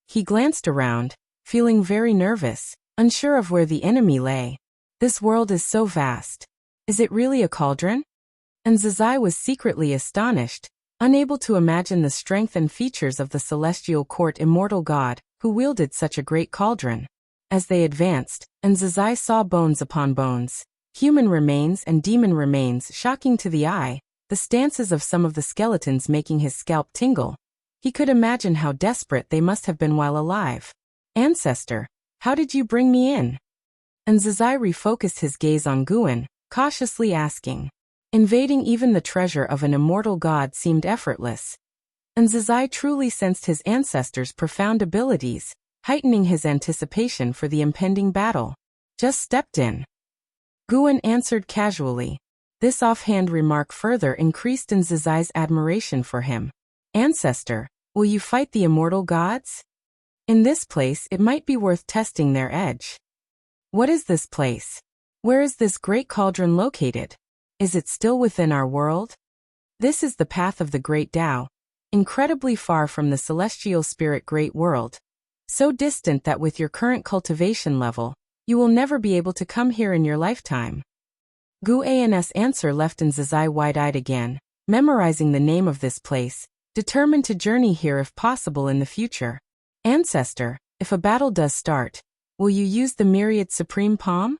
He glanced around, feeling very nervous, unsure of where the enemy lay. This world is so vast. Is it really a cauldron? And Zizai was secretly astonished, unable to imagine the strength and features of the celestial court immortal god, who wielded such a great cauldron. As they advanced, Zizai saw bones upon bones, human remains and demon remains shocking to the eye, the stances of some of the skeletons making his scalp tingle. He could imagine how desperate they must have been while alive. "Ancestor, how did you bring me in?" And Zizai refocused his gaze on Guan, cautiously asking. Invading even the treasure of an immortal god seemed effortless. And Zizai truly sensed his ancestor's profound abilities, heightening his anticipation for the impending battle. "Just stepped in." Guan answered casually. This offhand remark further increased Zizai's admiration for him. "Ancestor, will you fight the immortal gods? In this place it might be worth testing their edge." "What is this place? Where is this great cauldron located? Is it still within our world?" "This is the path of the great Tao, incredibly far from the celestial spirit great world. So distant that with your current cultivation level, you will never be able to come here in your lifetime." Guan's answer left Zizai wide-eyed again, memorizing the name of this place, determined to journey here if possible in the future. "Ancestor, if a battle does start, will you use the myriad supreme palm?"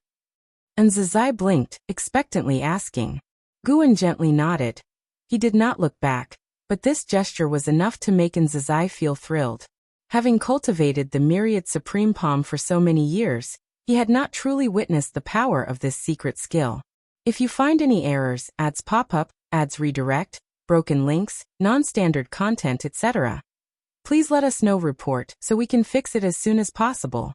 And Zizai blinked, expectantly asking. Guan gently nodded. He did not look back, but this gesture was enough to make Zizai feel thrilled. Having cultivated the myriad supreme palm for so many years, he had not truly witnessed the power of this secret skill. If you find any errors, ads pop up, ads redirect, broken links, non-standard content, etc. Please let us know report so we can fix it as soon as possible.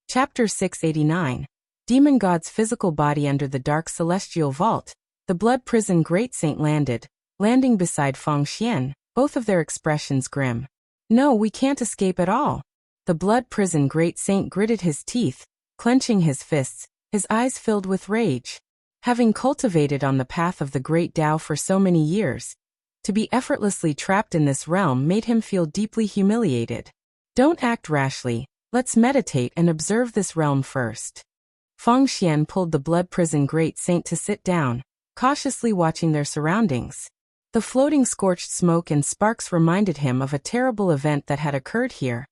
Chapter 689. Demon God's Physical Body Under the Dark Celestial Vault. The Blood Prison Great Saint landing beside Feng Xian, both of their expressions grim. No, we can't escape at all. The Blood Prison Great Saint gritted his teeth, clenching his fists, his eyes filled with rage. Having cultivated on the path of the Great Tao for so many years, to be effortlessly trapped in this realm made him feel deeply humiliated. Don't act rashly, let's meditate and observe this realm first. Feng Xian pulled the Blood Prison Great Saint to sit down, cautiously watching their surroundings. The floating scorched smoke and sparks reminded him of a terrible event that had occurred here,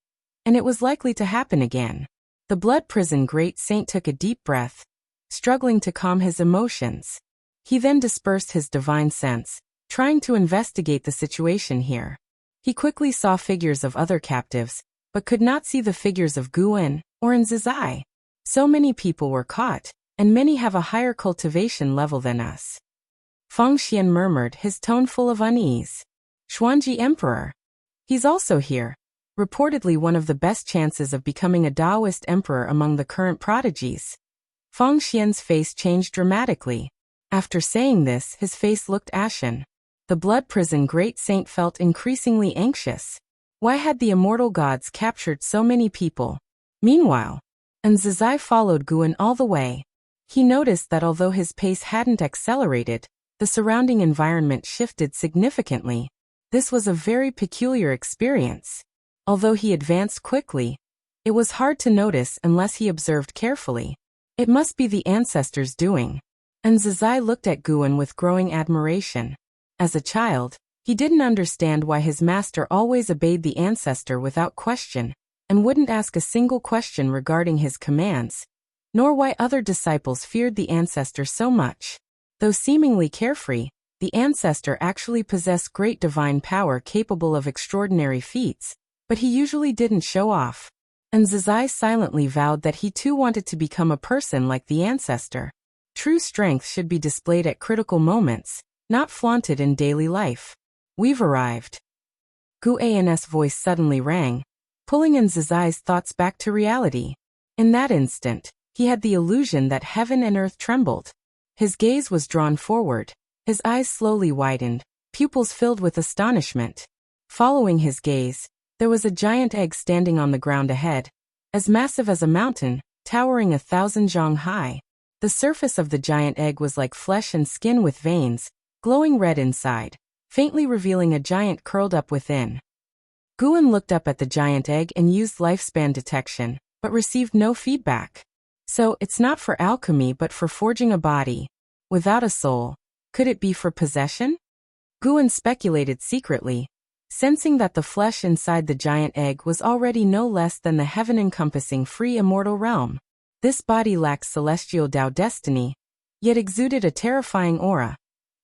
and it was likely to happen again. The Blood Prison Great Saint took a deep breath, struggling to calm his emotions. He then dispersed his divine sense, trying to investigate the situation here. He quickly saw figures of other captives, but could not see the figures of Guan or Nzizai. So many people were caught, and many have a higher cultivation level than us. Feng Xian murmured, his tone full of unease. Xuanji Emperor. He's also here. Reportedly one of the best chances of becoming a Taoist emperor among the current prodigies. Feng Xian's face changed dramatically. After saying this, his face looked ashen. The Blood Prison Great Saint felt increasingly anxious. Why had the immortal gods captured so many people? Meanwhile, Nzizai followed Guan all the way. He noticed that although his pace hadn't accelerated, the surrounding environment shifted significantly. This was a very peculiar experience. Although he advanced quickly, it was hard to notice unless he observed carefully. It must be the ancestors' doing. Nzizai looked at Guan with growing admiration. As a child, he didn't understand why his master always obeyed the ancestor without question, and wouldn't ask a single question regarding his commands, nor why other disciples feared the ancestor so much. Though seemingly carefree, the ancestor actually possessed great divine power capable of extraordinary feats, but he usually didn't show off. Nzizai silently vowed that he too wanted to become a person like the ancestor. True strength should be displayed at critical moments, not flaunted in daily life. We've arrived. Guan's voice suddenly rang, pulling Nzizai's thoughts back to reality. In that instant, he had the illusion that heaven and earth trembled. His gaze was drawn forward. His eyes slowly widened, pupils filled with astonishment. Following his gaze, there was a giant egg standing on the ground ahead, as massive as a mountain, towering 1,000 zhang high. The surface of the giant egg was like flesh and skin with veins, glowing red inside, faintly revealing a giant curled up within. Guan looked up at the giant egg and used lifespan detection, but received no feedback. So, it's not for alchemy but for forging a body. Without a soul. Could it be for possession? Guan speculated secretly, sensing that the flesh inside the giant egg was already no less than the heaven-encompassing free immortal realm. This body lacked celestial Tao destiny, yet exuded a terrifying aura,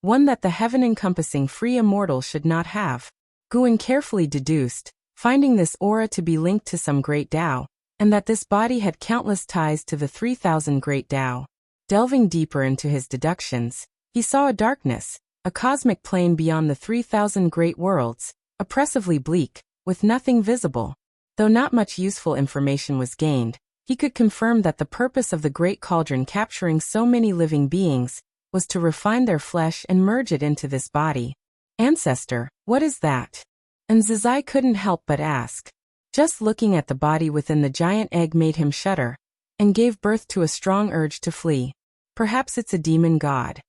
one that the heaven-encompassing free immortal should not have. Guan carefully deduced, finding this aura to be linked to some great Tao, and that this body had countless ties to the 3,000 great Tao. Delving deeper into his deductions, he saw a darkness, a cosmic plane beyond the 3,000 great worlds, oppressively bleak, with nothing visible. Though not much useful information was gained, he could confirm that the purpose of the Great Cauldron capturing so many living beings was to refine their flesh and merge it into this body. Ancestor, what is that? Nzizai couldn't help but ask. Just looking at the body within the giant egg made him shudder, and gave birth to a strong urge to flee. Perhaps it's a demon god.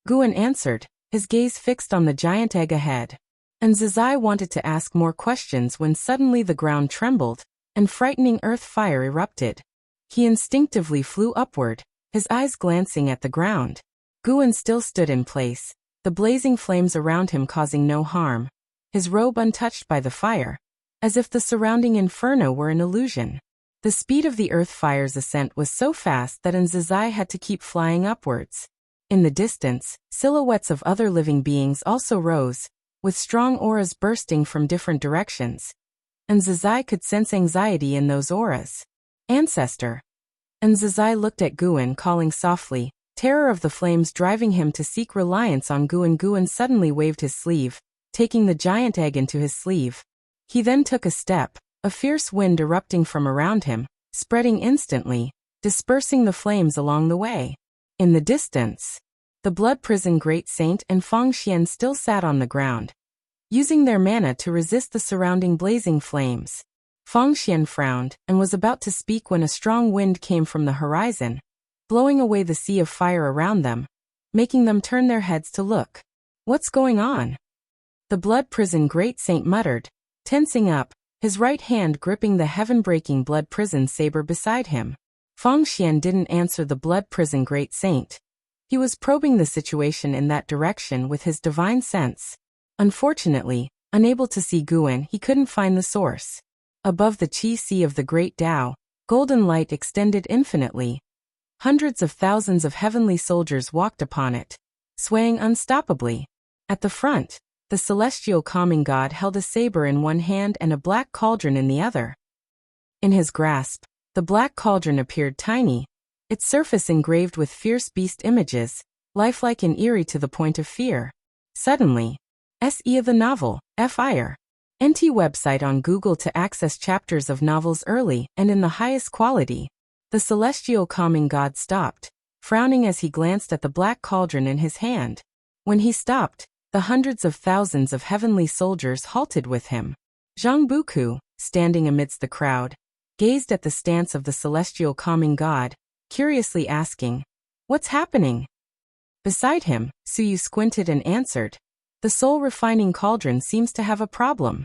Guan answered, his gaze fixed on the giant egg ahead. Nzizai wanted to ask more questions when suddenly the ground trembled, and frightening earth fire erupted. He instinctively flew upward, his eyes glancing at the ground. Guan still stood in place, the blazing flames around him causing no harm, his robe untouched by the fire, as if the surrounding inferno were an illusion. The speed of the earth fire's ascent was so fast that Nzizai had to keep flying upwards. In the distance, silhouettes of other living beings also rose, with strong auras bursting from different directions. Nzizai could sense anxiety in those auras. Ancestor. Nzizai looked at Guan, calling softly, terror of the flames driving him to seek reliance on Guan. Guan suddenly waved his sleeve, taking the giant egg into his sleeve. He then took a step, a fierce wind erupting from around him, spreading instantly, dispersing the flames along the way. In the distance, the blood prison great saint and Feng Xian still sat on the ground, using their mana to resist the surrounding blazing flames. Feng Xian frowned and was about to speak when a strong wind came from the horizon, blowing away the sea of fire around them, making them turn their heads to look. What's going on? The blood prison great saint muttered, tensing up, his right hand gripping the heaven-breaking blood prison saber beside him. Feng Xian didn't answer the blood prison great saint. He was probing the situation in that direction with his divine sense. Unfortunately, unable to see Guan, he couldn't find the source. Above the Qi Sea of the Great Tao, golden light extended infinitely. Hundreds of thousands of heavenly soldiers walked upon it, swaying unstoppably. At the front, the celestial calming god held a saber in one hand and a black cauldron in the other. In his grasp, the black cauldron appeared tiny, its surface engraved with fierce beast images, lifelike and eerie to the point of fear. Suddenly, SE of the novel, FIRE. NT website on Google to access chapters of novels early and in the highest quality. The celestial calming god stopped, frowning as he glanced at the black cauldron in his hand. When he stopped, the hundreds of thousands of heavenly soldiers halted with him. Zhang Buku, standing amidst the crowd, gazed at the stance of the celestial calming god, curiously asking, "What's happening?" Beside him, Suyu squinted and answered, "The soul-refining cauldron seems to have a problem."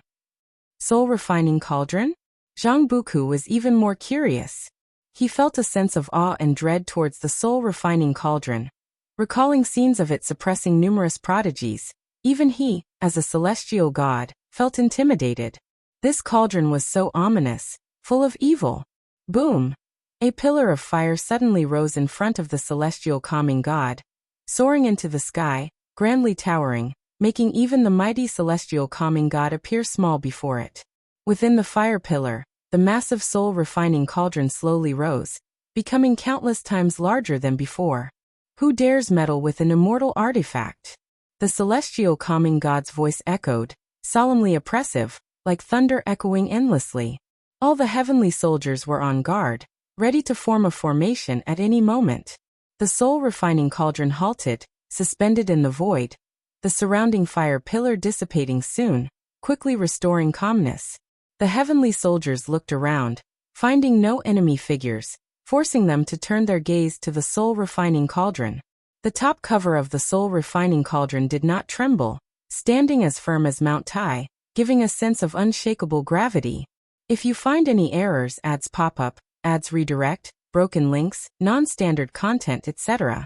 Soul-refining cauldron? Zhang Buku was even more curious. He felt a sense of awe and dread towards the soul-refining cauldron, recalling scenes of it suppressing numerous prodigies. Even he, as a celestial god, felt intimidated. This cauldron was so ominous, full of evil. Boom! A pillar of fire suddenly rose in front of the celestial calming god, soaring into the sky, grandly towering, making even the mighty celestial calming god appear small before it. Within the fire pillar, the massive soul-refining cauldron slowly rose, becoming countless times larger than before. Who dares meddle with an immortal artifact? The celestial calming god's voice echoed, solemnly oppressive, like thunder echoing endlessly. All the heavenly soldiers were on guard, ready to form a formation at any moment. The soul-refining cauldron halted, suspended in the void, the surrounding fire pillar dissipating soon, quickly restoring calmness. The heavenly soldiers looked around, finding no enemy figures, forcing them to turn their gaze to the soul-refining cauldron. The top cover of the soul-refining cauldron did not tremble, standing as firm as Mount Tai, giving a sense of unshakable gravity. If you find any errors, ads pop up, ads redirect, broken links, non-standard content, etc.,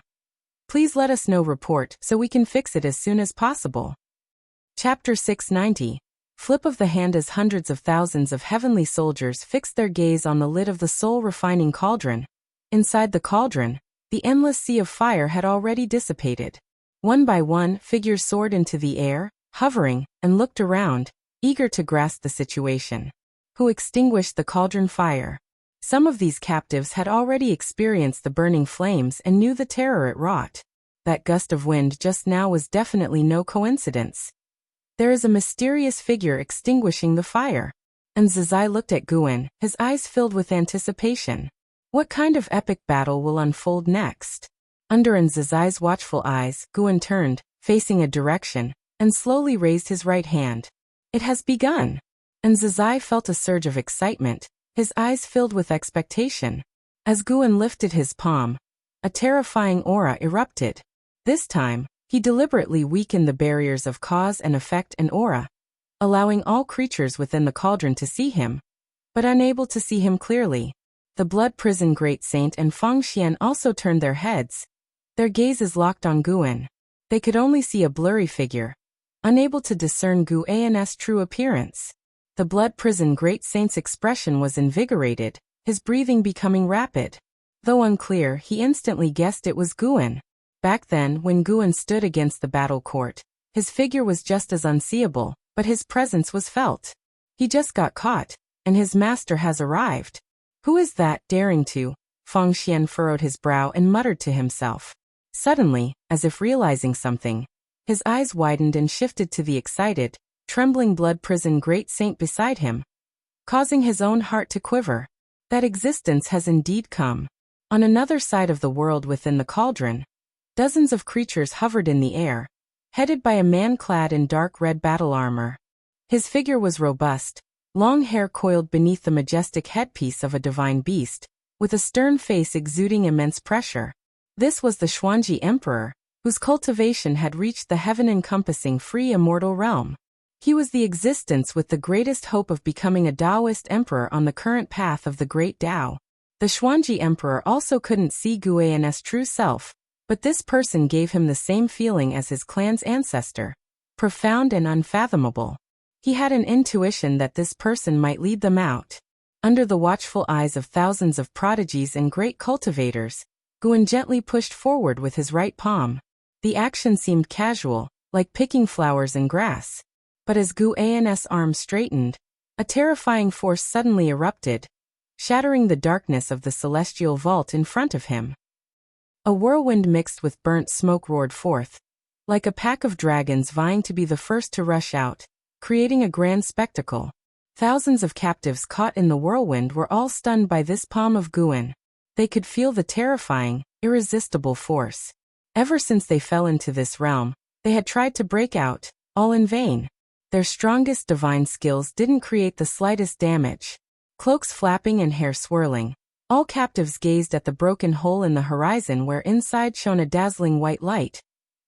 please let us know. Report so we can fix it as soon as possible. Chapter 690. Flip of the hand. As hundreds of thousands of heavenly soldiers fixed their gaze on the lid of the soul-refining cauldron. Inside the cauldron, the endless sea of fire had already dissipated. One by one, figures soared into the air, hovering, and looked around, eager to grasp the situation. Who extinguished the cauldron fire? Some of these captives had already experienced the burning flames and knew the terror it wrought. That gust of wind just now was definitely no coincidence. There is a mysterious figure extinguishing the fire. And Zizai looked at Guan, his eyes filled with anticipation. What kind of epic battle will unfold next? Under Zizai's watchful eyes, Guan turned, facing a direction, and slowly raised his right hand. It has begun. And Zizai felt a surge of excitement, his eyes filled with expectation. As Guan lifted his palm, a terrifying aura erupted. This time, he deliberately weakened the barriers of cause and effect and aura, allowing all creatures within the cauldron to see him, but unable to see him clearly. The blood prison great saint and Feng Xian also turned their heads, their gazes locked on Guan. They could only see a blurry figure, unable to discern Guan's true appearance. The blood prison great saint's expression was invigorated, his breathing becoming rapid. Though unclear, he instantly guessed it was Guan. Back then, when Guan stood against the battle court, his figure was just as unseeable, but his presence was felt. He just got caught, and his master has arrived. Who is that daring to? Feng Xian furrowed his brow and muttered to himself. Suddenly, as if realizing something, his eyes widened and shifted to the excited, trembling blood prison great saint beside him, causing his own heart to quiver. That existence has indeed come. On another side of the world within the cauldron, dozens of creatures hovered in the air, headed by a man clad in dark red battle armor. His figure was robust, long hair coiled beneath the majestic headpiece of a divine beast, with a stern face exuding immense pressure. This was the Xuanji Emperor, whose cultivation had reached the heaven-encompassing free immortal realm. He was the existence with the greatest hope of becoming a Taoist emperor on the current path of the great Tao. The Xuanji Emperor also couldn't see Guan's true self, but this person gave him the same feeling as his clan's ancestor, profound and unfathomable. He had an intuition that this person might lead them out. Under the watchful eyes of thousands of prodigies and great cultivators, Guan gently pushed forward with his right palm. The action seemed casual, like picking flowers in grass. But as Guan's arm straightened, a terrifying force suddenly erupted, shattering the darkness of the celestial vault in front of him. A whirlwind mixed with burnt smoke roared forth, like a pack of dragons vying to be the first to rush out, creating a grand spectacle. Thousands of captives caught in the whirlwind were all stunned by this palm of Guan. They could feel the terrifying, irresistible force. Ever since they fell into this realm, they had tried to break out, all in vain. Their strongest divine skills didn't create the slightest damage. Cloaks flapping and hair swirling, all captives gazed at the broken hole in the horizon where inside shone a dazzling white light,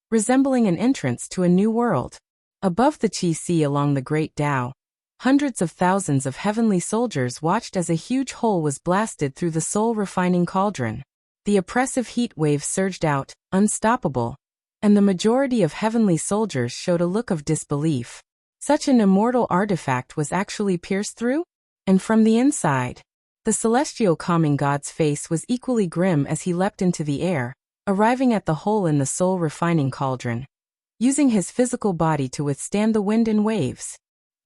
resembling an entrance to a new world. Above the Qi Sea along the Great Tao, hundreds of thousands of heavenly soldiers watched as a huge hole was blasted through the soul-refining cauldron. The oppressive heat wave surged out, unstoppable, and the majority of heavenly soldiers showed a look of disbelief. Such an immortal artifact was actually pierced through? And from the inside, the celestial calming god's face was equally grim as he leapt into the air, arriving at the hole in the soul-refining cauldron. Using his physical body to withstand the wind and waves,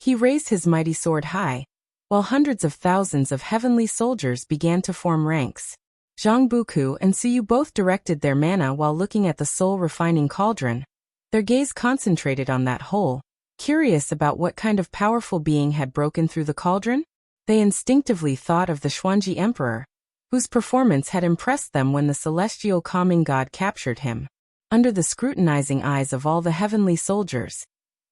he raised his mighty sword high, while hundreds of thousands of heavenly soldiers began to form ranks. Zhang Buku and Suyu both directed their mana while looking at the soul-refining cauldron, their gaze concentrated on that hole. Curious about what kind of powerful being had broken through the cauldron, they instinctively thought of the Xuanji Emperor, whose performance had impressed them when the celestial calming god captured him. Under the scrutinizing eyes of all the heavenly soldiers,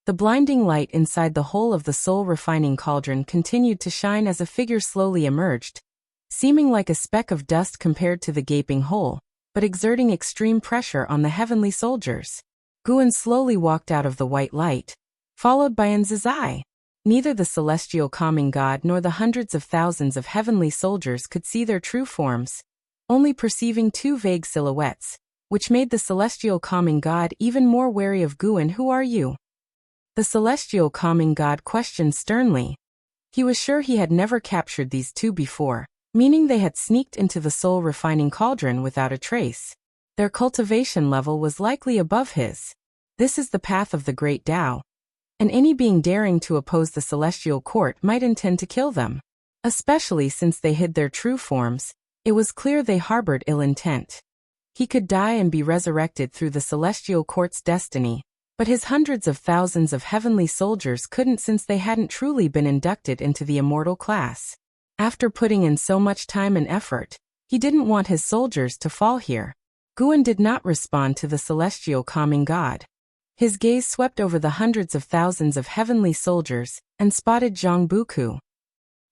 the blinding light inside the hole of the soul-refining cauldron continued to shine as a figure slowly emerged, seeming like a speck of dust compared to the gaping hole, but exerting extreme pressure on the heavenly soldiers. Guan slowly walked out of the white light, followed by Nzizai. Neither the celestial calming god nor the hundreds of thousands of heavenly soldiers could see their true forms, only perceiving two vague silhouettes, which made the celestial calming god even more wary of Guan. "Who are you?" The celestial calming god questioned sternly. He was sure he had never captured these two before, meaning they had sneaked into the soul-refining cauldron without a trace. Their cultivation level was likely above his. This is the path of the great Tao, and any being daring to oppose the celestial court might intend to kill them. Especially since they hid their true forms, it was clear they harbored ill intent. He could die and be resurrected through the celestial court's destiny, but his hundreds of thousands of heavenly soldiers couldn't since they hadn't truly been inducted into the immortal class. After putting in so much time and effort, he didn't want his soldiers to fall here. Guan did not respond to the celestial calming god. His gaze swept over the hundreds of thousands of heavenly soldiers and spotted Zhang Buku.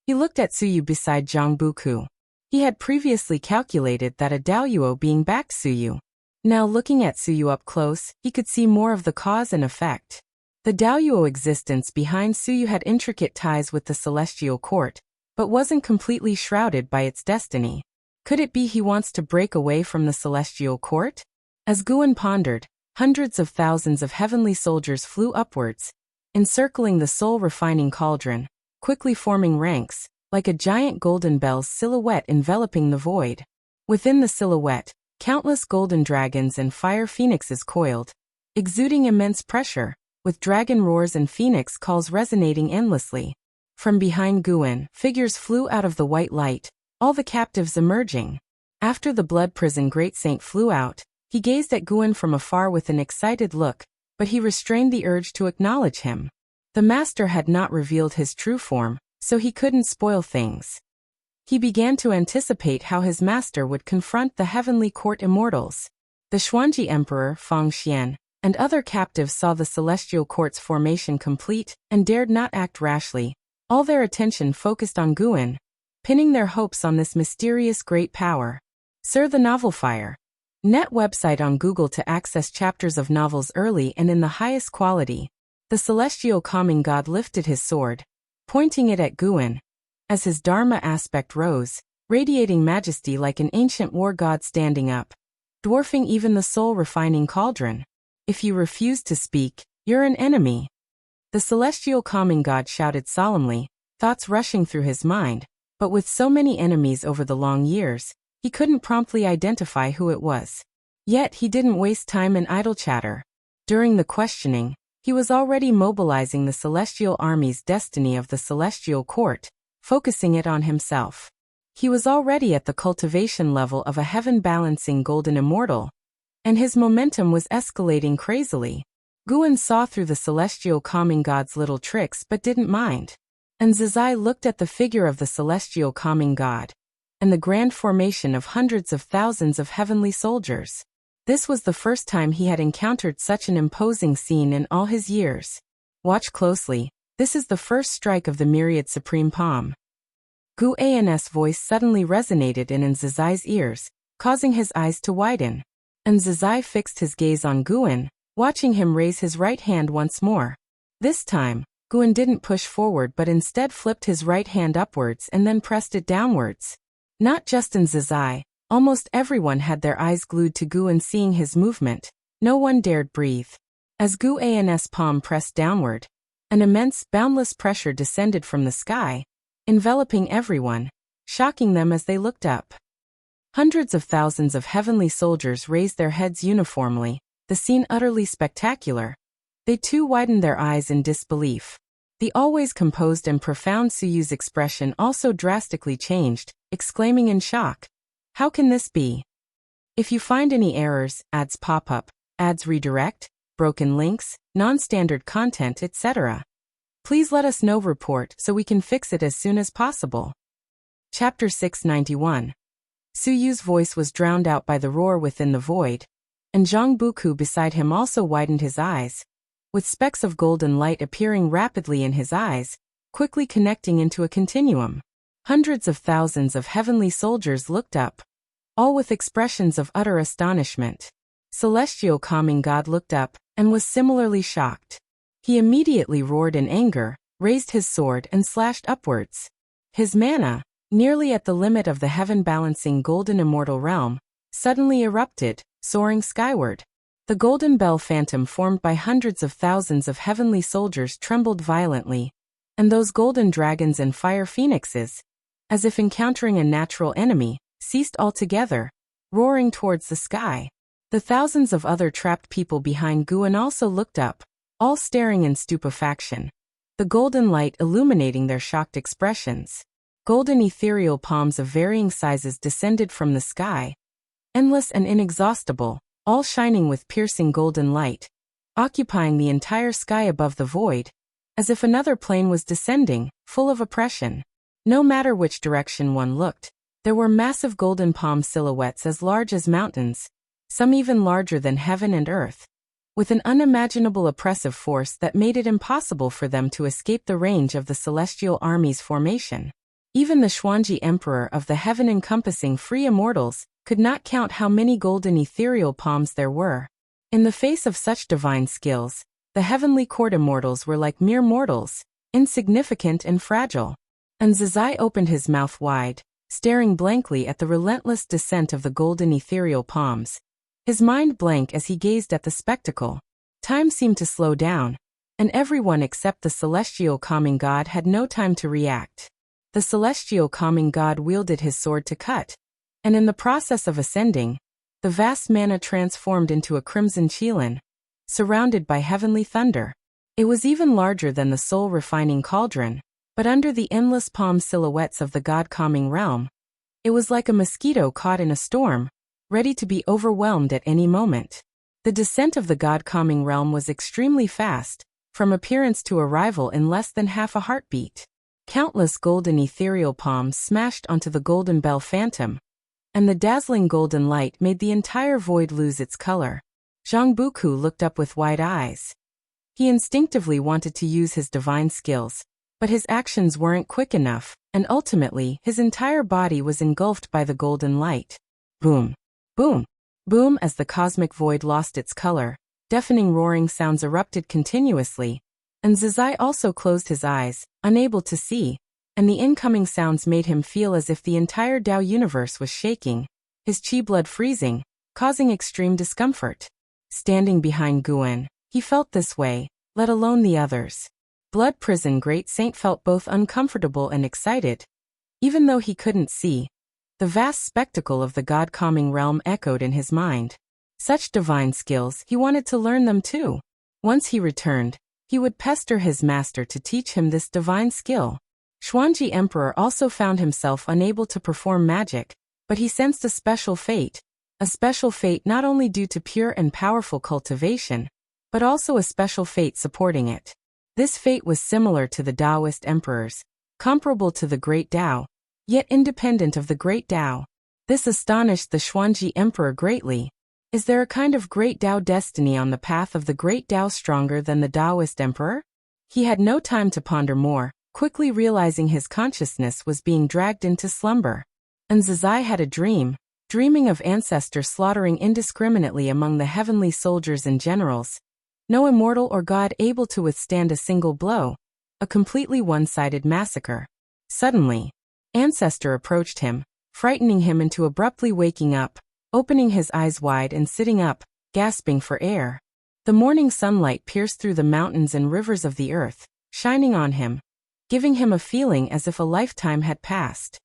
He looked at Suyu beside Zhang Buku. He had previously calculated that a Daoyuo being backed Suyu. Now looking at Suyu up close, he could see more of the cause and effect. The Daoyuo existence behind Suyu had intricate ties with the celestial court, but wasn't completely shrouded by its destiny. Could it be he wants to break away from the celestial court? As Guan pondered, hundreds of thousands of heavenly soldiers flew upwards, encircling the soul-refining cauldron, quickly forming ranks, like a giant golden bell's silhouette enveloping the void. Within the silhouette, countless golden dragons and fire phoenixes coiled, exuding immense pressure, with dragon roars and phoenix calls resonating endlessly. From behind Guan, figures flew out of the white light, all the captives emerging. After the blood prison great saint flew out, He gazed at Guan from afar with an excited look, but he restrained the urge to acknowledge him. The master had not revealed his true form, so he couldn't spoil things. He began to anticipate how his master would confront the heavenly court immortals. The Xuanji Emperor, Fang Xian, and other captives saw the celestial court's formation complete and dared not act rashly. All their attention focused on Guan, pinning their hopes on this mysterious great power. Sir the Novelfire. Net website on Google to access chapters of novels early and in the highest quality. The celestial calming god lifted his sword, pointing it at Guan. As his Dharma aspect rose, radiating majesty like an ancient war god standing up, dwarfing even the soul-refining cauldron. If you refuse to speak, you're an enemy. The celestial calming god shouted solemnly, thoughts rushing through his mind, but with so many enemies over the long years, he couldn't promptly identify who it was. Yet he didn't waste time in idle chatter. During the questioning, he was already mobilizing the celestial army's destiny of the celestial court, focusing it on himself. He was already at the cultivation level of a heaven-balancing golden immortal, and his momentum was escalating crazily. Guan saw through the celestial calming god's little tricks but didn't mind. And Zizai looked at the figure of the celestial calming god, and the grand formation of hundreds of thousands of heavenly soldiers. This was the first time he had encountered such an imposing scene in all his years. Watch closely, this is the first strike of the myriad supreme palm. Gu An's voice suddenly resonated in Zizai's ears, causing his eyes to widen. And Zizai fixed his gaze on Guan, watching him raise his right hand once more. This time, Guan didn't push forward but instead flipped his right hand upwards and then pressed it downwards. Not just in Zizai, almost everyone had their eyes glued to Guan. Seeing his movement, no one dared breathe. As Gu An's palm pressed downward, an immense, boundless pressure descended from the sky, enveloping everyone, shocking them as they looked up. Hundreds of thousands of heavenly soldiers raised their heads uniformly, the scene utterly spectacular. They too widened their eyes in disbelief. The always composed and profound Suyu's expression also drastically changed, exclaiming in shock, "How can this be? If you find any errors, ads pop up, ads redirect, broken links, non-standard content, etc. Please let us know. Report so we can fix it as soon as possible." Chapter 691. Suyu's voice was drowned out by the roar within the void, and Zhang Buku beside him also widened his eyes, with specks of golden light appearing rapidly in his eyes, quickly connecting into a continuum. Hundreds of thousands of heavenly soldiers looked up, all with expressions of utter astonishment. Celestial calming god looked up, and was similarly shocked. He immediately roared in anger, raised his sword and slashed upwards. His mana, nearly at the limit of the heaven-balancing golden immortal realm, suddenly erupted, soaring skyward. The golden bell phantom formed by hundreds of thousands of heavenly soldiers trembled violently, and those golden dragons and fire phoenixes, as if encountering a natural enemy, ceased altogether, roaring towards the sky. The thousands of other trapped people behind Guan also looked up, all staring in stupefaction, the golden light illuminating their shocked expressions. Golden ethereal palms of varying sizes descended from the sky, endless and inexhaustible, all shining with piercing golden light, occupying the entire sky above the void, as if another plane was descending, full of oppression. No matter which direction one looked, there were massive golden palm silhouettes as large as mountains, some even larger than heaven and earth, with an unimaginable oppressive force that made it impossible for them to escape the range of the celestial army's formation. Even the Xuanji Emperor of the heaven-encompassing free immortals could not count how many golden ethereal palms there were. In the face of such divine skills, the heavenly court immortals were like mere mortals, insignificant and fragile. And Zizai opened his mouth wide, staring blankly at the relentless descent of the golden ethereal palms, his mind blank as he gazed at the spectacle. Time seemed to slow down, and everyone except the celestial calming god had no time to react. The celestial calming god wielded his sword to cut, and in the process of ascending, the vast mana transformed into a crimson qilin, surrounded by heavenly thunder. It was even larger than the soul-refining cauldron, but under the endless palm silhouettes of the god-calming realm, it was like a mosquito caught in a storm, ready to be overwhelmed at any moment. The descent of the God-calming realm was extremely fast, from appearance to arrival in less than half a heartbeat. Countless golden ethereal palms smashed onto the golden bell phantom, and the dazzling golden light made the entire void lose its color. Zhang Buku looked up with wide eyes. He instinctively wanted to use his divine skills, but his actions weren't quick enough, and ultimately his entire body was engulfed by the golden light. Boom! Boom! Boom! As the cosmic void lost its color, deafening roaring sounds erupted continuously, and Zizai also closed his eyes, unable to see, and the incoming sounds made him feel as if the entire Tao universe was shaking, his chi blood freezing, causing extreme discomfort. Standing behind Guan, he felt this way, let alone the others. Blood Prison Great Saint felt both uncomfortable and excited. Even though he couldn't see, the vast spectacle of the God-calming realm echoed in his mind. Such divine skills, he wanted to learn them too. Once he returned, he would pester his master to teach him this divine skill. Xuanji Emperor also found himself unable to perform magic, but he sensed a special fate not only due to pure and powerful cultivation, but also a special fate supporting it. This fate was similar to the Taoist emperors, comparable to the Great Tao, yet independent of the Great Tao. This astonished the Xuanji Emperor greatly. Is there a kind of Great Tao destiny on the path of the Great Tao stronger than the Taoist emperor? He had no time to ponder more, quickly realizing his consciousness was being dragged into slumber. And Zizai had a dream, dreaming of ancestors slaughtering indiscriminately among the heavenly soldiers and generals. No immortal or god able to withstand a single blow. A completely one-sided massacre. Suddenly, Ancestor approached him, frightening him into abruptly waking up, opening his eyes wide and sitting up, gasping for air. The morning sunlight pierced through the mountains and rivers of the earth, shining on him, giving him a feeling as if a lifetime had passed.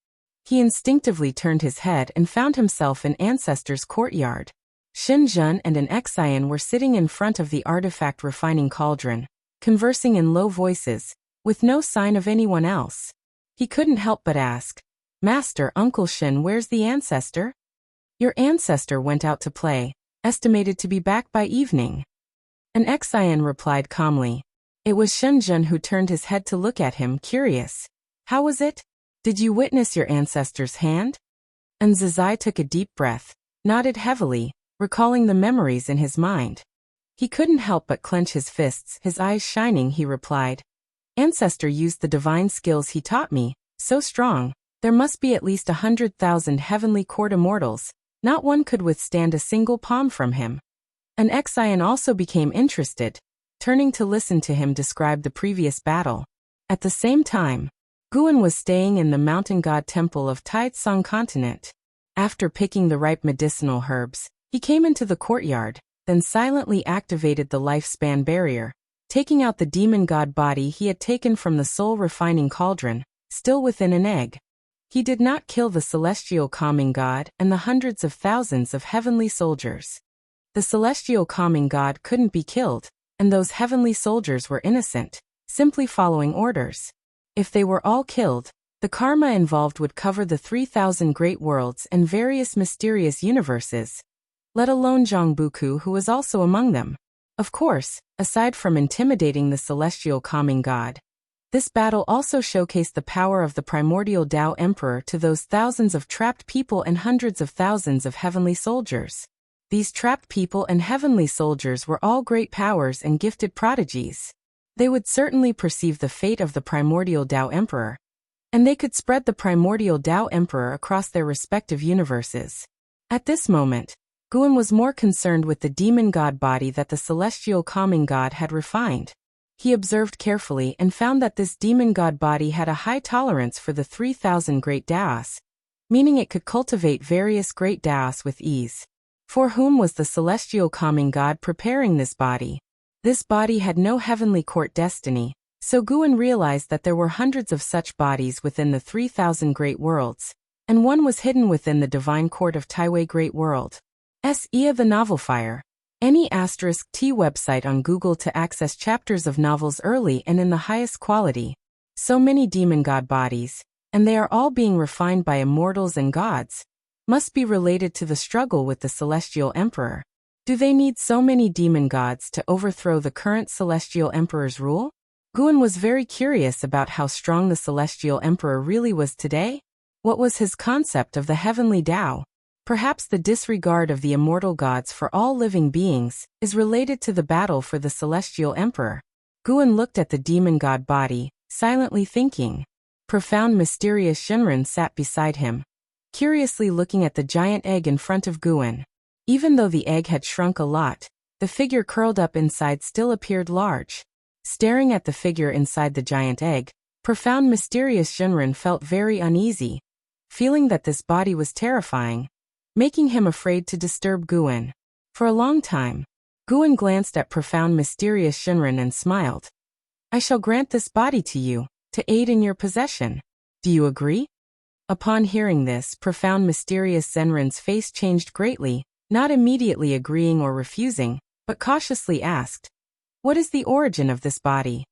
He instinctively turned his head and found himself in Ancestor's courtyard. Xin Zhen and an Xian were sitting in front of the artifact refining cauldron, conversing in low voices, with no sign of anyone else. He couldn't help but ask, "Master, Uncle Xin, where's the ancestor?" "Your ancestor went out to play, estimated to be back by evening." An Xian replied calmly. It was Xin Zhen who turned his head to look at him, curious. "How was it? Did you witness your ancestor's hand?" And Zizai took a deep breath, nodded heavily, recalling the memories in his mind. He couldn't help but clench his fists, his eyes shining. He replied, "Ancestor used the divine skills he taught me, so strong, there must be at least 100,000 heavenly court immortals, not one could withstand a single palm from him." An Xian also became interested, turning to listen to him describe the previous battle. At the same time, Guan was staying in the mountain god temple of Taitsong continent. After picking the ripe medicinal herbs, he came into the courtyard, then silently activated the lifespan barrier, taking out the demon god body he had taken from the soul refining cauldron, still within an egg. He did not kill the celestial calming god and the hundreds of thousands of heavenly soldiers. The celestial calming god couldn't be killed, and those heavenly soldiers were innocent, simply following orders. If they were all killed, the karma involved would cover the 3,000 great worlds and various mysterious universes, let alone Zhang Buku, who was also among them. Of course, aside from intimidating the celestial calming god, this battle also showcased the power of the primordial Tao Emperor to those thousands of trapped people and hundreds of thousands of heavenly soldiers. These trapped people and heavenly soldiers were all great powers and gifted prodigies. They would certainly perceive the fate of the primordial Tao Emperor, and they could spread the primordial Tao Emperor across their respective universes. At this moment, Guan was more concerned with the demon god body that the celestial calming god had refined. He observed carefully and found that this demon god body had a high tolerance for the 3,000 great Taos, meaning it could cultivate various great Taos with ease. For whom was the celestial calming god preparing this body? This body had no heavenly court destiny, so Guan realized that there were hundreds of such bodies within the 3,000 great worlds, and one was hidden within the divine court of Taiwei Great World. Ea the Novel Fire. Any *T website on Google to access chapters of novels early and in the highest quality. So many demon god bodies, and they are all being refined by immortals and gods. Must be related to the struggle with the celestial emperor. Do they need so many demon gods to overthrow the current celestial emperor's rule? Guan was very curious about how strong the celestial emperor really was today. What was his concept of the heavenly Tao? Perhaps the disregard of the immortal gods for all living beings is related to the battle for the celestial emperor. Guan looked at the demon god body, silently thinking. Profound mysterious Shinran sat beside him, curiously looking at the giant egg in front of Guan. Even though the egg had shrunk a lot, the figure curled up inside still appeared large. Staring at the figure inside the giant egg, profound mysterious Shinran felt very uneasy, feeling that this body was terrifying, making him afraid to disturb Guan. For a long time, Guan glanced at profound mysterious Shinran and smiled. I shall grant this body to you, to aid in your possession. Do you agree? Upon hearing this, profound mysterious Shinran's face changed greatly, not immediately agreeing or refusing, but cautiously asked, what is the origin of this body?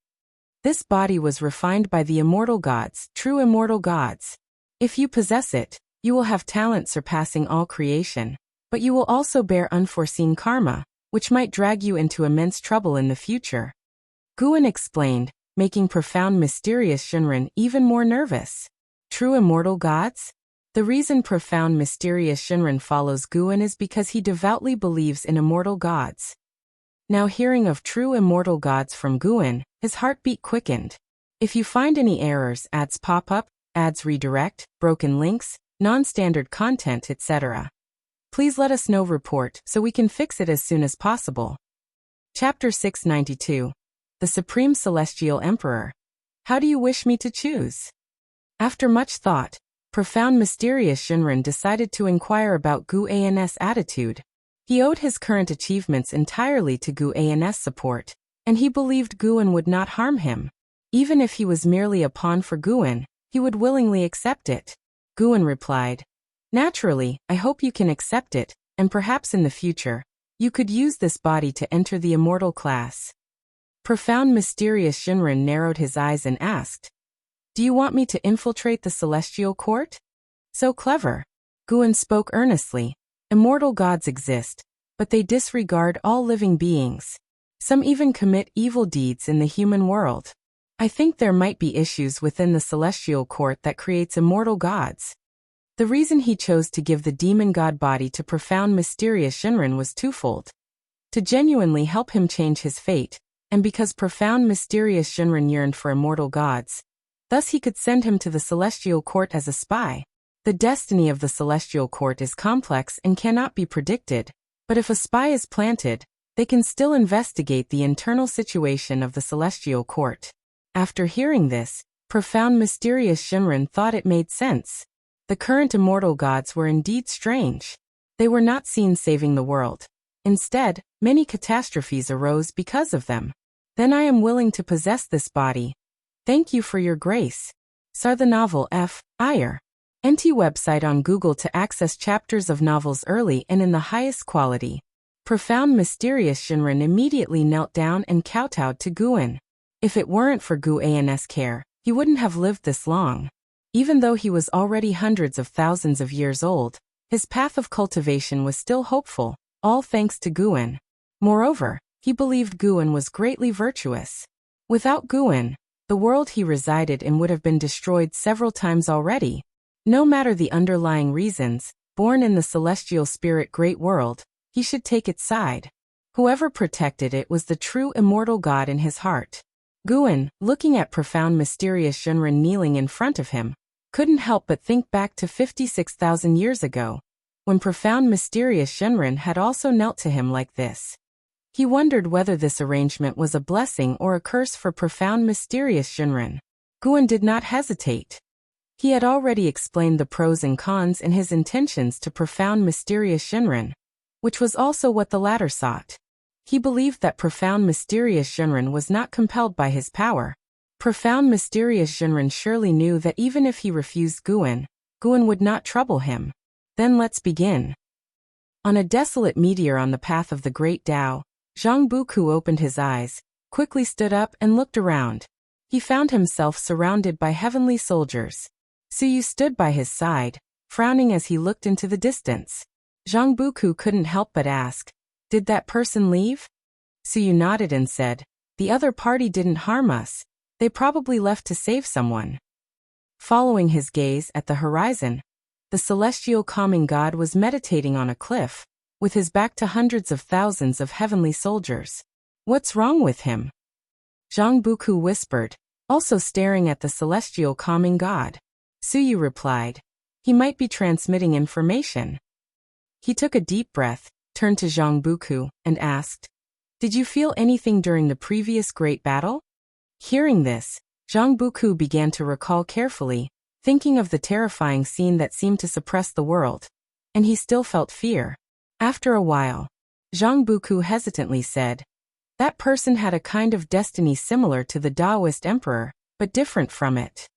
This body was refined by the immortal gods, true immortal gods. If you possess it, you will have talent surpassing all creation, but you will also bear unforeseen karma, which might drag you into immense trouble in the future. Guan explained, making profound mysterious Shinran even more nervous. True immortal gods? The reason profound mysterious Shinran follows Guan is because he devoutly believes in immortal gods. Now hearing of true immortal gods from Guan, his heartbeat quickened. If you find any errors, ads pop up, ads redirect, broken links, non-standard content, etc., please let us know. Report so we can fix it as soon as possible. Chapter 692. The Supreme Celestial Emperor. How do you wish me to choose? After much thought, profound mysterious Shinran decided to inquire about Guan's attitude. He owed his current achievements entirely to Guan's support, and he believed Guan would not harm him. Even if he was merely a pawn for Guan, he would willingly accept it. Guan replied, naturally, I hope you can accept it, and perhaps in the future, you could use this body to enter the immortal class. Profound mysterious Shinran narrowed his eyes and asked, do you want me to infiltrate the celestial court? So clever. Guan spoke earnestly. Immortal gods exist, but they disregard all living beings. Some even commit evil deeds in the human world. I think there might be issues within the celestial court that creates immortal gods. The reason he chose to give the demon god body to profound mysterious Shinran was twofold. To genuinely help him change his fate, and because profound mysterious Shinran yearned for immortal gods. Thus he could send him to the celestial court as a spy. The destiny of the celestial court is complex and cannot be predicted, but if a spy is planted, they can still investigate the internal situation of the celestial court. After hearing this, profound mysterious Shinran thought it made sense. The current immortal gods were indeed strange. They were not seen saving the world. Instead, many catastrophes arose because of them. Then I am willing to possess this body. Thank you for your grace. Sar the novel F. Iyer. NT website on Google to access chapters of novels early and in the highest quality. Profound mysterious Shinran immediately knelt down and kowtowed to Guan. If it weren't for Guan's care, he wouldn't have lived this long. Even though he was already hundreds of thousands of years old, his path of cultivation was still hopeful, all thanks to Guan. Moreover, he believed Guan was greatly virtuous. Without Guan, the world he resided in would have been destroyed several times already. No matter the underlying reasons, born in the celestial spirit great world, he should take its side. Whoever protected it was the true immortal God in his heart. Guan, looking at profound mysterious Shinran kneeling in front of him, couldn't help but think back to 56,000 years ago, when profound mysterious Shinran had also knelt to him like this. He wondered whether this arrangement was a blessing or a curse for profound mysterious Shinran. Guan did not hesitate. He had already explained the pros and cons and his intentions to profound mysterious Shinran, which was also what the latter sought. He believed that profound mysterious Shinran was not compelled by his power. Profound mysterious Shinran surely knew that even if he refused Guan would not trouble him. Then let's begin. On a desolate meteor on the path of the great Tao, Zhang Buku opened his eyes, quickly stood up and looked around. He found himself surrounded by heavenly soldiers. Suyu stood by his side, frowning as he looked into the distance. Zhang Buku couldn't help but ask, "Did that person leave?" Suyu nodded and said, "The other party didn't harm us. They probably left to save someone." Following his gaze at the horizon, the celestial calming god was meditating on a cliff, with his back to hundreds of thousands of heavenly soldiers. "What's wrong with him?" Zhang Buku whispered, also staring at the celestial calming god. Suyu replied, "He might be transmitting information." He took a deep breath, turned to Zhang Buku, and asked, "Did you feel anything during the previous great battle?" Hearing this, Zhang Buku began to recall carefully, thinking of the terrifying scene that seemed to suppress the world. And he still felt fear. After a while, Zhang Buku hesitantly said, "That person had a kind of destiny similar to the Taoist emperor, but different from it."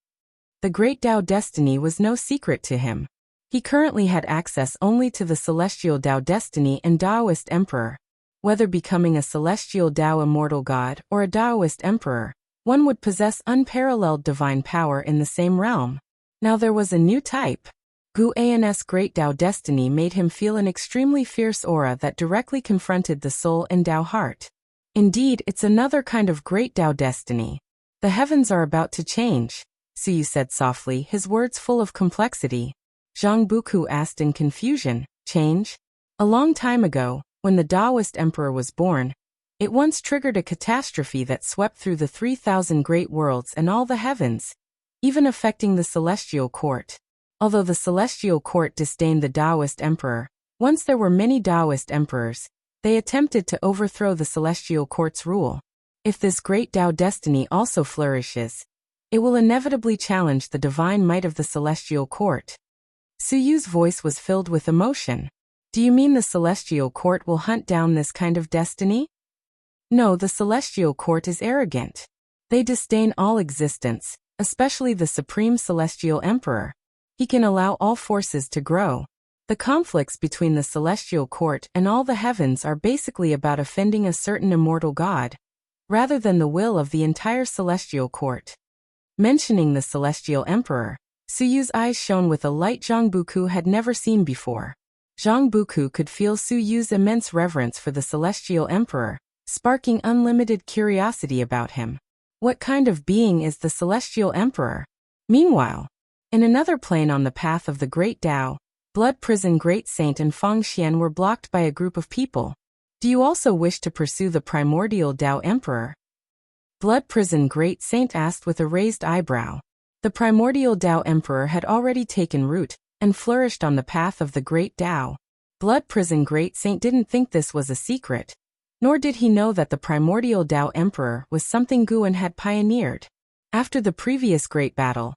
The great Tao destiny was no secret to him. He currently had access only to the celestial Tao destiny and Taoist emperor. Whether becoming a celestial Tao immortal god or a Taoist emperor, one would possess unparalleled divine power in the same realm. Now there was a new type. Gu An's great Tao destiny made him feel an extremely fierce aura that directly confronted the soul and Tao heart. Indeed, it's another kind of great Tao destiny. "The heavens are about to change," Suyu said softly, his words full of complexity. Zhang Buku asked in confusion, "Change?" A long time ago, when the Taoist emperor was born, it once triggered a catastrophe that swept through the 3,000 great worlds and all the heavens, even affecting the celestial court. Although the celestial court disdained the Taoist emperor, once there were many Taoist emperors, they attempted to overthrow the celestial court's rule. If this great Tao destiny also flourishes, it will inevitably challenge the divine might of the celestial court. Suyu's voice was filled with emotion. "Do you mean the celestial court will hunt down this kind of destiny?" "No, the celestial court is arrogant. They disdain all existence, especially the supreme celestial emperor. He can allow all forces to grow. The conflicts between the celestial court and all the heavens are basically about offending a certain immortal god, rather than the will of the entire celestial court." Mentioning the celestial emperor, Suyu's eyes shone with a light Zhang Buku had never seen before. Zhang Buku could feel Suyu's immense reverence for the celestial emperor, sparking unlimited curiosity about him. What kind of being is the celestial emperor? Meanwhile, in another plane on the path of the great Tao, Blood Prison Great Saint and Fang Xian were blocked by a group of people. "Do you also wish to pursue the primordial Tao emperor?" Blood Prison Great Saint asked with a raised eyebrow. The primordial Tao emperor had already taken root and flourished on the path of the great Tao. Blood Prison Great Saint didn't think this was a secret, nor did he know that the primordial Tao emperor was something Guan had pioneered. After the previous great battle,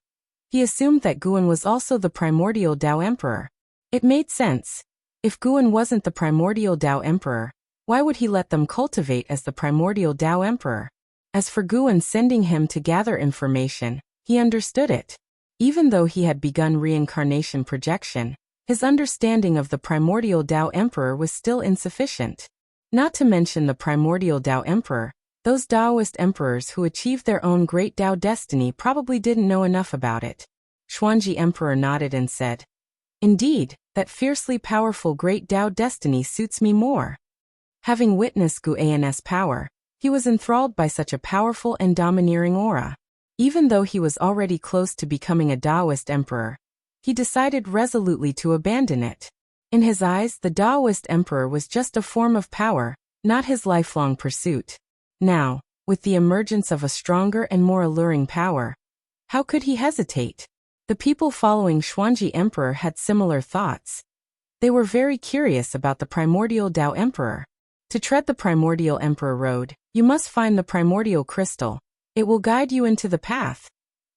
he assumed that Guan was also the primordial Tao emperor. It made sense. If Guan wasn't the primordial Tao emperor, why would he let them cultivate as the primordial Tao emperor? As for Guan sending him to gather information, he understood it. Even though he had begun reincarnation projection, his understanding of the primordial Tao emperor was still insufficient. Not to mention the primordial Tao emperor, those Taoist emperors who achieved their own great Tao destiny probably didn't know enough about it. Xuanji emperor nodded and said, "Indeed, that fiercely powerful great Tao destiny suits me more." Having witnessed Gu An's power, he was enthralled by such a powerful and domineering aura. Even though he was already close to becoming a Taoist emperor, he decided resolutely to abandon it. In his eyes, the Taoist emperor was just a form of power, not his lifelong pursuit. Now, with the emergence of a stronger and more alluring power, how could he hesitate? The people following Xuanji emperor had similar thoughts. They were very curious about the primordial Tao emperor. To tread the primordial emperor road, you must find the primordial crystal. It will guide you into the path.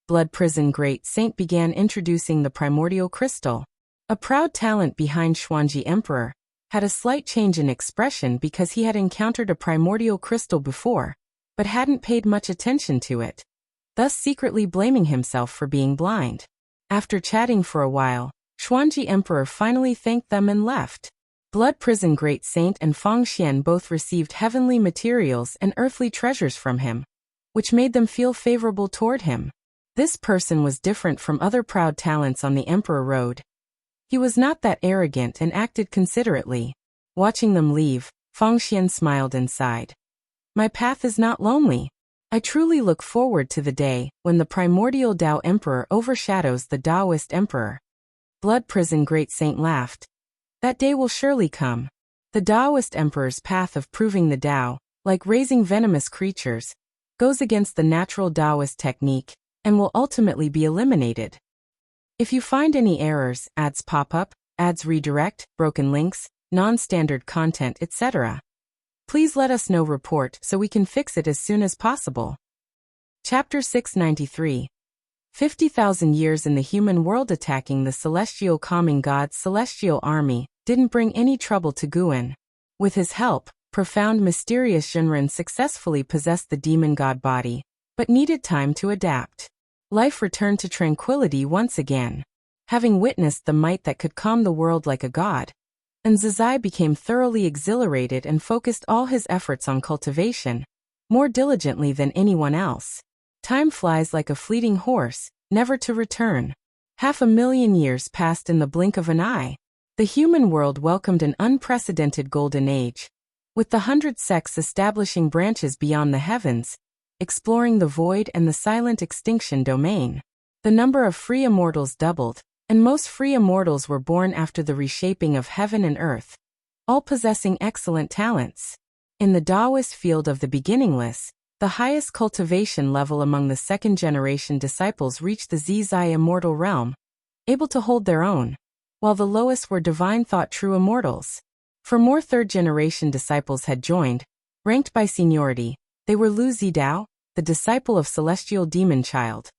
Blood Prison Great Saint began introducing the primordial crystal. A proud talent behind Xuanji emperor had a slight change in expression because he had encountered a primordial crystal before, but hadn't paid much attention to it, thus secretly blaming himself for being blind. After chatting for a while, Xuanji emperor finally thanked them and left. Blood Prison Great Saint and Fang Xian both received heavenly materials and earthly treasures from him, which made them feel favorable toward him. This person was different from other proud talents on the Emperor Road. He was not that arrogant and acted considerately. Watching them leave, Fangxian smiled and sighed. My path is not lonely. I truly look forward to the day when the primordial Tao Emperor overshadows the Taoist Emperor. Blood Prison Great Saint laughed. That day will surely come. The Taoist Emperor's path of proving the Tao, like raising venomous creatures, goes against the natural Taoist technique, and will ultimately be eliminated. If you find any errors, ads pop up, ads redirect, broken links, non-standard content, etc., please let us know. Report so we can fix it as soon as possible. Chapter 693. 50,000 years in the human world. Attacking the celestial calming god's celestial army didn't bring any trouble to Guan. With his help, profound mysterious Shinran successfully possessed the demon god body, but needed time to adapt. Life returned to tranquility once again. Having witnessed the might that could calm the world like a god, and Zizai became thoroughly exhilarated and focused all his efforts on cultivation, more diligently than anyone else. Time flies like a fleeting horse, never to return. 500,000 years passed in the blink of an eye. The human world welcomed an unprecedented golden age, with the 100 sects establishing branches beyond the heavens, exploring the void and the silent extinction domain. The number of free immortals doubled, and most free immortals were born after the reshaping of heaven and earth, all possessing excellent talents. In the Taoist field of the beginningless, the highest cultivation level among the second-generation disciples reached the Zizai immortal realm, able to hold their own, while the lowest were divine thought true immortals. For more third-generation disciples had joined, ranked by seniority. They were Lu Zidao, the disciple of celestial demon child;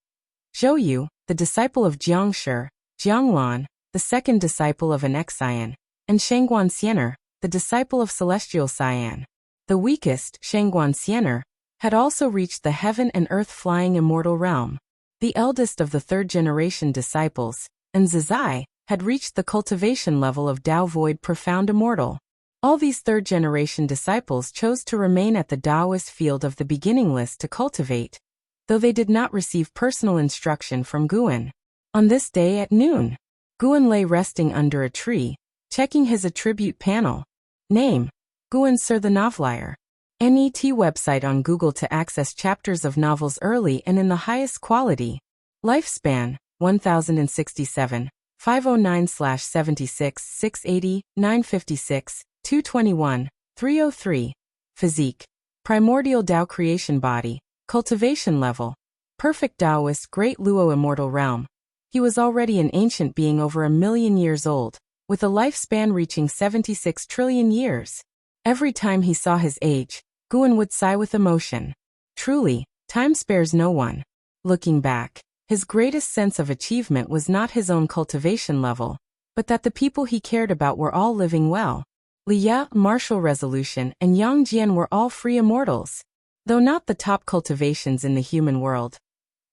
Zhou Yu, the disciple of Jiangshi; Jianglan, the second disciple of an Xian; and Shangguan Xiener, the disciple of celestial Cyan. The weakest, Shangguan Xiener, had also reached the heaven and earth flying immortal realm. The eldest of the third-generation disciples, and Zizai, had reached the cultivation level of Tao Void Profound Immortal. All these third-generation disciples chose to remain at the Taoist field of the beginningless to cultivate, though they did not receive personal instruction from Guan. On this day at noon, Guan lay resting under a tree, checking his attribute panel. Name: Guan Sir the Novelier. NET website on Google to access chapters of novels early and in the highest quality. Lifespan: 1067, 509/76, 680, 956, 221, 303. Physique: primordial Tao creation body. Cultivation level: perfect Taoist Great Luo immortal realm. He was already an ancient being over 1,000,000 years old, with a lifespan reaching 76 trillion years. Every time he saw his age, Guan would sigh with emotion. Truly, time spares no one. Looking back, his greatest sense of achievement was not his own cultivation level, but that the people he cared about were all living well. Liya, martial resolution, and Yang Jian were all free immortals. Though not the top cultivations in the human world,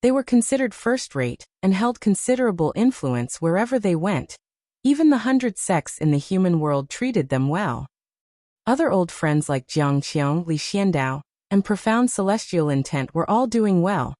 they were considered first-rate and held considerable influence wherever they went. Even the 100 sects in the human world treated them well. Other old friends like Jiang Qiong, Li Xiandao, and Profound Celestial Intent were all doing well.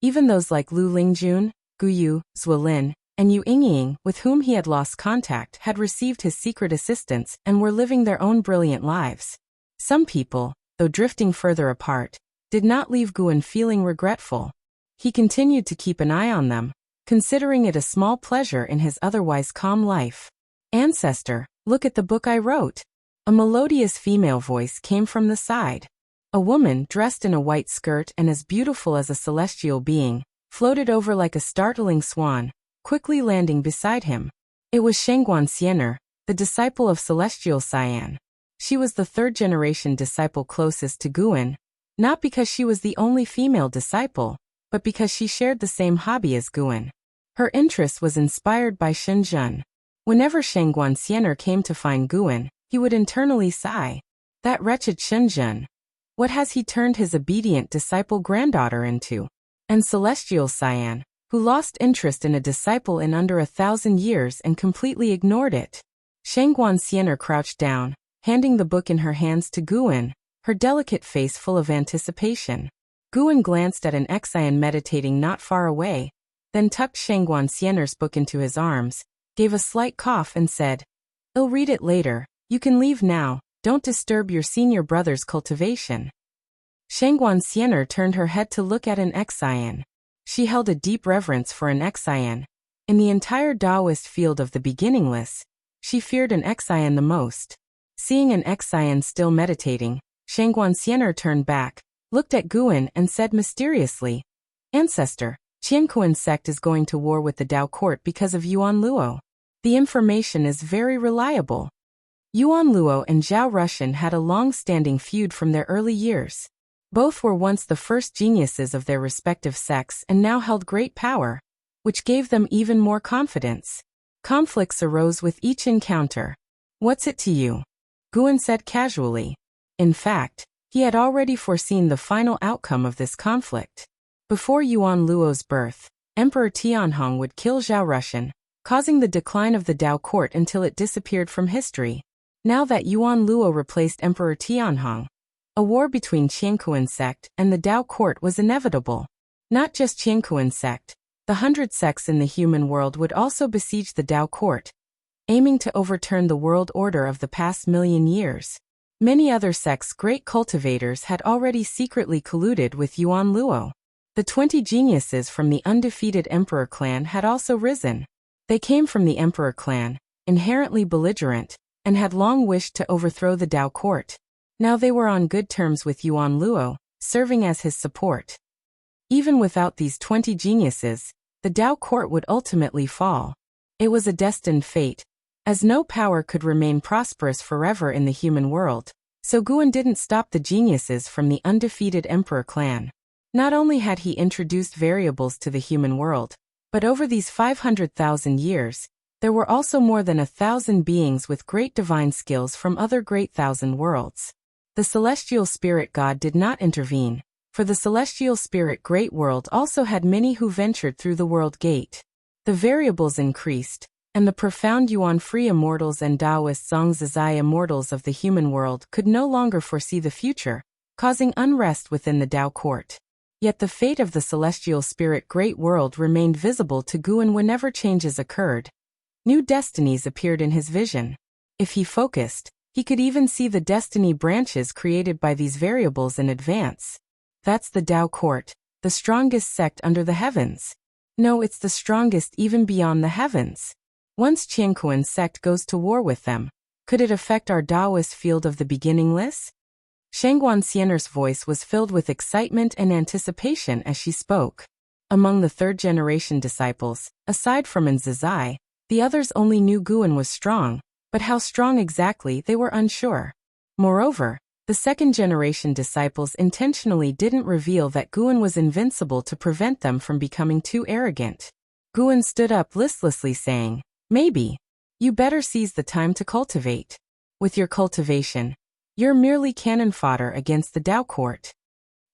Even those like Lu Lingjun, Gu Yu, Zuolin, and Yu Yingying, with whom he had lost contact, had received his secret assistance and were living their own brilliant lives. Some people, though drifting further apart, did not leave Guan feeling regretful. He continued to keep an eye on them, considering it a small pleasure in his otherwise calm life. Ancestor, look at the book I wrote. A melodious female voice came from the side. A woman dressed in a white skirt and as beautiful as a celestial being, floated over like a startling swan, quickly landing beside him. It was Shangguan Xiener, the disciple of celestial Cyan. She was the third-generation disciple closest to Guan, not because she was the only female disciple, but because she shared the same hobby as Guan. Her interest was inspired by Shenzhen. Whenever Shangguan Xiener came to find Guan, he would internally sigh. That wretched Shenzhen. What has he turned his obedient disciple granddaughter into? And celestial Cyan, who lost interest in a disciple in under 1,000 years and completely ignored it. Shangguan Xiener crouched down, handing the book in her hands to Guan, her delicate face full of anticipation. Guan glanced at an Xian meditating not far away, then tucked Shangguan Xiener's book into his arms, gave a slight cough and said, "I'll read it later. You can leave now. Don't disturb your senior brother's cultivation." Shangguan Xianer turned her head to look at an Xian. She held a deep reverence for an Xian. In the entire Taoist field of the beginningless, she feared an Xian the most. Seeing an Xian still meditating, Shangguan Xianer turned back, looked at Guan and said mysteriously, "Ancestor, Qiankuan sect is going to war with the Dao court because of Yuan Luo. The information is very reliable." Yuan Luo and Zhao Rushan had a long-standing feud from their early years. Both were once the first geniuses of their respective sects and now held great power, which gave them even more confidence. Conflicts arose with each encounter. "What's it to you?" Guan said casually. In fact, he had already foreseen the final outcome of this conflict. Before Yuan Luo's birth, Emperor Tianhong would kill Zhao Rushan, causing the decline of the Dao court until it disappeared from history. Now that Yuan Luo replaced Emperor Tianhong, a war between Qiankuan sect and the Dao court was inevitable. Not just Qiankuan sect, the 100 sects in the human world would also besiege the Dao court, aiming to overturn the world order of the past million years. Many other sects' great cultivators had already secretly colluded with Yuan Luo. The 20 geniuses from the undefeated Emperor clan had also risen. They came from the Emperor clan, inherently belligerent, and had long wished to overthrow the Dao court. Now they were on good terms with Yuan Luo, serving as his support. Even without these 20 geniuses, the Dao court would ultimately fall. It was a destined fate, as no power could remain prosperous forever in the human world, so Guan didn't stop the geniuses from the undefeated Emperor clan. Not only had he introduced variables to the human world, but over these 500,000 years, there were also more than 1,000 beings with great divine skills from other great thousand worlds. The celestial spirit god did not intervene, for the celestial spirit great world also had many who ventured through the world gate. The variables increased, and the profound Yuan-free immortals and Taoist Zhangzizai immortals of the human world could no longer foresee the future, causing unrest within the Dao court. Yet the fate of the celestial spirit great world remained visible to Guan whenever changes occurred. New destinies appeared in his vision. If he focused, he could even see the destiny branches created by these variables in advance. That's the Dao court, the strongest sect under the heavens. No, it's the strongest even beyond the heavens. Once Qiankuan sect goes to war with them, could it affect our Taoist field of the beginningless? Shangguan Xianer's voice was filled with excitement and anticipation as she spoke. Among the third-generation disciples, aside from Zizai, the others only knew Guan was strong, but how strong exactly they were unsure. Moreover, the second-generation disciples intentionally didn't reveal that Guan was invincible to prevent them from becoming too arrogant. Guan stood up listlessly saying, "Maybe. You better seize the time to cultivate. With your cultivation, you're merely cannon fodder against the Dao court."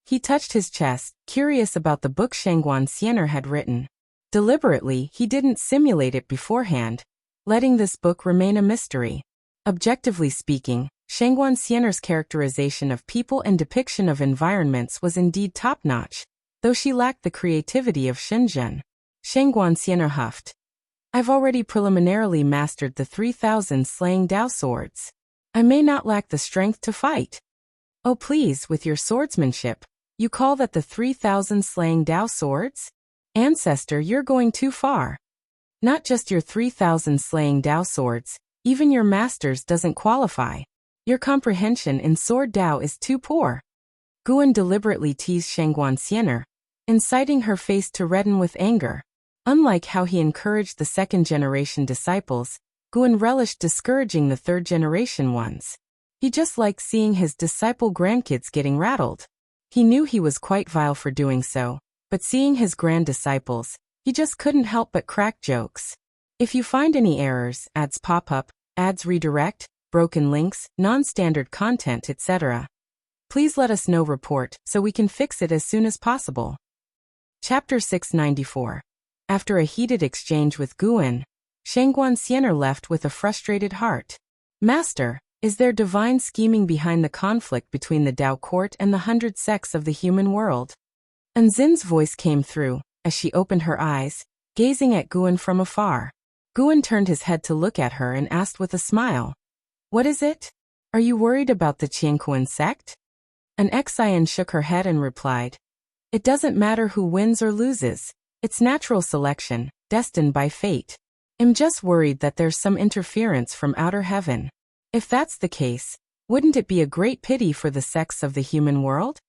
He touched his chest, curious about the book Shangguan Xianer had written. Deliberately, he didn't simulate it beforehand, letting this book remain a mystery. Objectively speaking, Shangguan Xianer's characterization of people and depiction of environments was indeed top-notch, though she lacked the creativity of Shenzhen. Shangguan Xianer huffed. "I've already preliminarily mastered the 3,000 slaying Dao swords. I may not lack the strength to fight." "Oh please, with your swordsmanship, you call that the 3,000 slaying Dao swords? Ancestor, you're going too far. Not just your 3,000 slaying Dao swords, even your master's doesn't qualify. Your comprehension in sword Dao is too poor." Guan deliberately teased Shangguan Xianer, inciting her face to redden with anger. Unlike how he encouraged the second-generation disciples, Guan relished discouraging the third-generation ones. He just liked seeing his disciple grandkids getting rattled. He knew he was quite vile for doing so, but seeing his grand-disciples, he just couldn't help but crack jokes. If you find any errors, ads pop up, ads redirect, broken links, non-standard content, etc., please let us know report so we can fix it as soon as possible. Chapter 694. After a heated exchange with Guan, Shangguan Xianer left with a frustrated heart. "Master, is there divine scheming behind the conflict between the Dao court and the 100 sects of the human world?" Anzin's voice came through, as she opened her eyes, gazing at Guan from afar. Guan turned his head to look at her and asked with a smile. What is it? Are you worried about the Qianquan sect? An Xian shook her head and replied. It doesn't matter who wins or loses. It's natural selection, destined by fate. I'm just worried that there's some interference from outer heaven. If that's the case, wouldn't it be a great pity for the sects of the human world?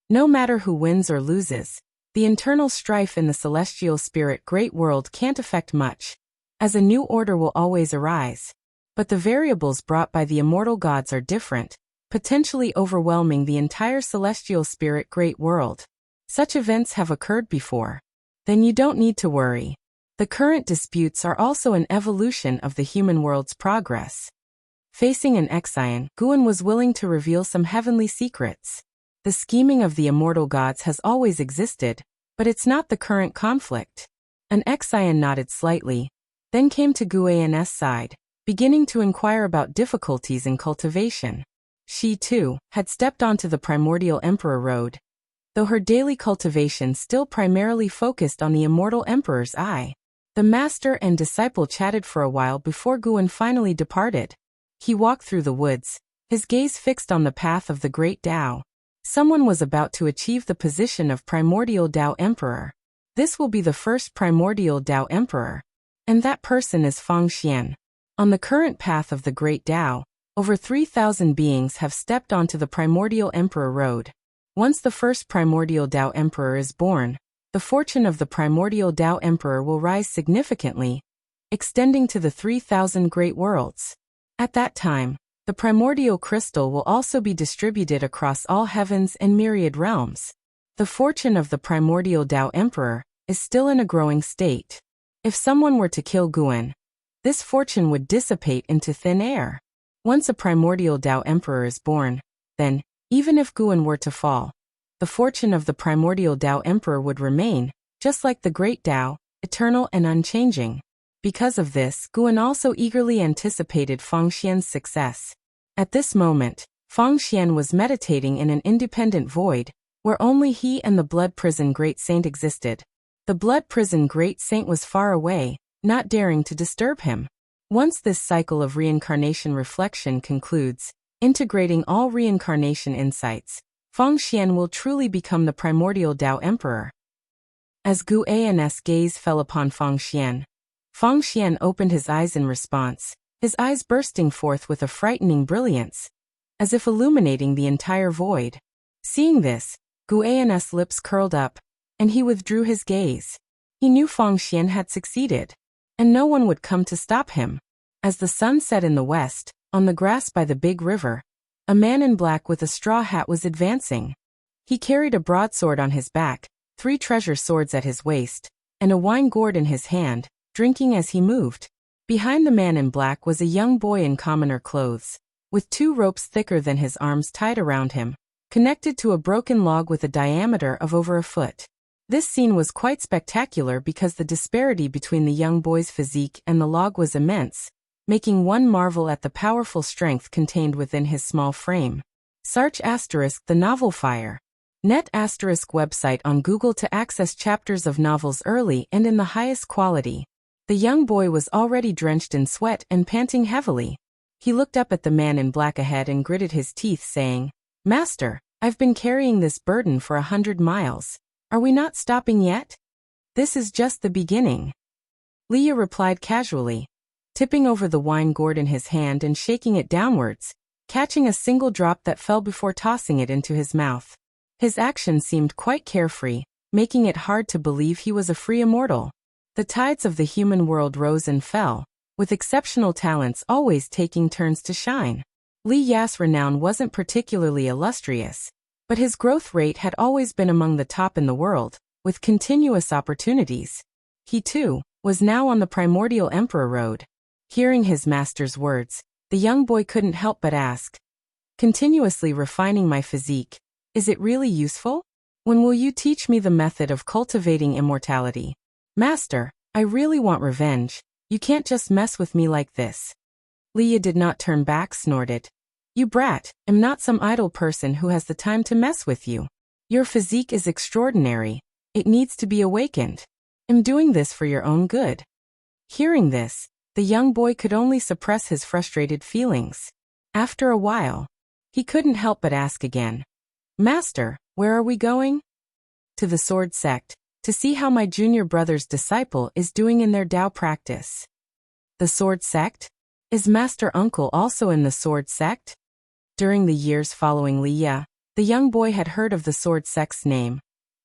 No matter who wins or loses, the internal strife in the celestial spirit great world can't affect much, as a new order will always arise. But the variables brought by the immortal gods are different, potentially overwhelming the entire celestial spirit great world. Such events have occurred before. Then you don't need to worry. The current disputes are also an evolution of the human world's progress. Facing an Xian, Guan was willing to reveal some heavenly secrets. The scheming of the immortal gods has always existed, but it's not the current conflict. An Xian nodded slightly, then came to Guan's side, beginning to inquire about difficulties in cultivation. She, too, had stepped onto the primordial emperor road, though her daily cultivation still primarily focused on the immortal emperor's eye. The master and disciple chatted for a while before Guan finally departed. He walked through the woods, his gaze fixed on the path of the great Tao. Someone was about to achieve the position of primordial Tao Emperor. This will be the first primordial Tao Emperor. And that person is Feng Xian. On the current path of the great Tao, over 3,000 beings have stepped onto the primordial Emperor road. Once the first primordial Tao Emperor is born, the fortune of the primordial Tao Emperor will rise significantly, extending to the 3,000 great worlds. At that time, the primordial crystal will also be distributed across all heavens and myriad realms. The fortune of the primordial Tao Emperor is still in a growing state. If someone were to kill Guan, this fortune would dissipate into thin air. Once a primordial Tao Emperor is born, then, even if Guan were to fall, the fortune of the primordial Tao Emperor would remain, just like the great Tao, eternal and unchanging. Because of this, Guan also eagerly anticipated Feng Xian's success. At this moment, Feng Xian was meditating in an independent void, where only he and the Blood Prison Great Saint existed. The Blood Prison Great Saint was far away, not daring to disturb him. Once this cycle of reincarnation reflection concludes, integrating all reincarnation insights, Feng Xian will truly become the primordial Tao Emperor. As Guan's gaze fell upon Feng Xian opened his eyes in response, his eyes bursting forth with a frightening brilliance, as if illuminating the entire void. Seeing this, Guan's lips curled up, and he withdrew his gaze. He knew Feng Xian had succeeded, and no one would come to stop him. As the sun set in the west, on the grass by the big river, a man in black with a straw hat was advancing. He carried a broadsword on his back, 3 treasure swords at his waist, and a wine gourd in his hand, drinking as he moved. Behind the man in black was a young boy in commoner clothes, with 2 ropes thicker than his arms tied around him, connected to a broken log with a diameter of over a foot. This scene was quite spectacular because the disparity between the young boy's physique and the log was immense, making one marvel at the powerful strength contained within his small frame. Search * the novel Fire. Net * website on Google to access chapters of novels early and in the highest quality. The young boy was already drenched in sweat and panting heavily. He looked up at the man in black ahead and gritted his teeth, saying, "Master, I've been carrying this burden for 100 miles. Are we not stopping yet?" "This is just the beginning," Leah replied casually, tipping over the wine gourd in his hand and shaking it downwards, catching a single drop that fell before tossing it into his mouth. His action seemed quite carefree, making it hard to believe he was a free immortal. The tides of the human world rose and fell, with exceptional talents always taking turns to shine. Li Ya's renown wasn't particularly illustrious, but his growth rate had always been among the top in the world, with continuous opportunities. He, too, was now on the primordial emperor road. Hearing his master's words, the young boy couldn't help but ask, "Continuously refining my physique, is it really useful? When will you teach me the method of cultivating immortality?" "Master, I really want revenge. You can't just mess with me like this." Leah did not turn back, snorted, "You brat, I'm not some idle person who has the time to mess with you. Your physique is extraordinary. It needs to be awakened. I'm doing this for your own good." Hearing this, The young boy could only suppress his frustrated feelings. After a while, he couldn't help but ask again. Master, where are we going? To the sword sect, to see how my junior brother's disciple is doing in their Tao practice. The sword sect? Is Master Uncle also in the sword sect? During the years following Liya, the young boy had heard of the sword sect's name.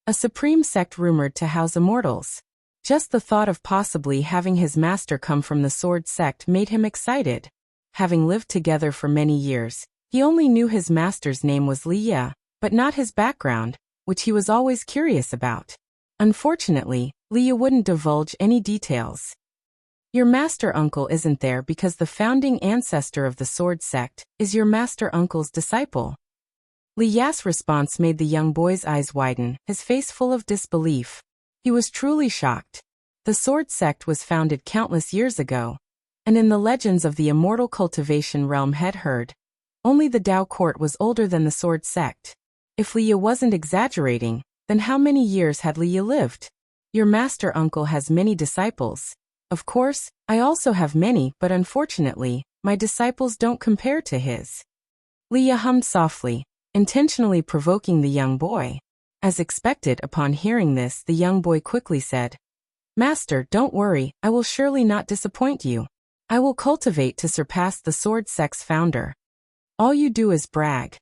A supreme sect rumored to house immortals. Just the thought of possibly having his master come from the sword sect made him excited. Having lived together for many years, he only knew his master's name was Liya, but not his background, which he was always curious about. Unfortunately, Liya wouldn't divulge any details. Your master uncle isn't there because the founding ancestor of the sword sect is your master uncle's disciple. Liya's response made the young boy's eyes widen, his face full of disbelief. He was truly shocked. The sword sect was founded countless years ago, and in the legends of the immortal cultivation realm had heard, only the Tao court was older than the sword sect. If Liya wasn't exaggerating, then how many years had Liya lived? Your master uncle has many disciples. Of course, I also have many, but unfortunately, my disciples don't compare to his. Liya hummed softly, intentionally provoking the young boy. As expected, upon hearing this, the young boy quickly said, Master, don't worry, I will surely not disappoint you. I will cultivate to surpass the sword sect's founder. All you do is brag.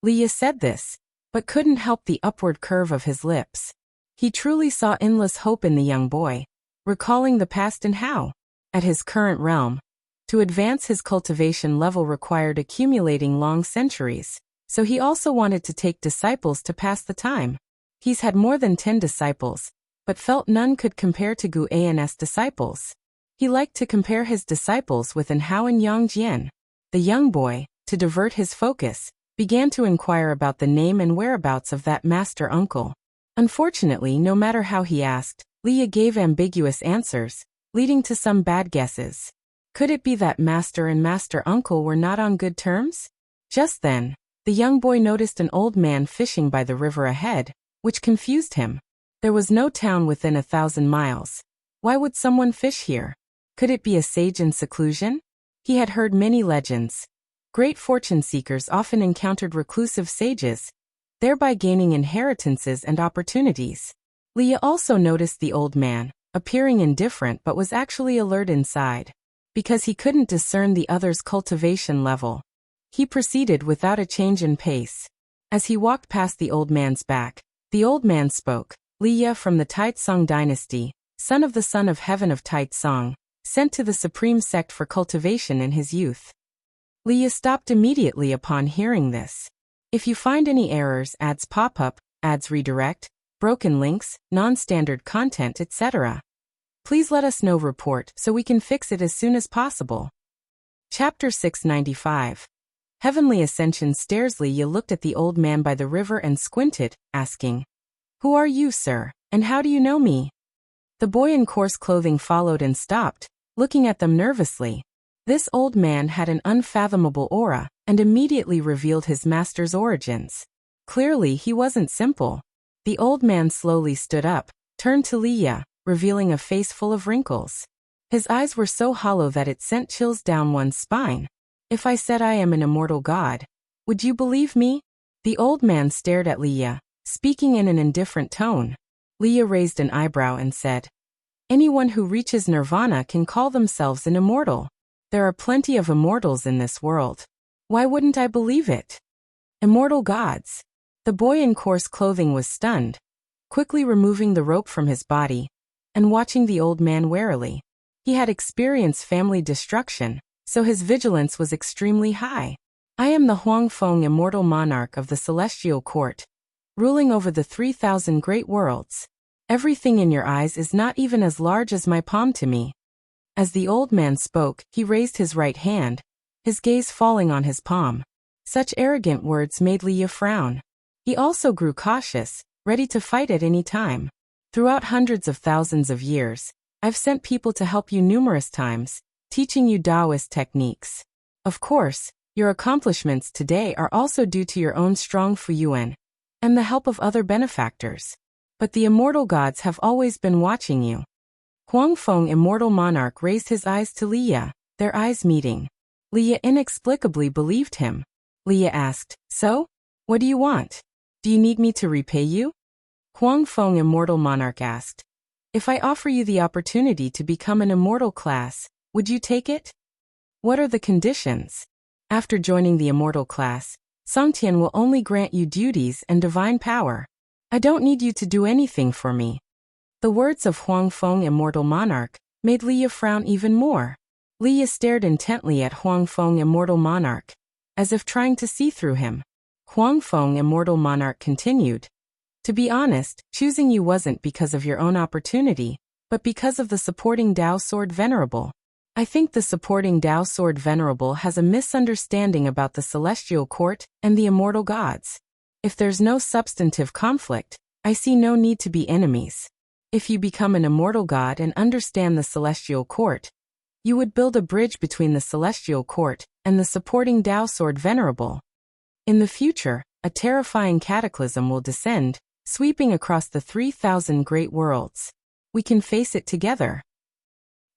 Liya said this, but couldn't help the upward curve of his lips. He truly saw endless hope in the young boy, recalling the past and how, at his current realm, to advance his cultivation level required accumulating long centuries. So he also wanted to take disciples to pass the time. He's had more than 10 disciples, but felt none could compare to Gu An's disciples. He liked to compare his disciples with An Hao and Yang Jian. The young boy, to divert his focus, began to inquire about the name and whereabouts of that master uncle. Unfortunately, no matter how he asked, Liya gave ambiguous answers, leading to some bad guesses. Could it be that master and master uncle were not on good terms? Just then, the young boy noticed an old man fishing by the river ahead, which confused him. There was no town within 1,000 miles. Why would someone fish here? Could it be a sage in seclusion? He had heard many legends. Great fortune seekers often encountered reclusive sages, thereby gaining inheritances and opportunities. Liya also noticed the old man, appearing indifferent but was actually alert inside. Because he couldn't discern the other's cultivation level, he proceeded without a change in pace. As he walked past the old man's back, the old man spoke. Liya from the Taitsong dynasty, son of heaven of Taitsong, sent to the supreme sect for cultivation in his youth. Liya stopped immediately upon hearing this. If you find any errors, ads pop up, ads redirect, broken links, non-standard content, etc., please let us know. Report so we can fix it as soon as possible. Chapter 695. Heavenly Ascension Stairs. Liya looked at the old man by the river and squinted, asking, Who are you, sir, and how do you know me? The boy in coarse clothing followed and stopped, looking at them nervously. This old man had an unfathomable aura, and immediately revealed his master's origins. Clearly he wasn't simple. The old man slowly stood up, turned to Liya, revealing a face full of wrinkles. His eyes were so hollow that it sent chills down one's spine. If I said I am an immortal god, would you believe me? The old man stared at Liya, speaking in an indifferent tone. Liya raised an eyebrow and said, Anyone who reaches nirvana can call themselves an immortal. There are plenty of immortals in this world. Why wouldn't I believe it? Immortal gods. The boy in coarse clothing was stunned, quickly removing the rope from his body, and watching the old man warily. He had experienced family destruction, so his vigilance was extremely high. I am the Huangfeng immortal monarch of the celestial court, ruling over the 3,000 great worlds. Everything in your eyes is not even as large as my palm to me. As the old man spoke, he raised his right hand, his gaze falling on his palm. Such arrogant words made Liya frown. He also grew cautious, ready to fight at any time. Throughout hundreds of thousands of years, I've sent people to help you numerous times, teaching you Taoist techniques. Of course, your accomplishments today are also due to your own strong Fuyuan and the help of other benefactors. But the immortal gods have always been watching you. Huangfeng, immortal monarch, raised his eyes to Liya, their eyes meeting. Liya inexplicably believed him. Liya asked, "So? What do you want? Do you need me to repay you?" Huangfeng, immortal monarch, asked, "If I offer you the opportunity to become an immortal class, would you take it? What are the conditions? After joining the immortal class, Songtian will only grant you duties and divine power. I don't need you to do anything for me." The words of Huangfeng, immortal monarch, made Liya frown even more. Liya stared intently at Huangfeng, immortal monarch, as if trying to see through him. Huangfeng, immortal monarch, continued, "To be honest, choosing you wasn't because of your own opportunity, but because of the supporting Dao Sword Venerable. I think the supporting Dao Sword Venerable has a misunderstanding about the Celestial Court and the immortal gods. If there's no substantive conflict, I see no need to be enemies. If you become an immortal god and understand the Celestial Court, you would build a bridge between the Celestial Court and the supporting Dao Sword Venerable. In the future, a terrifying cataclysm will descend, sweeping across the 3,000 great worlds. We can face it together."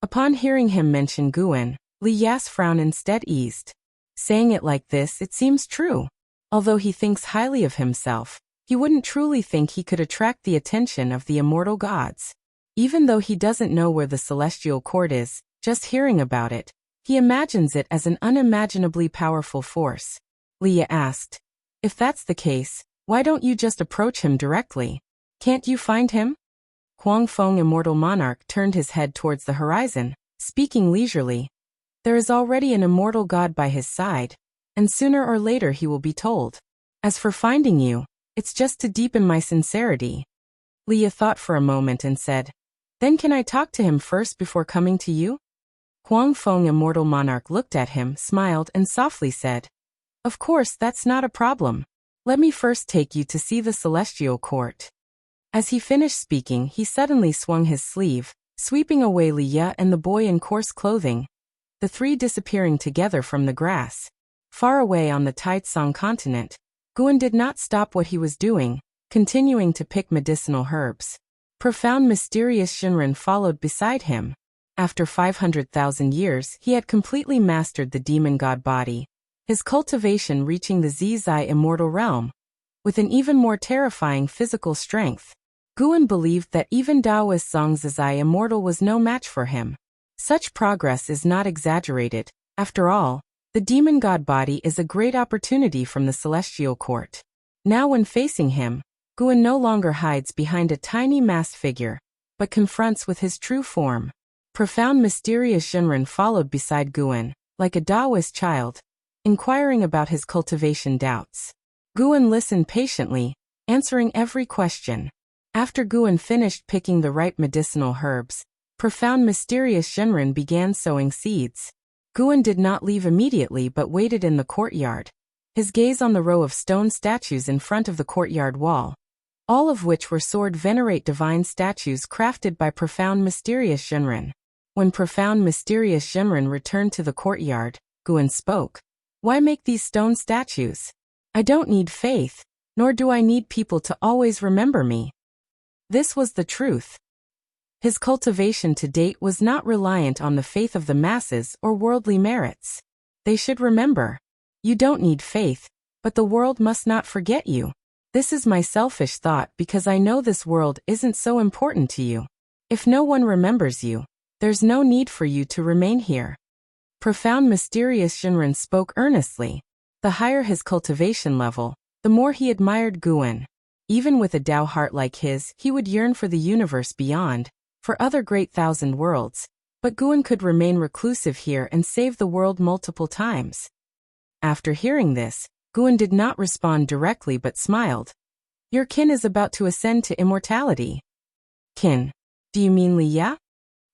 Upon hearing him mention Guan, Liya's frown instead eased. Saying it like this, it seems true. Although he thinks highly of himself, he wouldn't truly think he could attract the attention of the immortal gods. Even though he doesn't know where the Celestial Court is, just hearing about it, he imagines it as an unimaginably powerful force. Liya asked, "If that's the case, why don't you just approach him directly? Can't you find him?" Huangfeng, immortal monarch, turned his head towards the horizon, speaking leisurely. "There is already an immortal god by his side, and sooner or later he will be told. As for finding you, it's just to deepen my sincerity." Liya thought for a moment and said, "Then can I talk to him first before coming to you?" Huangfeng, immortal monarch, looked at him, smiled, and softly said, "Of course, that's not a problem. Let me first take you to see the Celestial Court." As he finished speaking, he suddenly swung his sleeve, sweeping away Liya and the boy in coarse clothing, the three disappearing together from the grass. Far away on the Taitsong continent, Guan did not stop what he was doing, continuing to pick medicinal herbs. Profound, mysterious Shinran followed beside him. After 500,000 years, he had completely mastered the demon god body, his cultivation reaching the Zizai immortal realm, with an even more terrifying physical strength. Guan believed that even Daoist Zhang Zizai immortal was no match for him. Such progress is not exaggerated. After all, the demon god body is a great opportunity from the Celestial Court. Now when facing him, Guan no longer hides behind a tiny masked figure, but confronts with his true form. Profound, mysterious Shinran followed beside Guan, like a Daoist child, inquiring about his cultivation doubts. Guan listened patiently, answering every question. After Guan finished picking the ripe medicinal herbs, profound, mysterious Shinran began sowing seeds. Guan did not leave immediately but waited in the courtyard, his gaze on the row of stone statues in front of the courtyard wall, all of which were sword venerate divine statues crafted by profound, mysterious Shinran. When profound, mysterious Shinran returned to the courtyard, Guan spoke. "Why make these stone statues? I don't need faith, nor do I need people to always remember me." This was the truth. His cultivation to date was not reliant on the faith of the masses or worldly merits. They should remember. You don't need faith, but the world must not forget you. This is my selfish thought because I know this world isn't so important to you. If no one remembers you, there's no need for you to remain here. Profound, mysterious Shinran spoke earnestly. The higher his cultivation level, the more he admired Guan. Even with a Dao heart like his, he would yearn for the universe beyond, for other great thousand worlds. But Guan could remain reclusive here and save the world multiple times. After hearing this, Guan did not respond directly but smiled. "Your kin is about to ascend to immortality." "Kin? Do you mean Liya?"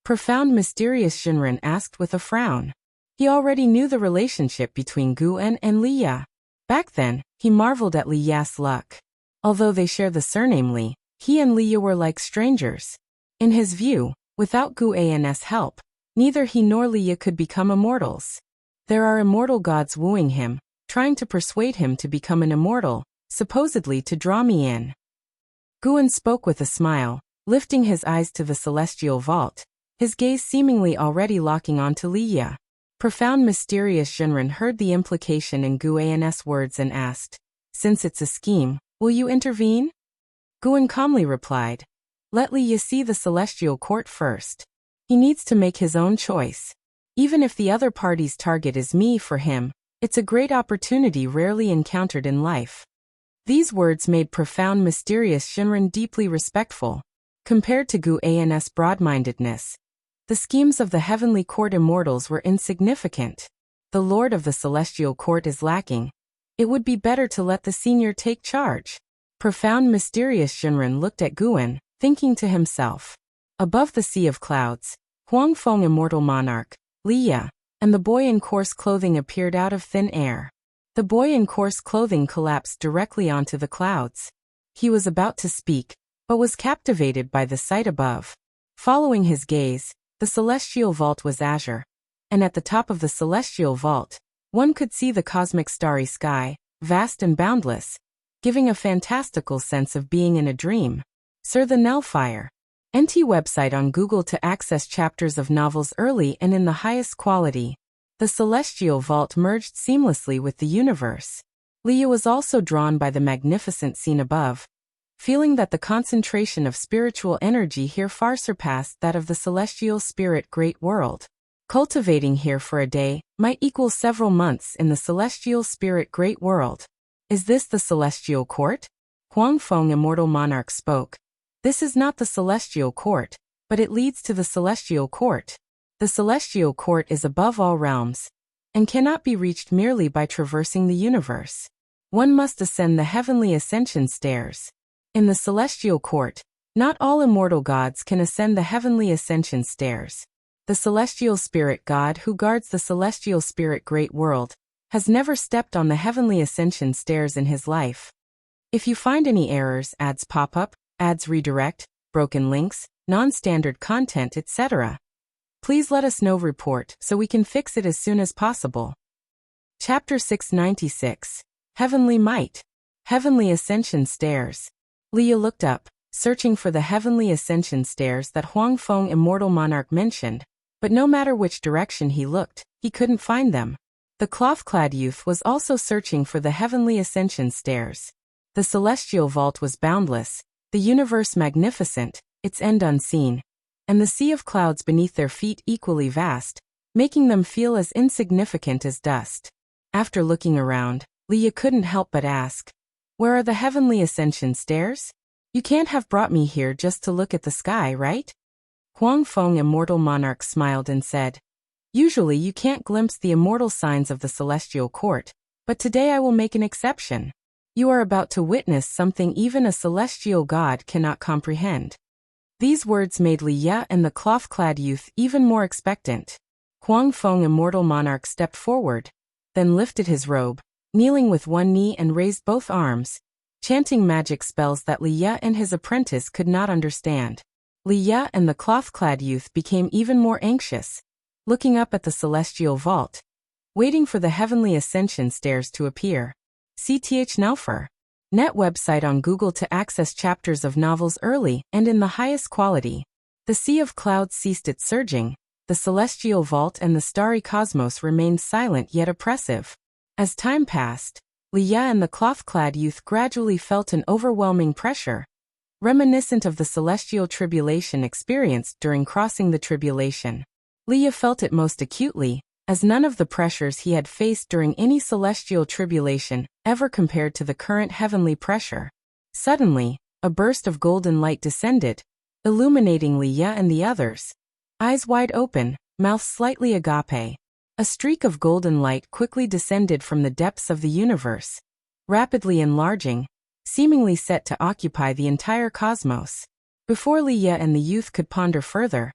Profound, mysterious Shinran asked with a frown. He already knew the relationship between Guan and Liya. Back then, he marveled at Liya's luck. Although they share the surname Li, he and Liya were like strangers. In his view, without Guan's help, neither he nor Liya could become immortals. There are immortal gods wooing him, trying to persuade him to become an immortal, supposedly to draw me in. Guan spoke with a smile, lifting his eyes to the celestial vault. his gaze seemingly already locking onto Liya. Profound mysterious Shinran heard the implication in Guan's words and asked, "Since it's a scheme, will you intervene?" Guan calmly replied, "Let Liya see the celestial court first. He needs to make his own choice. Even if the other party's target is me for him, it's a great opportunity rarely encountered in life." These words made profound mysterious Shinran deeply respectful. Compared to Guan's broad-mindedness, the schemes of the heavenly court immortals were insignificant. The lord of the celestial court is lacking. It would be better to let the senior take charge. Profound mysterious Shinran looked at Guan, thinking to himself. Above the sea of clouds, Huangfeng immortal monarch, Liya, and the boy in coarse clothing appeared out of thin air. The boy in coarse clothing collapsed directly onto the clouds. He was about to speak, but was captivated by the sight above. Following his gaze, the celestial vault was azure, and at the top of the celestial vault, one could see the cosmic starry sky, vast and boundless, giving a fantastical sense of being in a dream. Sir the Nellfire. NT website on Google to access chapters of novels early and in the highest quality. The celestial vault merged seamlessly with the universe. Liya was also drawn by the magnificent scene above, feeling that the concentration of spiritual energy here far surpassed that of the celestial spirit great world. Cultivating here for a day might equal several months in the celestial spirit great world. Is this the celestial court? Huangfeng immortal monarch spoke. This is not the celestial court, but it leads to the celestial court. The celestial court is above all realms, and cannot be reached merely by traversing the universe. One must ascend the heavenly ascension stairs. In the celestial court, not all immortal gods can ascend the heavenly ascension stairs. The celestial spirit god who guards the celestial spirit great world has never stepped on the heavenly ascension stairs in his life. If you find any errors, ads pop up, ads redirect, broken links, non-standard content, etc., please let us know. Report so we can fix it as soon as possible. Chapter 696. Heavenly Might. Heavenly Ascension Stairs. Liya looked up, searching for the heavenly ascension stairs that Huangfeng immortal monarch mentioned, but no matter which direction he looked, he couldn't find them. The cloth-clad youth was also searching for the heavenly ascension stairs. The celestial vault was boundless, the universe magnificent, its end unseen, and the sea of clouds beneath their feet equally vast, making them feel as insignificant as dust. After looking around, Liya couldn't help but ask, "Where are the heavenly ascension stairs? You can't have brought me here just to look at the sky, right?" Huangfeng immortal monarch smiled and said, "Usually you can't glimpse the immortal signs of the celestial court, but today I will make an exception. You are about to witness something even a celestial god cannot comprehend." These words made Liya and the cloth-clad youth even more expectant. Huangfeng immortal monarch stepped forward, then lifted his robe, kneeling with one knee and raised both arms, chanting magic spells that Liya and his apprentice could not understand. Liya and the cloth-clad youth became even more anxious, looking up at the celestial vault, waiting for the heavenly ascension stairs to appear. CTH Nelfer. Net website on Google to access chapters of novels early and in the highest quality. The sea of clouds ceased its surging, the celestial vault and the starry cosmos remained silent yet oppressive. As time passed, Liya and the cloth-clad youth gradually felt an overwhelming pressure, reminiscent of the celestial tribulation experienced during crossing the tribulation. Liya felt it most acutely, as none of the pressures he had faced during any celestial tribulation ever compared to the current heavenly pressure. Suddenly, a burst of golden light descended, illuminating Liya and the others. Eyes wide open, mouth slightly agape. A streak of golden light quickly descended from the depths of the universe, rapidly enlarging, seemingly set to occupy the entire cosmos. Before Liya and the youth could ponder further,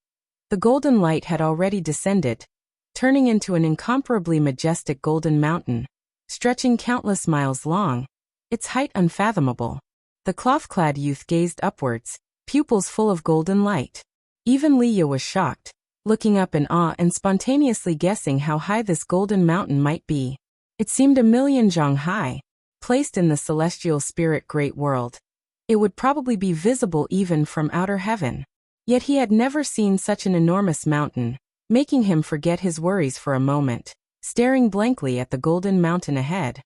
the golden light had already descended, turning into an incomparably majestic golden mountain, stretching countless miles long, its height unfathomable. The cloth-clad youth gazed upwards, pupils full of golden light. Even Liya was shocked, looking up in awe and spontaneously guessing how high this golden mountain might be. It seemed 1,000,000 zhang high. Placed in the celestial spirit great world, it would probably be visible even from outer heaven. Yet he had never seen such an enormous mountain, making him forget his worries for a moment, staring blankly at the golden mountain ahead.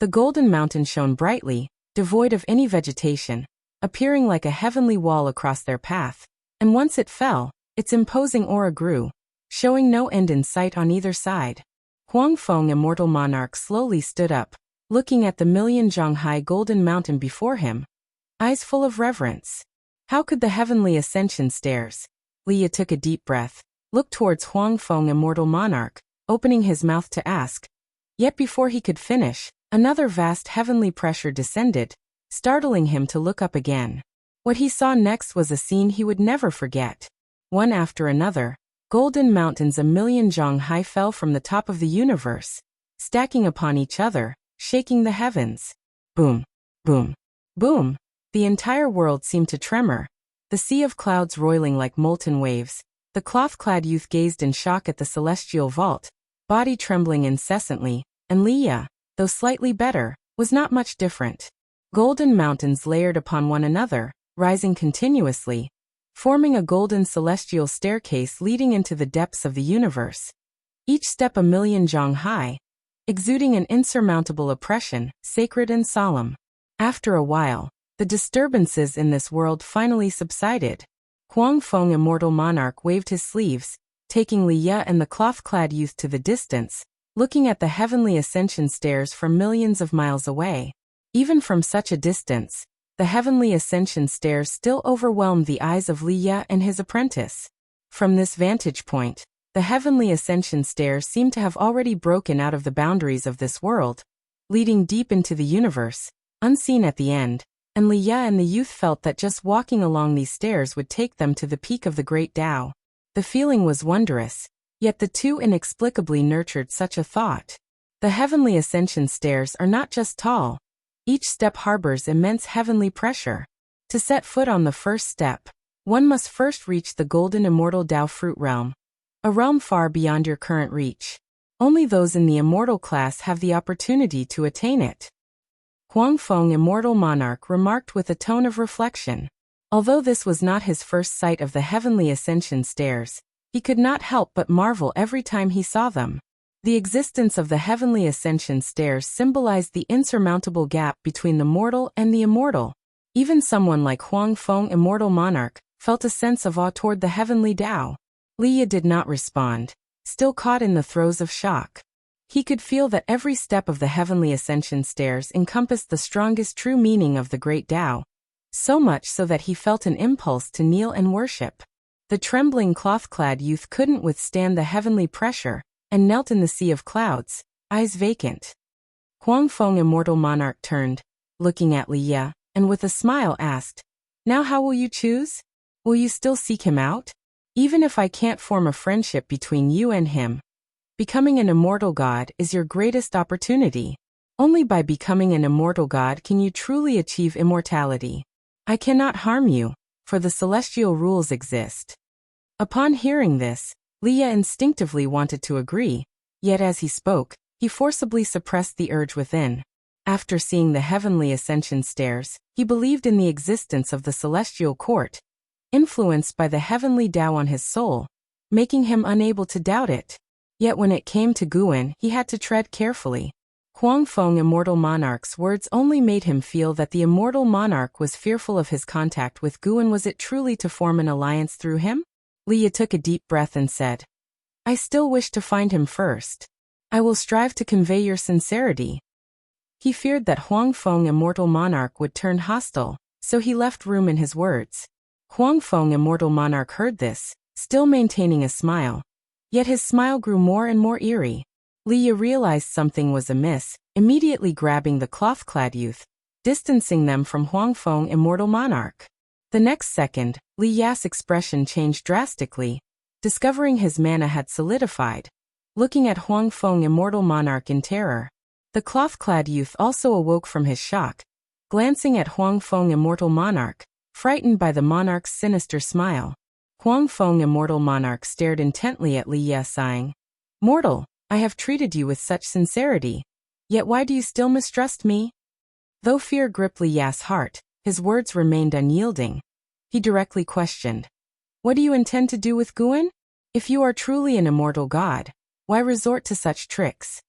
The golden mountain shone brightly, devoid of any vegetation, appearing like a heavenly wall across their path, and once it fell, its imposing aura grew, showing no end in sight on either side. Huang Feng, immortal monarch, slowly stood up, looking at the million-zhang-high golden mountain before him, eyes full of reverence. How could the heavenly ascension stairs? Liya took a deep breath, looked towards Huang Feng, immortal monarch, opening his mouth to ask. Yet before he could finish, another vast heavenly pressure descended, startling him to look up again. What he saw next was a scene he would never forget. One after another, golden mountains a million zhang high fell from the top of the universe, stacking upon each other, shaking the heavens. Boom, boom, boom. The entire world seemed to tremor, the sea of clouds roiling like molten waves. The cloth-clad youth gazed in shock at the celestial vault, body trembling incessantly, and Liya, though slightly better, was not much different. Golden mountains layered upon one another, rising continuously, forming a golden celestial staircase leading into the depths of the universe. Each step a million zhang high, exuding an insurmountable oppression, sacred and solemn. After a while, the disturbances in this world finally subsided. Huang Feng, immortal monarch, waved his sleeves, taking Liya and the cloth-clad youth to the distance, looking at the heavenly ascension stairs from millions of miles away. Even from such a distance, the heavenly ascension stairs still overwhelmed the eyes of Liya and his apprentice. From this vantage point, the heavenly ascension stairs seemed to have already broken out of the boundaries of this world, leading deep into the universe, unseen at the end, and Liya and the youth felt that just walking along these stairs would take them to the peak of the great Tao. The feeling was wondrous, yet the two inexplicably nurtured such a thought. The heavenly ascension stairs are not just tall. Each step harbors immense heavenly pressure. To set foot on the first step, one must first reach the golden immortal Tao fruit realm, a realm far beyond your current reach. Only those in the immortal class have the opportunity to attain it. Huang Feng, immortal monarch, remarked with a tone of reflection. Although this was not his first sight of the heavenly ascension stairs, he could not help but marvel every time he saw them. The existence of the heavenly ascension stairs symbolized the insurmountable gap between the mortal and the immortal. Even someone like Huang Feng, immortal monarch, felt a sense of awe toward the heavenly Tao. Liya did not respond, still caught in the throes of shock. He could feel that every step of the heavenly ascension stairs encompassed the strongest true meaning of the great Tao, so much so that he felt an impulse to kneel and worship. The trembling cloth-clad youth couldn't withstand the heavenly pressure, and knelt in the sea of clouds, eyes vacant. Huang Feng, immortal monarch, turned, looking at Liya, and with a smile asked, "Now how will you choose? Will you still seek him out? Even if I can't form a friendship between you and him, becoming an immortal god is your greatest opportunity. Only by becoming an immortal god can you truly achieve immortality. I cannot harm you, for the celestial rules exist." Upon hearing this, Liya instinctively wanted to agree, yet as he spoke, he forcibly suppressed the urge within. After seeing the heavenly ascension stairs, he believed in the existence of the celestial court, influenced by the heavenly Tao on his soul, making him unable to doubt it. Yet when it came to Guan, he had to tread carefully. Huang Feng, immortal monarch's words only made him feel that the immortal monarch was fearful of his contact with Guan. Was it truly to form an alliance through him? Liya took a deep breath and said, "I still wish to find him first. I will strive to convey your sincerity." He feared that Huang Feng, immortal monarch, would turn hostile, so he left room in his words. Huang Feng, immortal monarch, heard this, still maintaining a smile. Yet his smile grew more and more eerie. Liya realized something was amiss, immediately grabbing the cloth-clad youth, distancing them from Huang Feng, immortal monarch. The next second, Liya's expression changed drastically, discovering his mana had solidified, looking at Huang Feng, immortal monarch, in terror. The cloth-clad youth also awoke from his shock, glancing at Huang Feng, immortal monarch, frightened by the monarch's sinister smile. Huang Feng, immortal monarch, stared intently at Liya, sighing, "Mortal, I have treated you with such sincerity. Yet why do you still mistrust me?" Though fear gripped Liya's heart, his words remained unyielding. He directly questioned, What do you intend to do with Guan? If you are truly an immortal god, why resort to such tricks?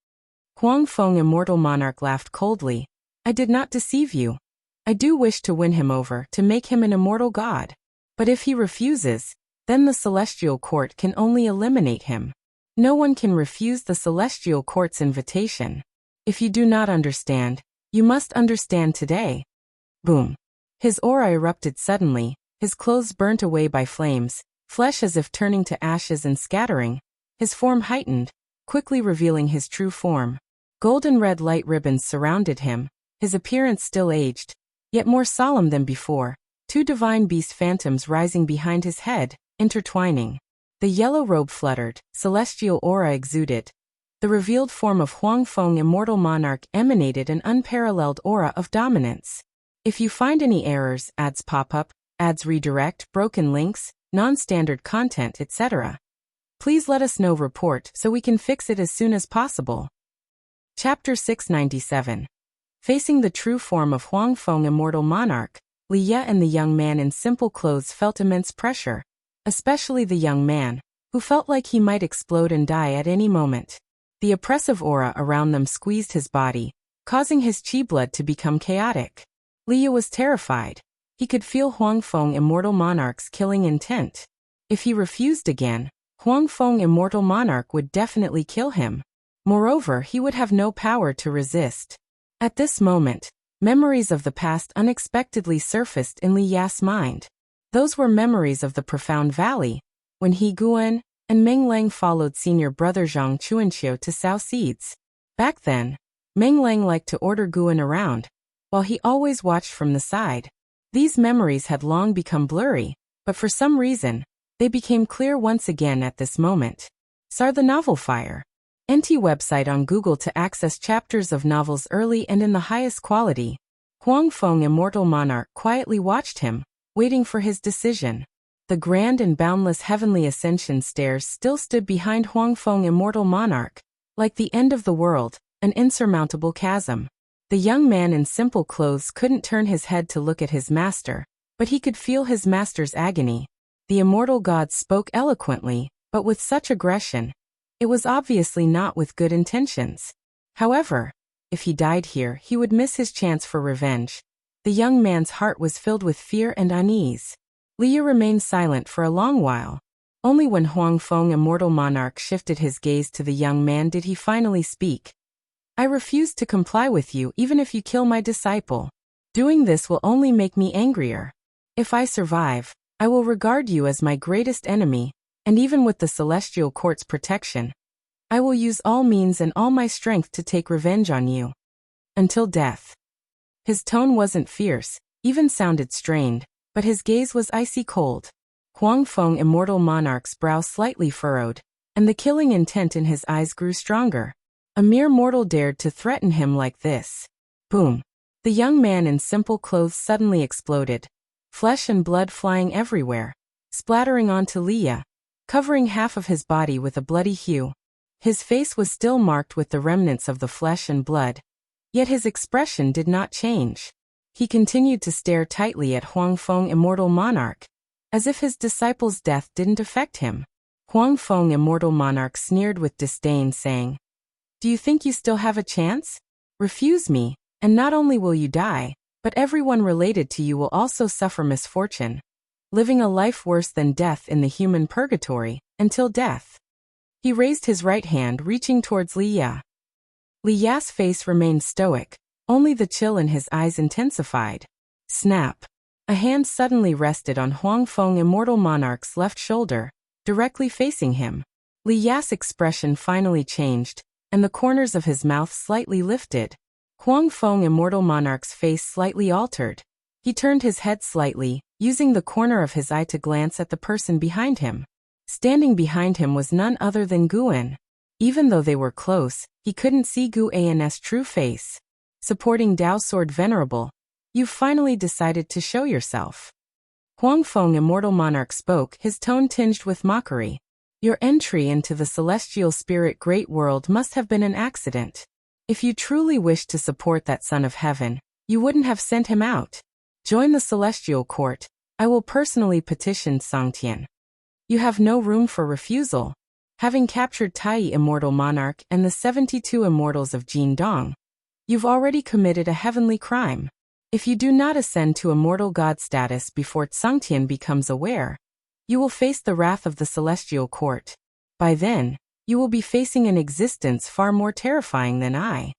Huang Feng, immortal monarch, laughed coldly. I did not deceive you. I do wish to win him over to make him an immortal god. But if he refuses, then the celestial court can only eliminate him. No one can refuse the celestial court's invitation. If you do not understand, you must understand today. Boom. His aura erupted suddenly, his clothes burnt away by flames, flesh as if turning to ashes and scattering. His form heightened, quickly revealing his true form. Golden red light ribbons surrounded him, his appearance still aged, yet more solemn than before, two divine beast phantoms rising behind his head, intertwining. The yellow robe fluttered, celestial aura exuded. The revealed form of Huang Feng, immortal monarch, emanated an unparalleled aura of dominance. If you find any errors, ads pop up, ads redirect, broken links, non-standard content, etc., please let us know. Report so we can fix it as soon as possible. Chapter 697. Facing the true form of Huang Feng, immortal monarch, Li Ye and the young man in simple clothes felt immense pressure, especially the young man, who felt like he might explode and die at any moment. The oppressive aura around them squeezed his body, causing his chi blood to become chaotic. Li Ye was terrified. He could feel Huang Feng, immortal monarch's killing intent. If he refused again, Huang Feng, immortal monarch, would definitely kill him. Moreover, he would have no power to resist. At this moment, memories of the past unexpectedly surfaced in Li Ye's mind. Those were memories of the profound valley, when he, Guan, and Meng Lang followed senior brother Zhang Chuanqiu to sow seeds. Back then, Meng Lang liked to order Guan around, while he always watched from the side. These memories had long become blurry, but for some reason, they became clear once again at this moment. Sar the Novel Fire. NT website on Google to access chapters of novels early and in the highest quality. Huang Feng, immortal monarch, quietly watched him, waiting for his decision. The grand and boundless heavenly ascension stairs still stood behind Huang Feng, immortal monarch, like the end of the world, an insurmountable chasm. The young man in simple clothes couldn't turn his head to look at his master, but he could feel his master's agony. The immortal god spoke eloquently, but with such aggression. It was obviously not with good intentions. However, if he died here, he would miss his chance for revenge. The young man's heart was filled with fear and unease. Li Ye remained silent for a long while. Only when Huang Feng, immortal monarch, shifted his gaze to the young man did he finally speak. I refuse to comply with you even if you kill my disciple. Doing this will only make me angrier. If I survive, I will regard you as my greatest enemy, and even with the celestial court's protection, I will use all means and all my strength to take revenge on you. Until death. His tone wasn't fierce, even sounded strained, but his gaze was icy cold. Huang Feng, immortal monarch's brow slightly furrowed, and the killing intent in his eyes grew stronger. A mere mortal dared to threaten him like this. Boom. The young man in simple clothes suddenly exploded, flesh and blood flying everywhere, splattering onto Li Ye, covering half of his body with a bloody hue. His face was still marked with the remnants of the flesh and blood, yet his expression did not change. He continued to stare tightly at Huang Feng, immortal monarch, as if his disciple's death didn't affect him. Huang Feng, immortal monarch, sneered with disdain, saying, Do you think you still have a chance? Refuse me, and not only will you die, but everyone related to you will also suffer misfortune, living a life worse than death in the human purgatory, until death. He raised his right hand, reaching towards Li Ye. Li Ye's face remained stoic, only the chill in his eyes intensified. Snap. A hand suddenly rested on Huang Feng, immortal monarch's left shoulder, directly facing him. Li Ye's expression finally changed, and the corners of his mouth slightly lifted. Huang Feng, immortal monarch's face slightly altered. He turned his head slightly, using the corner of his eye to glance at the person behind him. Standing behind him was none other than Guan. Even though they were close, he couldn't see Guan's true face. Supporting Dao Sword Venerable, you've finally decided to show yourself. Huang Feng, immortal monarch, spoke, his tone tinged with mockery. Your entry into the celestial spirit great world must have been an accident. If you truly wished to support that son of heaven, you wouldn't have sent him out. Join the celestial court. I will personally petition Sangtian. You have no room for refusal. Having captured Tai Immortal Monarch and the 72 immortals of Jin Dong, you've already committed a heavenly crime. If you do not ascend to immortal god status before Tsangtian becomes aware, you will face the wrath of the celestial court. By then, you will be facing an existence far more terrifying than I.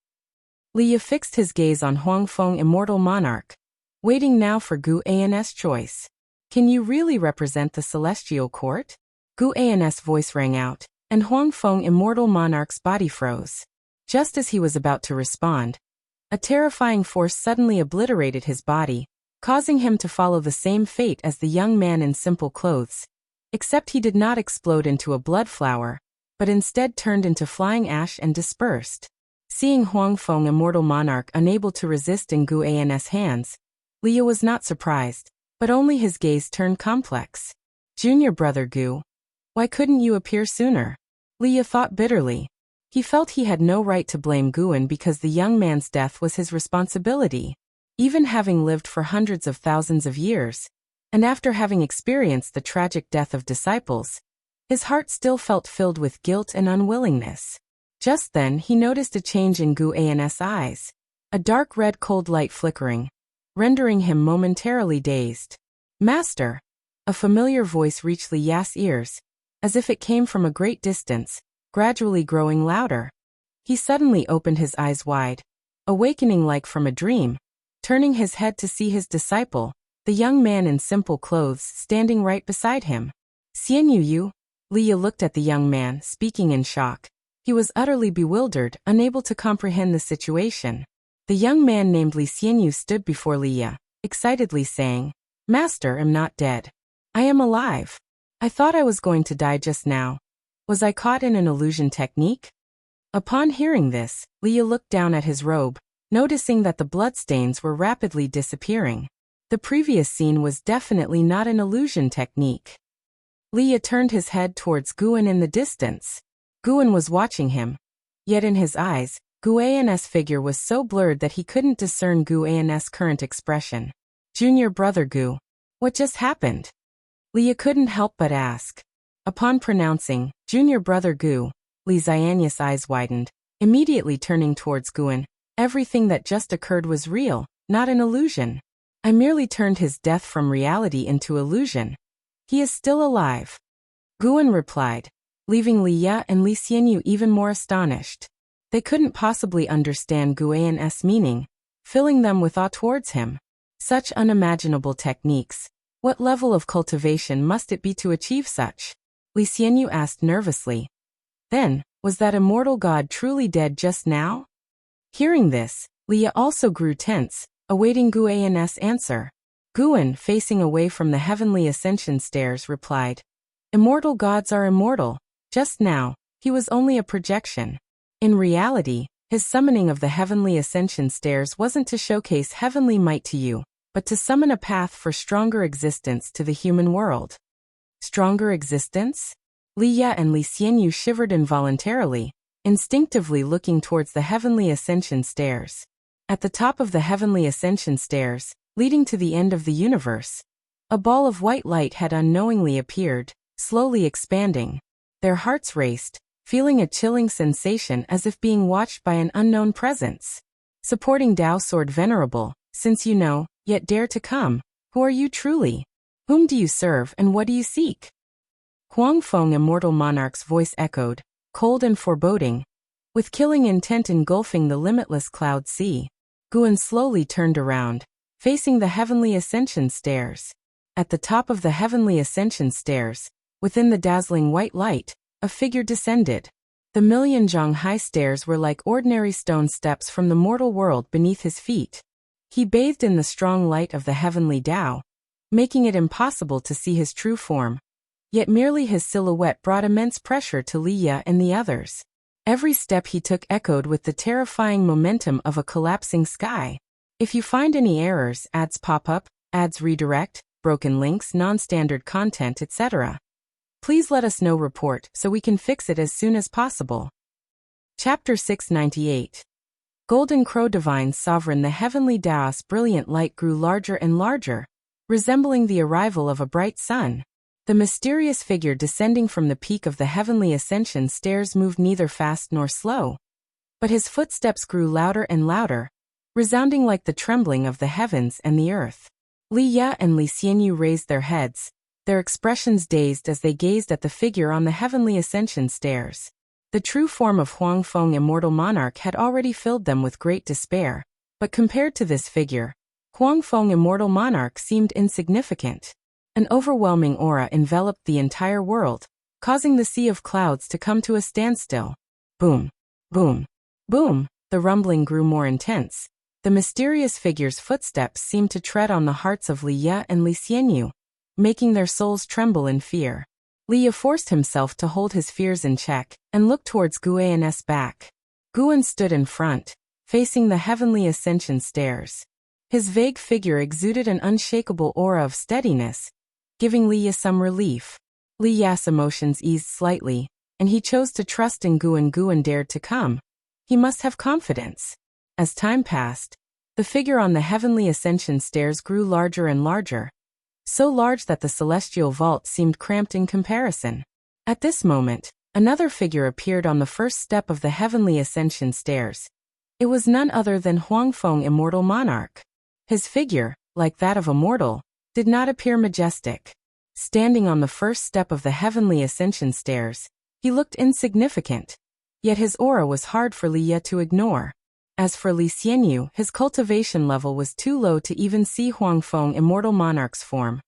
Liya fixed his gaze on Huangfeng Immortal Monarch, waiting now for Gu An's choice. Can you really represent the celestial court? Gu An's voice rang out, and Huangfeng Immortal Monarch's body froze. Just as he was about to respond, a terrifying force suddenly obliterated his body, causing him to follow the same fate as the young man in simple clothes, except he did not explode into a blood flower, but instead turned into flying ash and dispersed. Seeing Huangfeng Immortal Monarch unable to resist in Gu An's hands, Liya was not surprised, but only his gaze turned complex. Junior brother Gu, why couldn't you appear sooner? Liya thought bitterly. He felt he had no right to blame Guan because the young man's death was his responsibility. Even having lived for hundreds of thousands of years, and after having experienced the tragic death of disciples, his heart still felt filled with guilt and unwillingness. Just then he noticed a change in Gu An's eyes, a dark red cold light flickering, rendering him momentarily dazed. Master! A familiar voice reached Liya's ears, as if it came from a great distance, gradually growing louder. He suddenly opened his eyes wide, awakening like from a dream, turning his head to see his disciple, the young man in simple clothes, standing right beside him. Xianyu Yu? Liya looked at the young man, speaking in shock. He was utterly bewildered, unable to comprehend the situation. The young man named Li Xianyu stood before Liya, excitedly saying, Master, I'm not dead. I am alive. I thought I was going to die just now. Was I caught in an illusion technique? Upon hearing this, Liya looked down at his robe, noticing that the bloodstains were rapidly disappearing. The previous scene was definitely not an illusion technique. Liya turned his head towards Guan in the distance. Guan was watching him. Yet in his eyes, Gu An's figure was so blurred that he couldn't discern Gu An's current expression. Junior brother Gu, what just happened? Liya couldn't help but ask. Upon pronouncing, Junior brother Gu, Li Xianyu's eyes widened, immediately turning towards Guan. Everything that just occurred was real, not an illusion. I merely turned his death from reality into illusion. He is still alive. Guan replied, leaving Liya and Li Xianyu even more astonished. They couldn't possibly understand Gu An's meaning, filling them with awe towards him. Such unimaginable techniques. What level of cultivation must it be to achieve such? Li Xianyu asked nervously. Then, was that immortal god truly dead just now? Hearing this, Liya also grew tense, awaiting Gu An's answer. Guan, facing away from the heavenly ascension stairs, replied, Immortal gods are immortal. Just now, he was only a projection. In reality, his summoning of the heavenly ascension stairs wasn't to showcase heavenly might to you, but to summon a path for stronger existence to the human world. Stronger existence? Liya and Li Xianyu shivered involuntarily, instinctively looking towards the heavenly ascension stairs. At the top of the heavenly ascension stairs, leading to the end of the universe, a ball of white light had unknowingly appeared, slowly expanding. Their hearts raced, feeling a chilling sensation as if being watched by an unknown presence. Supporting Tao Sword Venerable, since you know, yet dare to come, who are you truly? Whom do you serve and what do you seek? Huangfeng Immortal Monarch's voice echoed, cold and foreboding, with killing intent engulfing the limitless cloud sea. Guan slowly turned around, facing the heavenly ascension stairs. At the top of the heavenly ascension stairs, within the dazzling white light, a figure descended. The million-zhang high stairs were like ordinary stone steps from the mortal world beneath his feet. He bathed in the strong light of the heavenly Tao, making it impossible to see his true form. Yet merely his silhouette brought immense pressure to Liya and the others. Every step he took echoed with the terrifying momentum of a collapsing sky. If you find any errors, ads pop up, ads redirect, broken links, non-standard content, etc., please let us know. Report so we can fix it as soon as possible. Chapter 698. Golden Crow Divine Sovereign. The heavenly Tao's brilliant light grew larger and larger, resembling the arrival of a bright sun. The mysterious figure descending from the peak of the heavenly ascension stairs moved neither fast nor slow, but his footsteps grew louder and louder, resounding like the trembling of the heavens and the earth. Li Ye and Li Xianyu raised their heads, their expressions dazed as they gazed at the figure on the heavenly ascension stairs. The true form of Huang Feng, immortal monarch, had already filled them with great despair, but compared to this figure, Huang Feng, immortal monarch, seemed insignificant. An overwhelming aura enveloped the entire world, causing the sea of clouds to come to a standstill. Boom, boom, boom, the rumbling grew more intense. The mysterious figure's footsteps seemed to tread on the hearts of Li Ye and Li Xianyu, making their souls tremble in fear. Li Ye forced himself to hold his fears in check and looked towards Guan's back. Guan stood in front, facing the heavenly ascension stairs. His vague figure exuded an unshakable aura of steadiness, giving Li Ye some relief. Li Ye's emotions eased slightly, and he chose to trust in Guan. Guan dared to come. He must have confidence. As time passed, the figure on the heavenly ascension stairs grew larger and larger, so large that the celestial vault seemed cramped in comparison. At this moment, another figure appeared on the first step of the heavenly ascension stairs. It was none other than Huang Feng, immortal monarch. His figure, like that of a mortal, did not appear majestic. Standing on the first step of the heavenly ascension stairs, he looked insignificant, yet his aura was hard for Li Ye to ignore. As for Li Xianyu, his cultivation level was too low to even see Huang Feng, immortal monarch's form.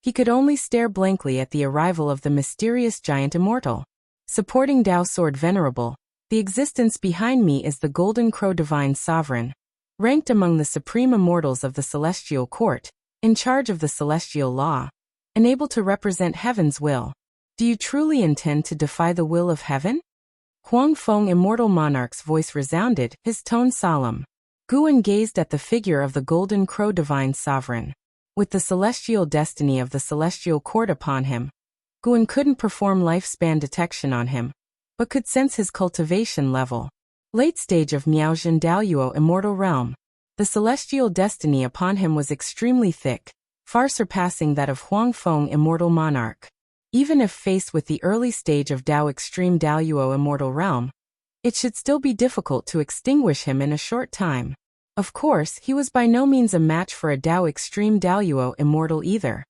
He could only stare blankly at the arrival of the mysterious giant immortal. Supporting Dao Sword Venerable, the existence behind me is the Golden Crow Divine Sovereign, ranked among the supreme immortals of the Celestial Court, in charge of the celestial law, and able to represent heaven's will. Do you truly intend to defy the will of heaven? Huang Feng, immortal monarch's voice resounded, his tone solemn. Guan gazed at the figure of the Golden Crow Divine Sovereign. With the celestial destiny of the Celestial Court upon him, Guan couldn't perform lifespan detection on him, but could sense his cultivation level. Late stage of Miaojin Daoyuo, immortal realm. The celestial destiny upon him was extremely thick, far surpassing that of Huang Feng, immortal monarch. Even if faced with the early stage of Dao Extreme Daoyuo, immortal realm, it should still be difficult to extinguish him in a short time. Of course, he was by no means a match for a Dao Extreme Daoyuo immortal either.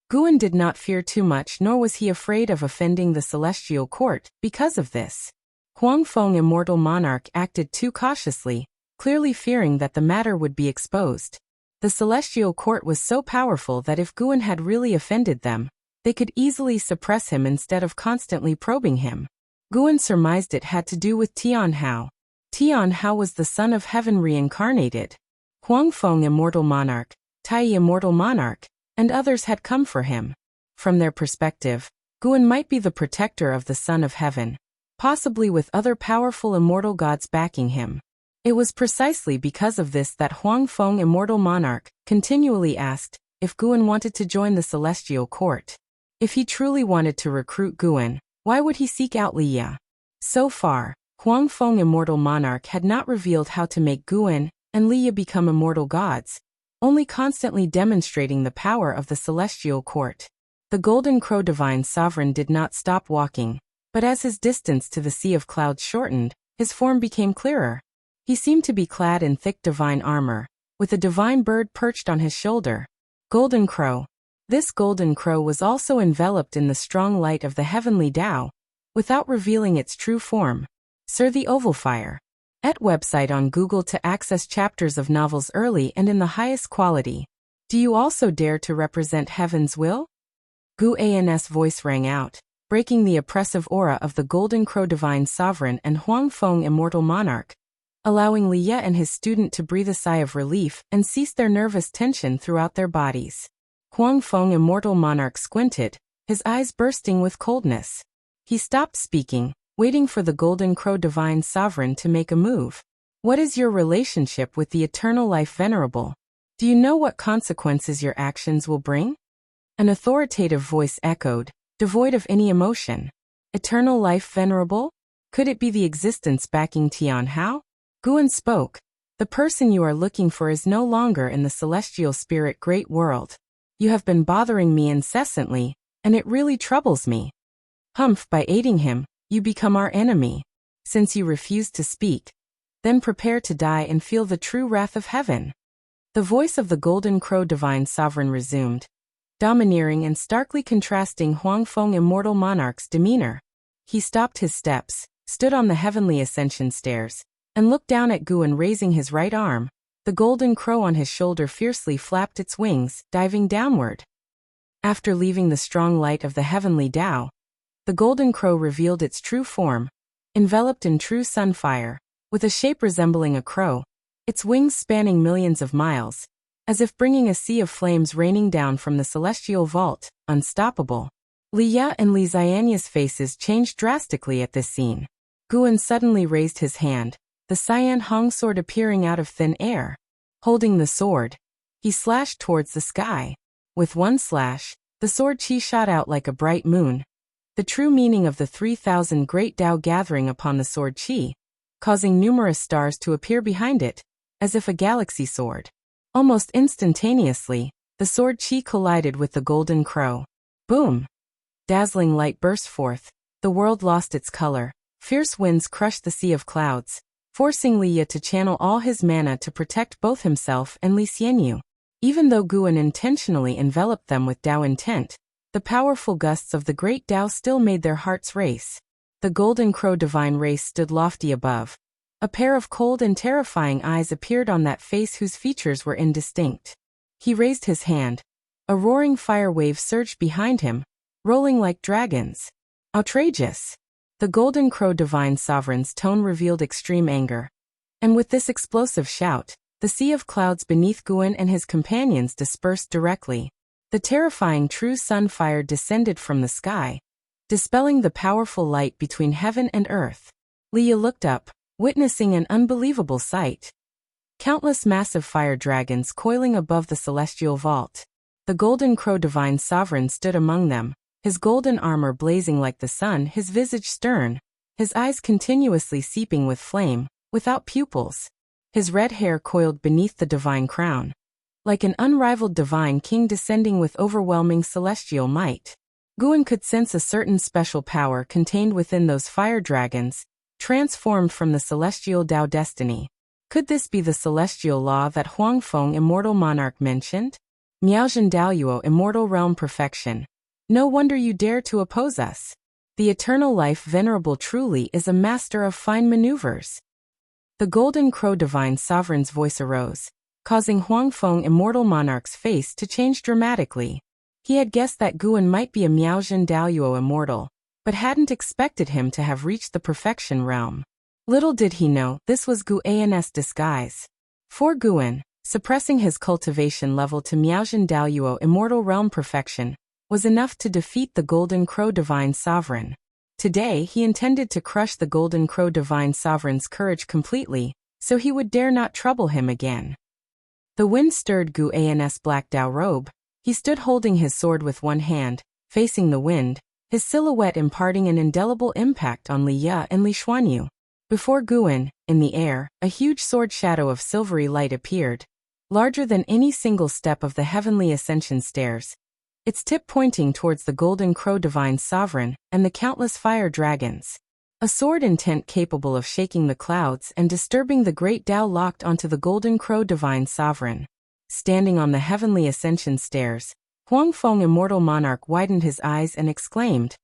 Guan did not fear too much, nor was he afraid of offending the Celestial Court because of this. Huang Feng, immortal monarch, acted too cautiously, clearly fearing that the matter would be exposed. The Celestial Court was so powerful that if Guan had really offended them, they could easily suppress him instead of constantly probing him. Guan surmised it had to do with Tian Hao. Tian Hao was the son of heaven reincarnated. Huang Feng, immortal monarch, Tai Yi, immortal monarch, and others had come for him. From their perspective, Guan might be the protector of the son of heaven, possibly with other powerful immortal gods backing him. It was precisely because of this that Huang Feng, immortal monarch, continually asked if Guan wanted to join the Celestial Court. If he truly wanted to recruit Guan, why would he seek out Li Ye? So far, Huang Feng, immortal monarch, had not revealed how to make Guan and Li Ye become immortal gods, only constantly demonstrating the power of the Celestial Court. The Golden Crow Divine Sovereign did not stop walking, but as his distance to the sea of clouds shortened, his form became clearer. He seemed to be clad in thick divine armor, with a divine bird perched on his shoulder. Golden Crow. This Golden Crow was also enveloped in the strong light of the heavenly Tao, without revealing its true form. Sir the Oval Fire. Et website on Google to access chapters of novels early and in the highest quality. Do you also dare to represent heaven's will? Gu An's voice rang out, breaking the oppressive aura of the Golden Crow Divine Sovereign and Huang Feng, immortal monarch, allowing Li Ye and his student to breathe a sigh of relief and cease their nervous tension throughout their bodies. Huang Feng, immortal monarch, squinted, his eyes bursting with coldness. He stopped speaking, waiting for the Golden Crow Divine Sovereign to make a move. What is your relationship with the Eternal Life, Venerable? Do you know what consequences your actions will bring? An authoritative voice echoed, devoid of any emotion. Eternal Life, Venerable? Could it be the existence backing Tian Hao? Guan spoke. The person you are looking for is no longer in the celestial spirit great world. You have been bothering me incessantly, and it really troubles me. Humph, by aiding him, you become our enemy. Since you refuse to speak, then prepare to die and feel the true wrath of heaven. The voice of the Golden Crow Divine Sovereign resumed, domineering and starkly contrasting Huangfeng Immortal Monarch's demeanor. He stopped his steps, stood on the heavenly ascension stairs, and looked down at Guan raising his right arm. The golden crow on his shoulder fiercely flapped its wings, diving downward. After leaving the strong light of the heavenly Tao, the golden crow revealed its true form, enveloped in true sunfire, with a shape resembling a crow, its wings spanning millions of miles, as if bringing a sea of flames raining down from the celestial vault, unstoppable. Li Ya and Li Xianya's faces changed drastically at this scene. Guan suddenly raised his hand, the Cyan Hong sword appearing out of thin air. Holding the sword, he slashed towards the sky. With one slash, the sword chi shot out like a bright moon, the true meaning of the 3,000 great Tao gathering upon the sword chi, causing numerous stars to appear behind it, as if a galaxy sword. Almost instantaneously, the sword chi collided with the golden crow. Boom! Dazzling light burst forth, the world lost its color, fierce winds crushed the sea of clouds, forcing Li Ya to channel all his mana to protect both himself and Li Xianyu. Even though Guan intentionally enveloped them with Tao intent, the powerful gusts of the great Tao still made their hearts race. The golden crow divine race stood lofty above. A pair of cold and terrifying eyes appeared on that face whose features were indistinct. He raised his hand. A roaring fire wave surged behind him, rolling like dragons. Outrageous! The golden crow divine sovereign's tone revealed extreme anger. And with this explosive shout, the sea of clouds beneath Guan and his companions dispersed directly. The terrifying true sunfire descended from the sky, dispelling the powerful light between heaven and earth. Li Ya looked up, witnessing an unbelievable sight. Countless massive fire dragons coiling above the celestial vault. The golden crow divine sovereign stood among them, his golden armor blazing like the sun, his visage stern, his eyes continuously seeping with flame, without pupils. His red hair coiled beneath the divine crown, like an unrivaled divine king descending with overwhelming celestial might. Guan could sense a certain special power contained within those fire dragons, transformed from the celestial Tao destiny. Could this be the celestial law that Huangfeng Immortal Monarch mentioned? Miaozhen Daoyuo Immortal Realm Perfection. No wonder you dare to oppose us. The eternal life venerable truly is a master of fine maneuvers. The golden crow divine sovereign's voice arose, causing Huangfeng Immortal Monarch's face to change dramatically. He had guessed that Guan might be a Miaozhen Daoyuo immortal, but hadn't expected him to have reached the perfection realm. Little did he know this was Guan's disguise. For Guan, suppressing his cultivation level to Miaozhen Daoyuo Immortal Realm Perfection was enough to defeat the Golden Crow Divine Sovereign. Today he intended to crush the Golden Crow Divine Sovereign's courage completely, so he would dare not trouble him again. The wind stirred Guan's black Tao robe. He stood holding his sword with one hand, facing the wind, his silhouette imparting an indelible impact on Li Ya and Li Xuanyu. Before Guan, in the air, a huge sword shadow of silvery light appeared, larger than any single step of the heavenly ascension stairs, its tip pointing towards the Golden Crow Divine Sovereign and the countless fire dragons. A sword intent capable of shaking the clouds and disturbing the great Tao locked onto the Golden Crow Divine Sovereign. Standing on the heavenly ascension stairs, Huangfeng Immortal Monarch widened his eyes and exclaimed,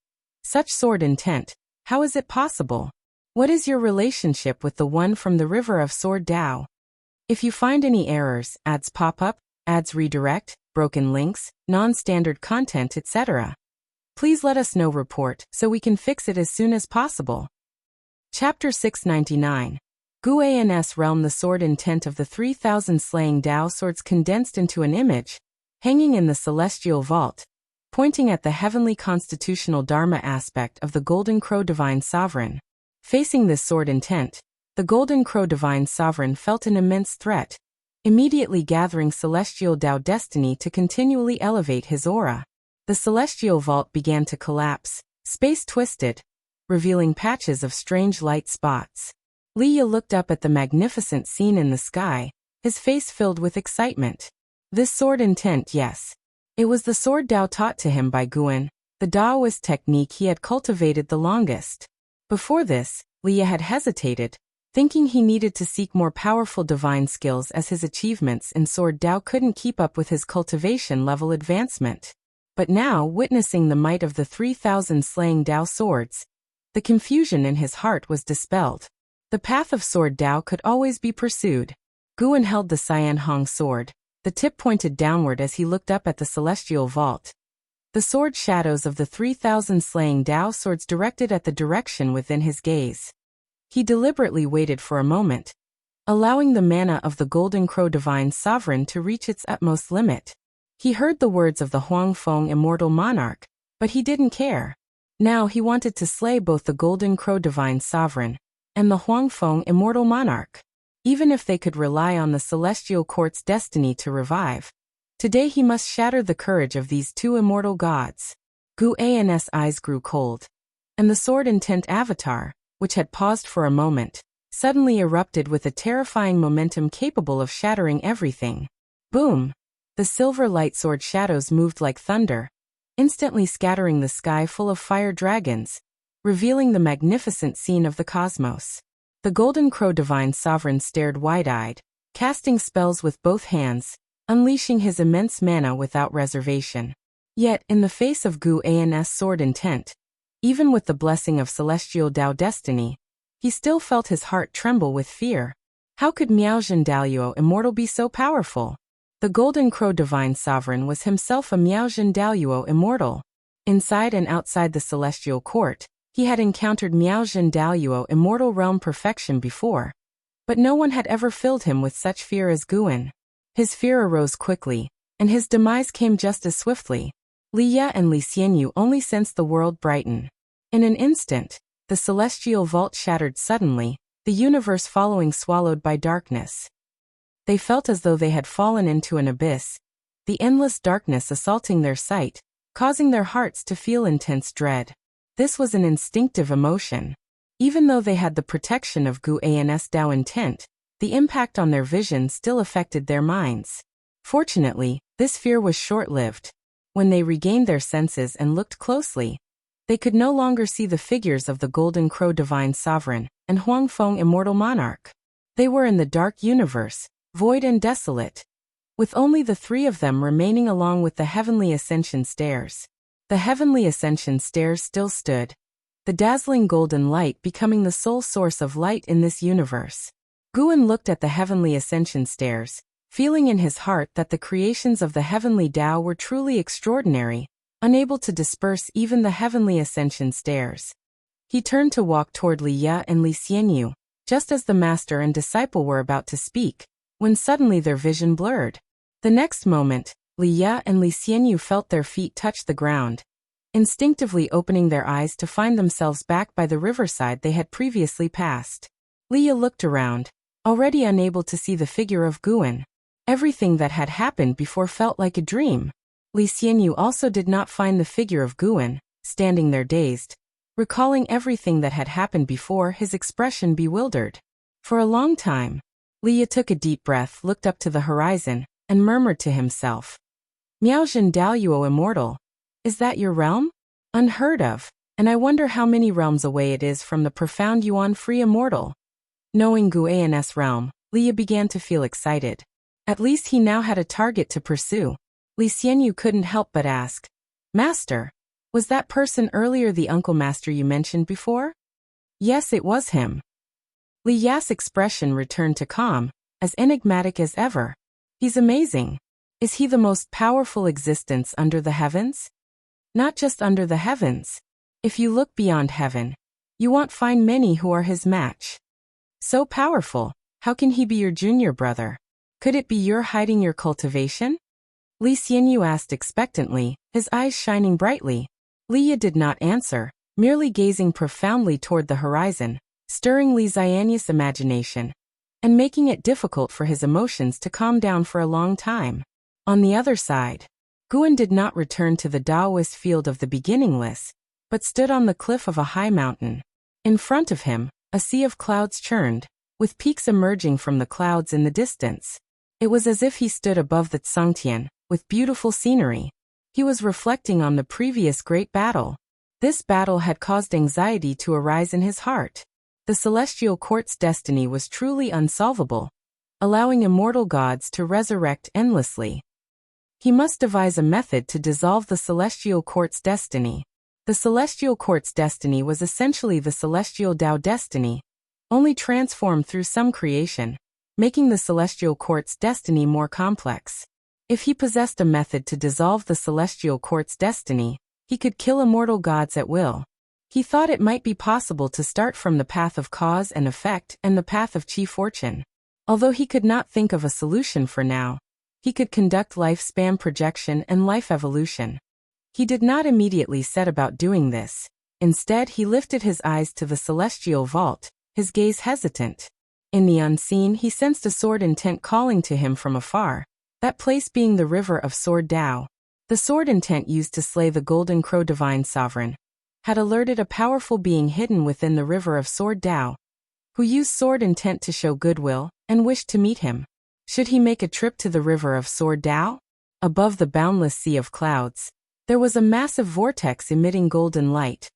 "Such sword intent, how is it possible? What is your relationship with the one from the river of Sword Tao? If you find any errors, ads pop up, ads redirect, broken links, non-standard content, etc., please let us know report so we can fix it as soon as possible." Chapter 699. Guan's Realm. The sword intent of the 3,000 slaying Tao swords condensed into an image, hanging in the celestial vault, pointing at the heavenly constitutional Dharma aspect of the Golden Crow Divine Sovereign. Facing this sword intent, the Golden Crow Divine Sovereign felt an immense threat, immediately gathering celestial Tao destiny to continually elevate his aura. The celestial vault began to collapse, space twisted, revealing patches of strange light spots. Li Ya looked up at the magnificent scene in the sky, his face filled with excitement. This sword intent, yes. It was the sword Tao taught to him by Guan, the Taoist technique he had cultivated the longest. Before this, Liya had hesitated, thinking he needed to seek more powerful divine skills as his achievements in Sword Dao couldn't keep up with his cultivation level advancement. But now, witnessing the might of the 3,000 slaying Dao swords, the confusion in his heart was dispelled. The path of Sword Dao could always be pursued. Guan held the Cyan Hong sword, the tip pointed downward as he looked up at the celestial vault. The sword shadows of the 3,000 slaying Dao swords directed at the direction within his gaze. He deliberately waited for a moment, allowing the mana of the Golden Crow Divine Sovereign to reach its utmost limit. He heard the words of the Huang Feng Immortal Monarch, but he didn't care. Now he wanted to slay both the Golden Crow Divine Sovereign and the Huang Feng Immortal Monarch. Even if they could rely on the Celestial Court's destiny to revive, today he must shatter the courage of these two immortal gods. Gu An's eyes grew cold, and the sword intent avatar, which had paused for a moment, suddenly erupted with a terrifying momentum capable of shattering everything. Boom! The silver light sword shadows moved like thunder, instantly scattering the sky full of fire dragons, revealing the magnificent scene of the cosmos. The Golden Crow Divine Sovereign stared wide-eyed, casting spells with both hands, unleashing his immense mana without reservation. Yet, in the face of Gu An's sword intent, even with the blessing of celestial Dao destiny, he still felt his heart tremble with fear. How could Miaozhen Daoyuo Immortal be so powerful? The Golden Crow Divine Sovereign was himself a Miaozhen Daoyuo Immortal. Inside and outside the Celestial Court, he had encountered Miaozhen Daoyuo Immortal Realm perfection before, but no one had ever filled him with such fear as Guan. His fear arose quickly, and his demise came just as swiftly. Liya and Li Xianyu only sensed the world brighten. In an instant, the celestial vault shattered suddenly, the universe following swallowed by darkness. They felt as though they had fallen into an abyss, the endless darkness assaulting their sight, causing their hearts to feel intense dread. This was an instinctive emotion. Even though they had the protection of Gu An's Dao intent, the impact on their vision still affected their minds. Fortunately, this fear was short-lived. When they regained their senses and looked closely, they could no longer see the figures of the Golden Crow Divine Sovereign and Huang Feng Immortal Monarch. They were in the dark universe, void and desolate, with only the three of them remaining along with the Heavenly Ascension Stairs. The Heavenly Ascension Stairs still stood, the dazzling golden light becoming the sole source of light in this universe. Guan looked at the Heavenly Ascension Stairs, feeling in his heart that the creations of the Heavenly Dao were truly extraordinary, unable to disperse even the Heavenly Ascension Stairs. He turned to walk toward Liya and Li Xianyu, just as the master and disciple were about to speak, when suddenly their vision blurred. The next moment, Liya and Li Xianyu felt their feet touch the ground, instinctively opening their eyes to find themselves back by the riverside they had previously passed. Liya looked around, already unable to see the figure of Guan. Everything that had happened before felt like a dream. Li Xianyu also did not find the figure of Guan, standing there dazed. Recalling everything that had happened before, his expression bewildered. For a long time, Liya took a deep breath, looked up to the horizon, and murmured to himself, "Miaozhen Daoyuo Immortal, is that your realm? Unheard of, and I wonder how many realms away it is from the profound Yuan-free Immortal." Knowing Gu An's realm, Liya began to feel excited. At least he now had a target to pursue. Li Xianyu couldn't help but ask, "Master, was that person earlier the uncle master you mentioned before?" "Yes, it was him." Li Ya's expression returned to calm, as enigmatic as ever. "He's amazing. Is he the most powerful existence under the heavens?" "Not just under the heavens. If you look beyond heaven, you won't find many who are his match." "So powerful, how can he be your junior brother? Could it be you're hiding your cultivation?" Li Xianyu asked expectantly, his eyes shining brightly. Liya did not answer, merely gazing profoundly toward the horizon, stirring Li Xianyu's imagination, and making it difficult for his emotions to calm down for a long time. On the other side, Guan did not return to the Taoist field of the beginningless, but stood on the cliff of a high mountain. In front of him, a sea of clouds churned, with peaks emerging from the clouds in the distance. It was as if he stood above the Tsangtian, with beautiful scenery. He was reflecting on the previous great battle. This battle had caused anxiety to arise in his heart. The celestial court's destiny was truly unsolvable, allowing immortal gods to resurrect endlessly. He must devise a method to dissolve the celestial court's destiny. The celestial court's destiny was essentially the celestial Tao destiny, only transformed through some creation, making the celestial court's destiny more complex. If he possessed a method to dissolve the celestial court's destiny, he could kill immortal gods at will. He thought it might be possible to start from the path of cause and effect and the path of chi fortune. Although he could not think of a solution for now, he could conduct lifespan projection and life evolution. He did not immediately set about doing this. Instead, he lifted his eyes to the celestial vault, his gaze hesitant. In the unseen, he sensed a sword intent calling to him from afar, that place being the river of sword Tao. The sword intent used to slay the golden crow divine sovereign had alerted a powerful being hidden within the river of sword Tao, who used sword intent to show goodwill and wished to meet him. Should he make a trip to the river of sword Tao? Above the boundless sea of clouds, there was a massive vortex emitting golden light,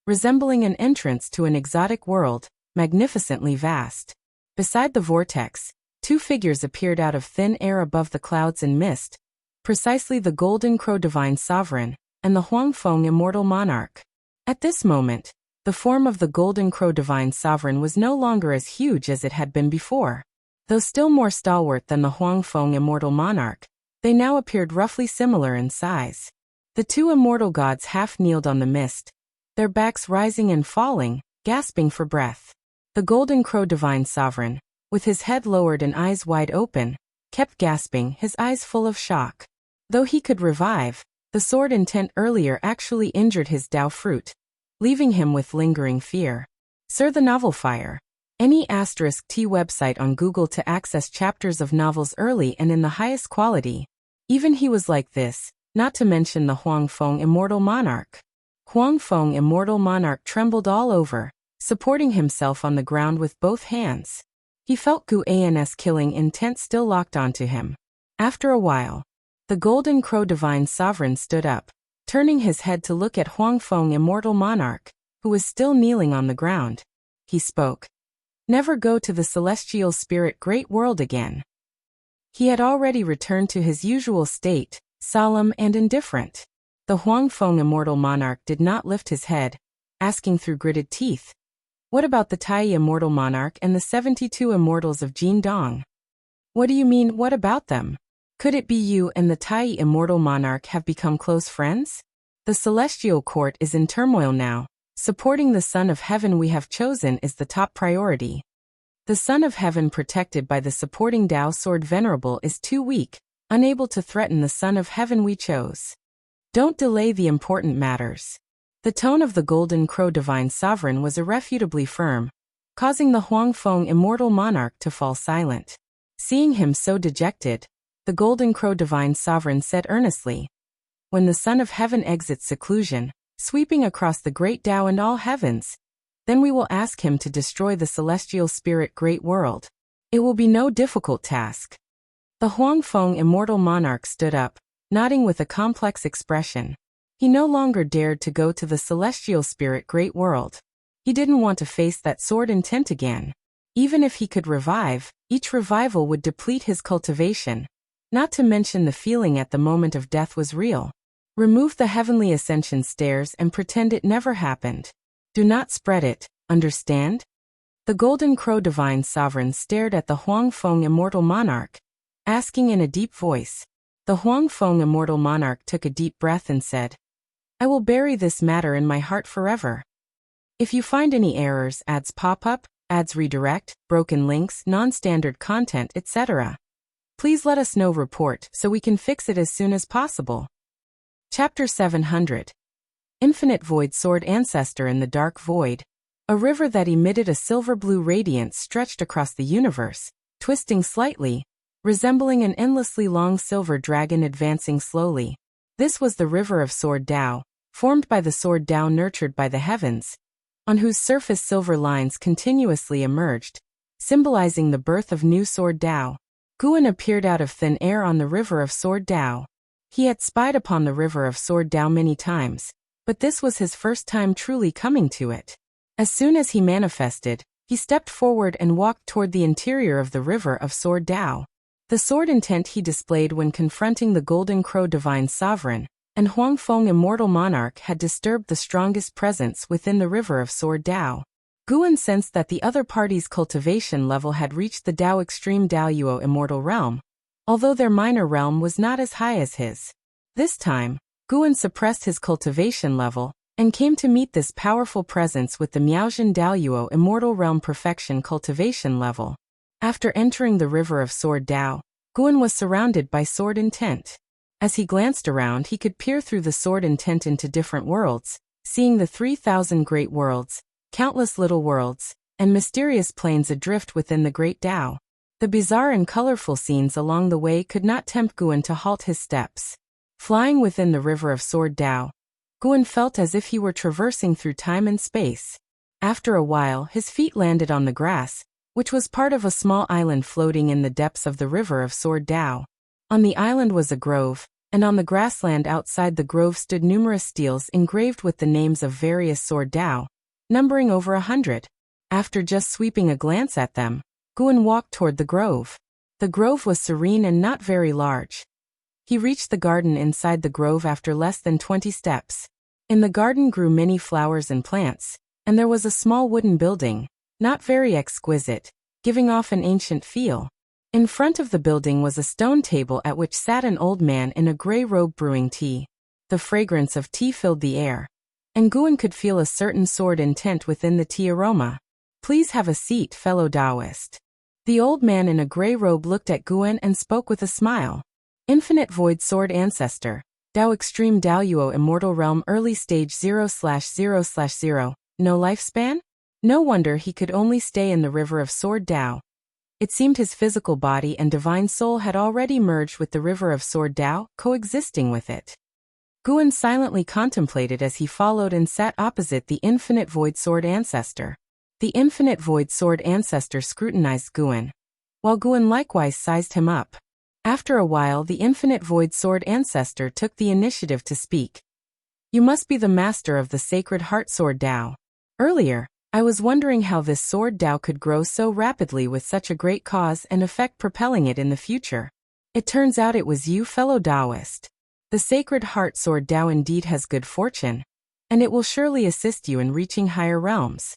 resembling an entrance to an exotic world, magnificently vast. Beside the vortex, two figures appeared out of thin air above the clouds and mist, precisely the golden crow divine sovereign and the Huangfeng immortal monarch. At this moment, the form of the golden crow divine sovereign was no longer as huge as it had been before. Though still more stalwart than the Huangfeng immortal monarch, they now appeared roughly similar in size. The two immortal gods half-kneeled on the mist, their backs rising and falling, gasping for breath. The golden crow divine sovereign, with his head lowered and eyes wide open, kept gasping, his eyes full of shock. Though he could revive, the sword intent earlier actually injured his Tao fruit, leaving him with lingering fear. Sir, the novel Fire. Any *T website on Google to access chapters of novels early and in the highest quality. Even he was like this, not to mention the Huangfeng immortal monarch. Huangfeng immortal monarch trembled all over, supporting himself on the ground with both hands. He felt Gu An's killing intent still locked onto him. After a while, the golden crow divine sovereign stood up, turning his head to look at Huangfeng immortal monarch, who was still kneeling on the ground. He spoke. Never go to the celestial spirit great world again. He had already returned to his usual state, solemn and indifferent. The Huangfeng immortal monarch did not lift his head, asking through gritted teeth, "What about the Tai immortal monarch and the 72 immortals of Jin Dong?" "What do you mean, what about them? Could it be you and the Tai immortal monarch have become close friends? The celestial court is in turmoil now. Supporting the Son of Heaven we have chosen is the top priority. The Son of Heaven protected by the supporting Tao sword venerable is too weak, unable to threaten the Son of Heaven we chose. Don't delay the important matters." The tone of the golden crow divine sovereign was irrefutably firm, causing the Huangfeng immortal monarch to fall silent. Seeing him so dejected, the golden crow divine sovereign said earnestly, "When the Son of Heaven exits seclusion, sweeping across the great Tao and all heavens, then we will ask him to destroy the celestial spirit great world. It will be no difficult task." The Huangfeng immortal monarch stood up, nodding with a complex expression. He no longer dared to go to the celestial spirit great world. He didn't want to face that sword intent again. Even if he could revive, each revival would deplete his cultivation, not to mention the feeling at the moment of death was real. Remove the heavenly ascension stairs and pretend it never happened. Do not spread it, understand? The golden crow divine sovereign stared at the Huangfeng immortal monarch, asking in a deep voice. The Huangfeng immortal monarch took a deep breath and said, "I will bury this matter in my heart forever. If you find any errors, ads pop up, ads redirect, broken links, non-standard content, etc., please let us know. Report so we can fix it as soon as possible." Chapter 700. Infinite Void Sword Ancestor in the Dark Void. A river that emitted a silver-blue radiance stretched across the universe, twisting slightly, resembling an endlessly long silver dragon advancing slowly. This was the river of Sword Tao, formed by the Sword Tao nurtured by the heavens, on whose surface silver lines continuously emerged, symbolizing the birth of new Sword Tao. Guan appeared out of thin air on the river of Sword Tao. He had spied upon the river of Sword Dao many times, but this was his first time truly coming to it. As soon as he manifested, he stepped forward and walked toward the interior of the river of Sword Dao. The sword intent he displayed when confronting the Golden Crow Divine Sovereign and Huangfeng Immortal Monarch had disturbed the strongest presence within the river of Sword Dao. Guan sensed that the other party's cultivation level had reached the Dao Extreme Daoyuo Immortal Realm, although their minor realm was not as high as his. This time, Guan suppressed his cultivation level and came to meet this powerful presence with the Miaozhen Daoyuo Immortal Realm Perfection cultivation level. After entering the river of Sword Dao, Guan was surrounded by sword intent. As he glanced around, he could peer through the sword intent into different worlds, seeing the 3,000 great worlds, countless little worlds, and mysterious planes adrift within the great Dao. The bizarre and colorful scenes along the way could not tempt Guan to halt his steps. Flying within the river of Sword Dao, Guan felt as if he were traversing through time and space. After a while, his feet landed on the grass, which was part of a small island floating in the depths of the river of Sword Dao. On the island was a grove, and on the grassland outside the grove stood numerous steles engraved with the names of various Sword Dao, numbering over 100. After just sweeping a glance at them, Guan walked toward the grove. The grove was serene and not very large. He reached the garden inside the grove after less than 20 steps. In the garden grew many flowers and plants, and there was a small wooden building, not very exquisite, giving off an ancient feel. In front of the building was a stone table at which sat an old man in a gray robe brewing tea. The fragrance of tea filled the air, and Guan could feel a certain sword intent within the tea aroma. "Please have a seat, fellow Taoist." The old man in a gray robe looked at Guan and spoke with a smile. "Infinite Void Sword Ancestor, Dao Extreme Daoyuo Immortal Realm Early Stage 0/0/0, no lifespan?" No wonder he could only stay in the river of Sword Dao. It seemed his physical body and divine soul had already merged with the river of Sword Dao, coexisting with it. Guan silently contemplated as he followed and sat opposite the Infinite Void Sword Ancestor. The Infinite Void Sword Ancestor scrutinized Guan, while Guan likewise sized him up. After a while, the Infinite Void Sword Ancestor took the initiative to speak. "You must be the master of the Sacred Heart Sword Dao. Earlier, I was wondering how this Sword Dao could grow so rapidly with such a great cause and effect propelling it in the future. It turns out it was you, fellow Taoist. The Sacred Heart Sword Dao indeed has good fortune, and it will surely assist you in reaching higher realms."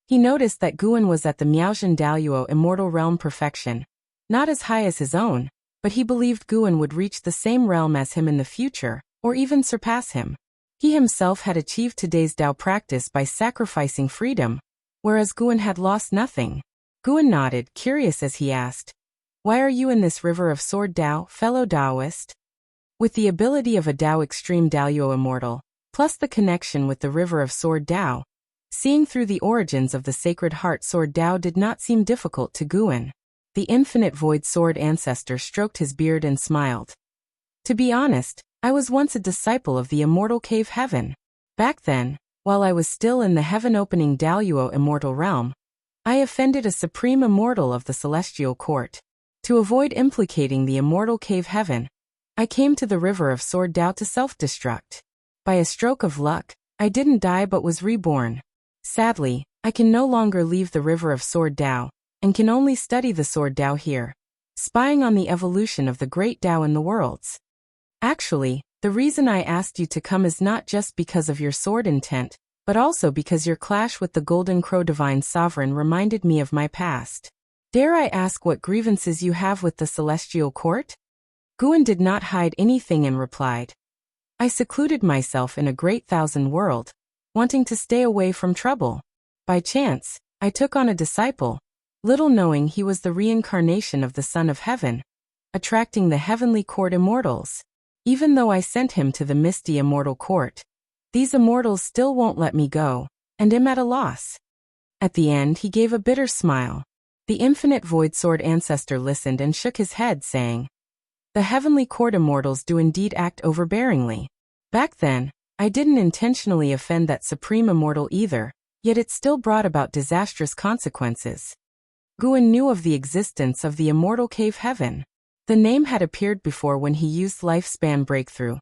He noticed that Guan was at the Miaozhen Daoyuo Immortal Realm Perfection, not as high as his own, but he believed Guan would reach the same realm as him in the future, or even surpass him. He himself had achieved today's Dao practice by sacrificing freedom, whereas Guan had lost nothing. Guan nodded, curious as he asked, "Why are you in this river of Sword Dao, fellow Taoist?" With the ability of a Dao Extreme Daoyuo Immortal, plus the connection with the river of Sword Dao, seeing through the origins of the Sacred Heart Sword Dao did not seem difficult to Guan. The Infinite Void Sword Ancestor stroked his beard and smiled. "To be honest, I was once a disciple of the Immortal Cave Heaven. Back then, while I was still in the heaven-opening Daoyuo Immortal Realm, I offended a supreme immortal of the Celestial Court. To avoid implicating the Immortal Cave Heaven, I came to the river of Sword Dao to self-destruct. By a stroke of luck, I didn't die but was reborn. Sadly, I can no longer leave the river of Sword Dao, and can only study the Sword Dao here, spying on the evolution of the great Dao in the worlds. Actually, the reason I asked you to come is not just because of your sword intent, but also because your clash with the Golden Crow Divine Sovereign reminded me of my past. Dare I ask what grievances you have with the Celestial Court?" Guan did not hide anything and replied, "I secluded myself in a great thousand world, wanting to stay away from trouble. By chance, I took on a disciple, little knowing he was the reincarnation of the Son of Heaven, attracting the Heavenly Court immortals. Even though I sent him to the misty immortal court, these immortals still won't let me go, and am at a loss." At the end, he gave a bitter smile. The Infinite Void Sword Ancestor listened and shook his head, saying, "The Heavenly Court immortals do indeed act overbearingly. Back then, I didn't intentionally offend that supreme immortal either, yet it still brought about disastrous consequences." Guan knew of the existence of the Immortal Cave Heaven. The name had appeared before when he used lifespan breakthrough.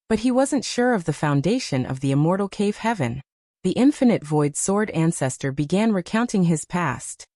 But he wasn't sure of the foundation of the immortal cave heaven. The infinite void sword ancestor began recounting his past.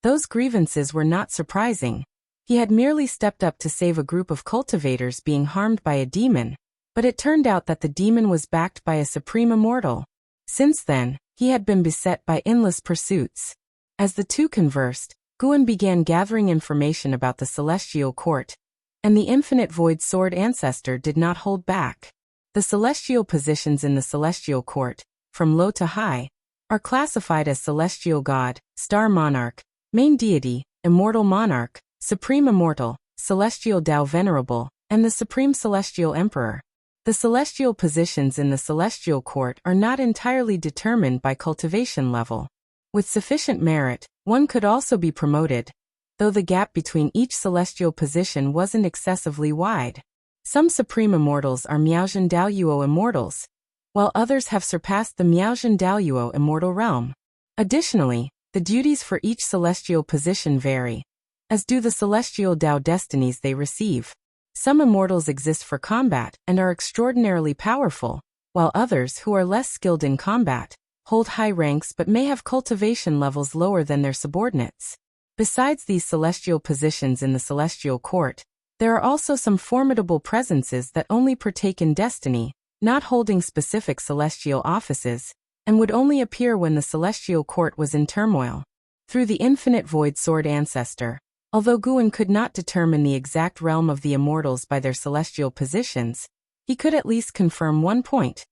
Those grievances were not surprising. He had merely stepped up to save a group of cultivators being harmed by a demon, but it turned out that the demon was backed by a supreme immortal. Since then, he had been beset by endless pursuits. As the two conversed, Guan began gathering information about the celestial court, and the infinite void sword ancestor did not hold back. The celestial positions in the celestial court, from low to high, are classified as celestial god, star monarch, main deity, immortal monarch, supreme immortal, celestial Tao venerable, and the supreme celestial emperor. The celestial positions in the celestial court are not entirely determined by cultivation level. With sufficient merit, one could also be promoted, though the gap between each celestial position wasn't excessively wide. Some supreme immortals are Miaozhen Daoyuo immortals, while others have surpassed the Miaozhen Daoyuo immortal realm. Additionally, the duties for each celestial position vary, as do the celestial Tao destinies they receive. Some immortals exist for combat and are extraordinarily powerful, while others who are less skilled in combat hold high ranks but may have cultivation levels lower than their subordinates. Besides these celestial positions in the celestial court, there are also some formidable presences that only partake in destiny, not holding specific celestial offices, and would only appear when the celestial court was in turmoil. Through the infinite void sword ancestor, although Guan could not determine the exact realm of the immortals by their celestial positions, he could at least confirm one point.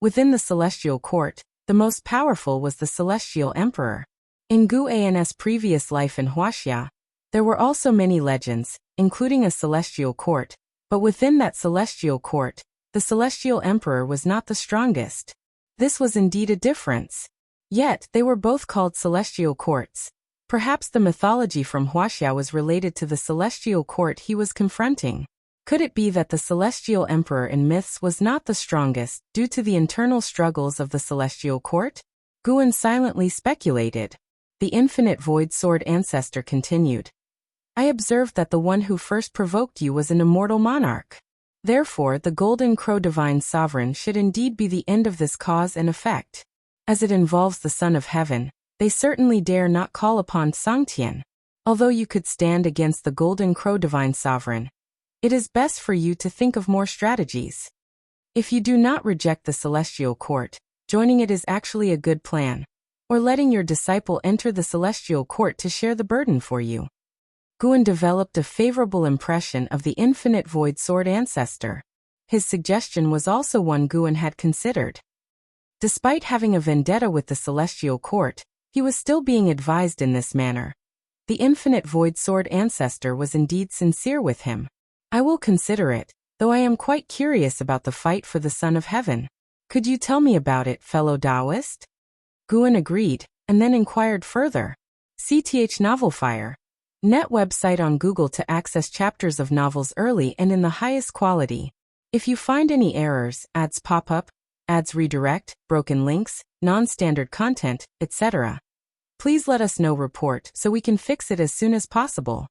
Within the celestial court, the most powerful was the celestial emperor. In Gu An's previous life in Huaxia, there were also many legends, including a celestial court, but within that celestial court, the celestial emperor was not the strongest. This was indeed a difference. Yet, they were both called celestial courts. Perhaps the mythology from Huaxia was related to the celestial court he was confronting. Could it be that the celestial emperor in myths was not the strongest due to the internal struggles of the celestial court? Guan silently speculated. The infinite void sword ancestor continued. I observed that the one who first provoked you was an immortal monarch. Therefore, the golden crow divine sovereign should indeed be the end of this cause and effect. As it involves the Son of Heaven, they certainly dare not call upon Sangtian. Although you could stand against the golden crow divine sovereign, it is best for you to think of more strategies. If you do not reject the celestial court, joining it is actually a good plan, or letting your disciple enter the celestial court to share the burden for you. Guan developed a favorable impression of the infinite void sword ancestor. His suggestion was also one Guan had considered. Despite having a vendetta with the celestial court, he was still being advised in this manner. The infinite void sword ancestor was indeed sincere with him. I will consider it, though I am quite curious about the fight for the Son of Heaven. Could you tell me about it, fellow Taoist? Guan agreed, and then inquired further. CTH Novelfire. Net website on Google to access chapters of novels early and in the highest quality. If you find any errors, ads pop up, ads redirect, broken links, non-standard content, etc., please let us know report so we can fix it as soon as possible.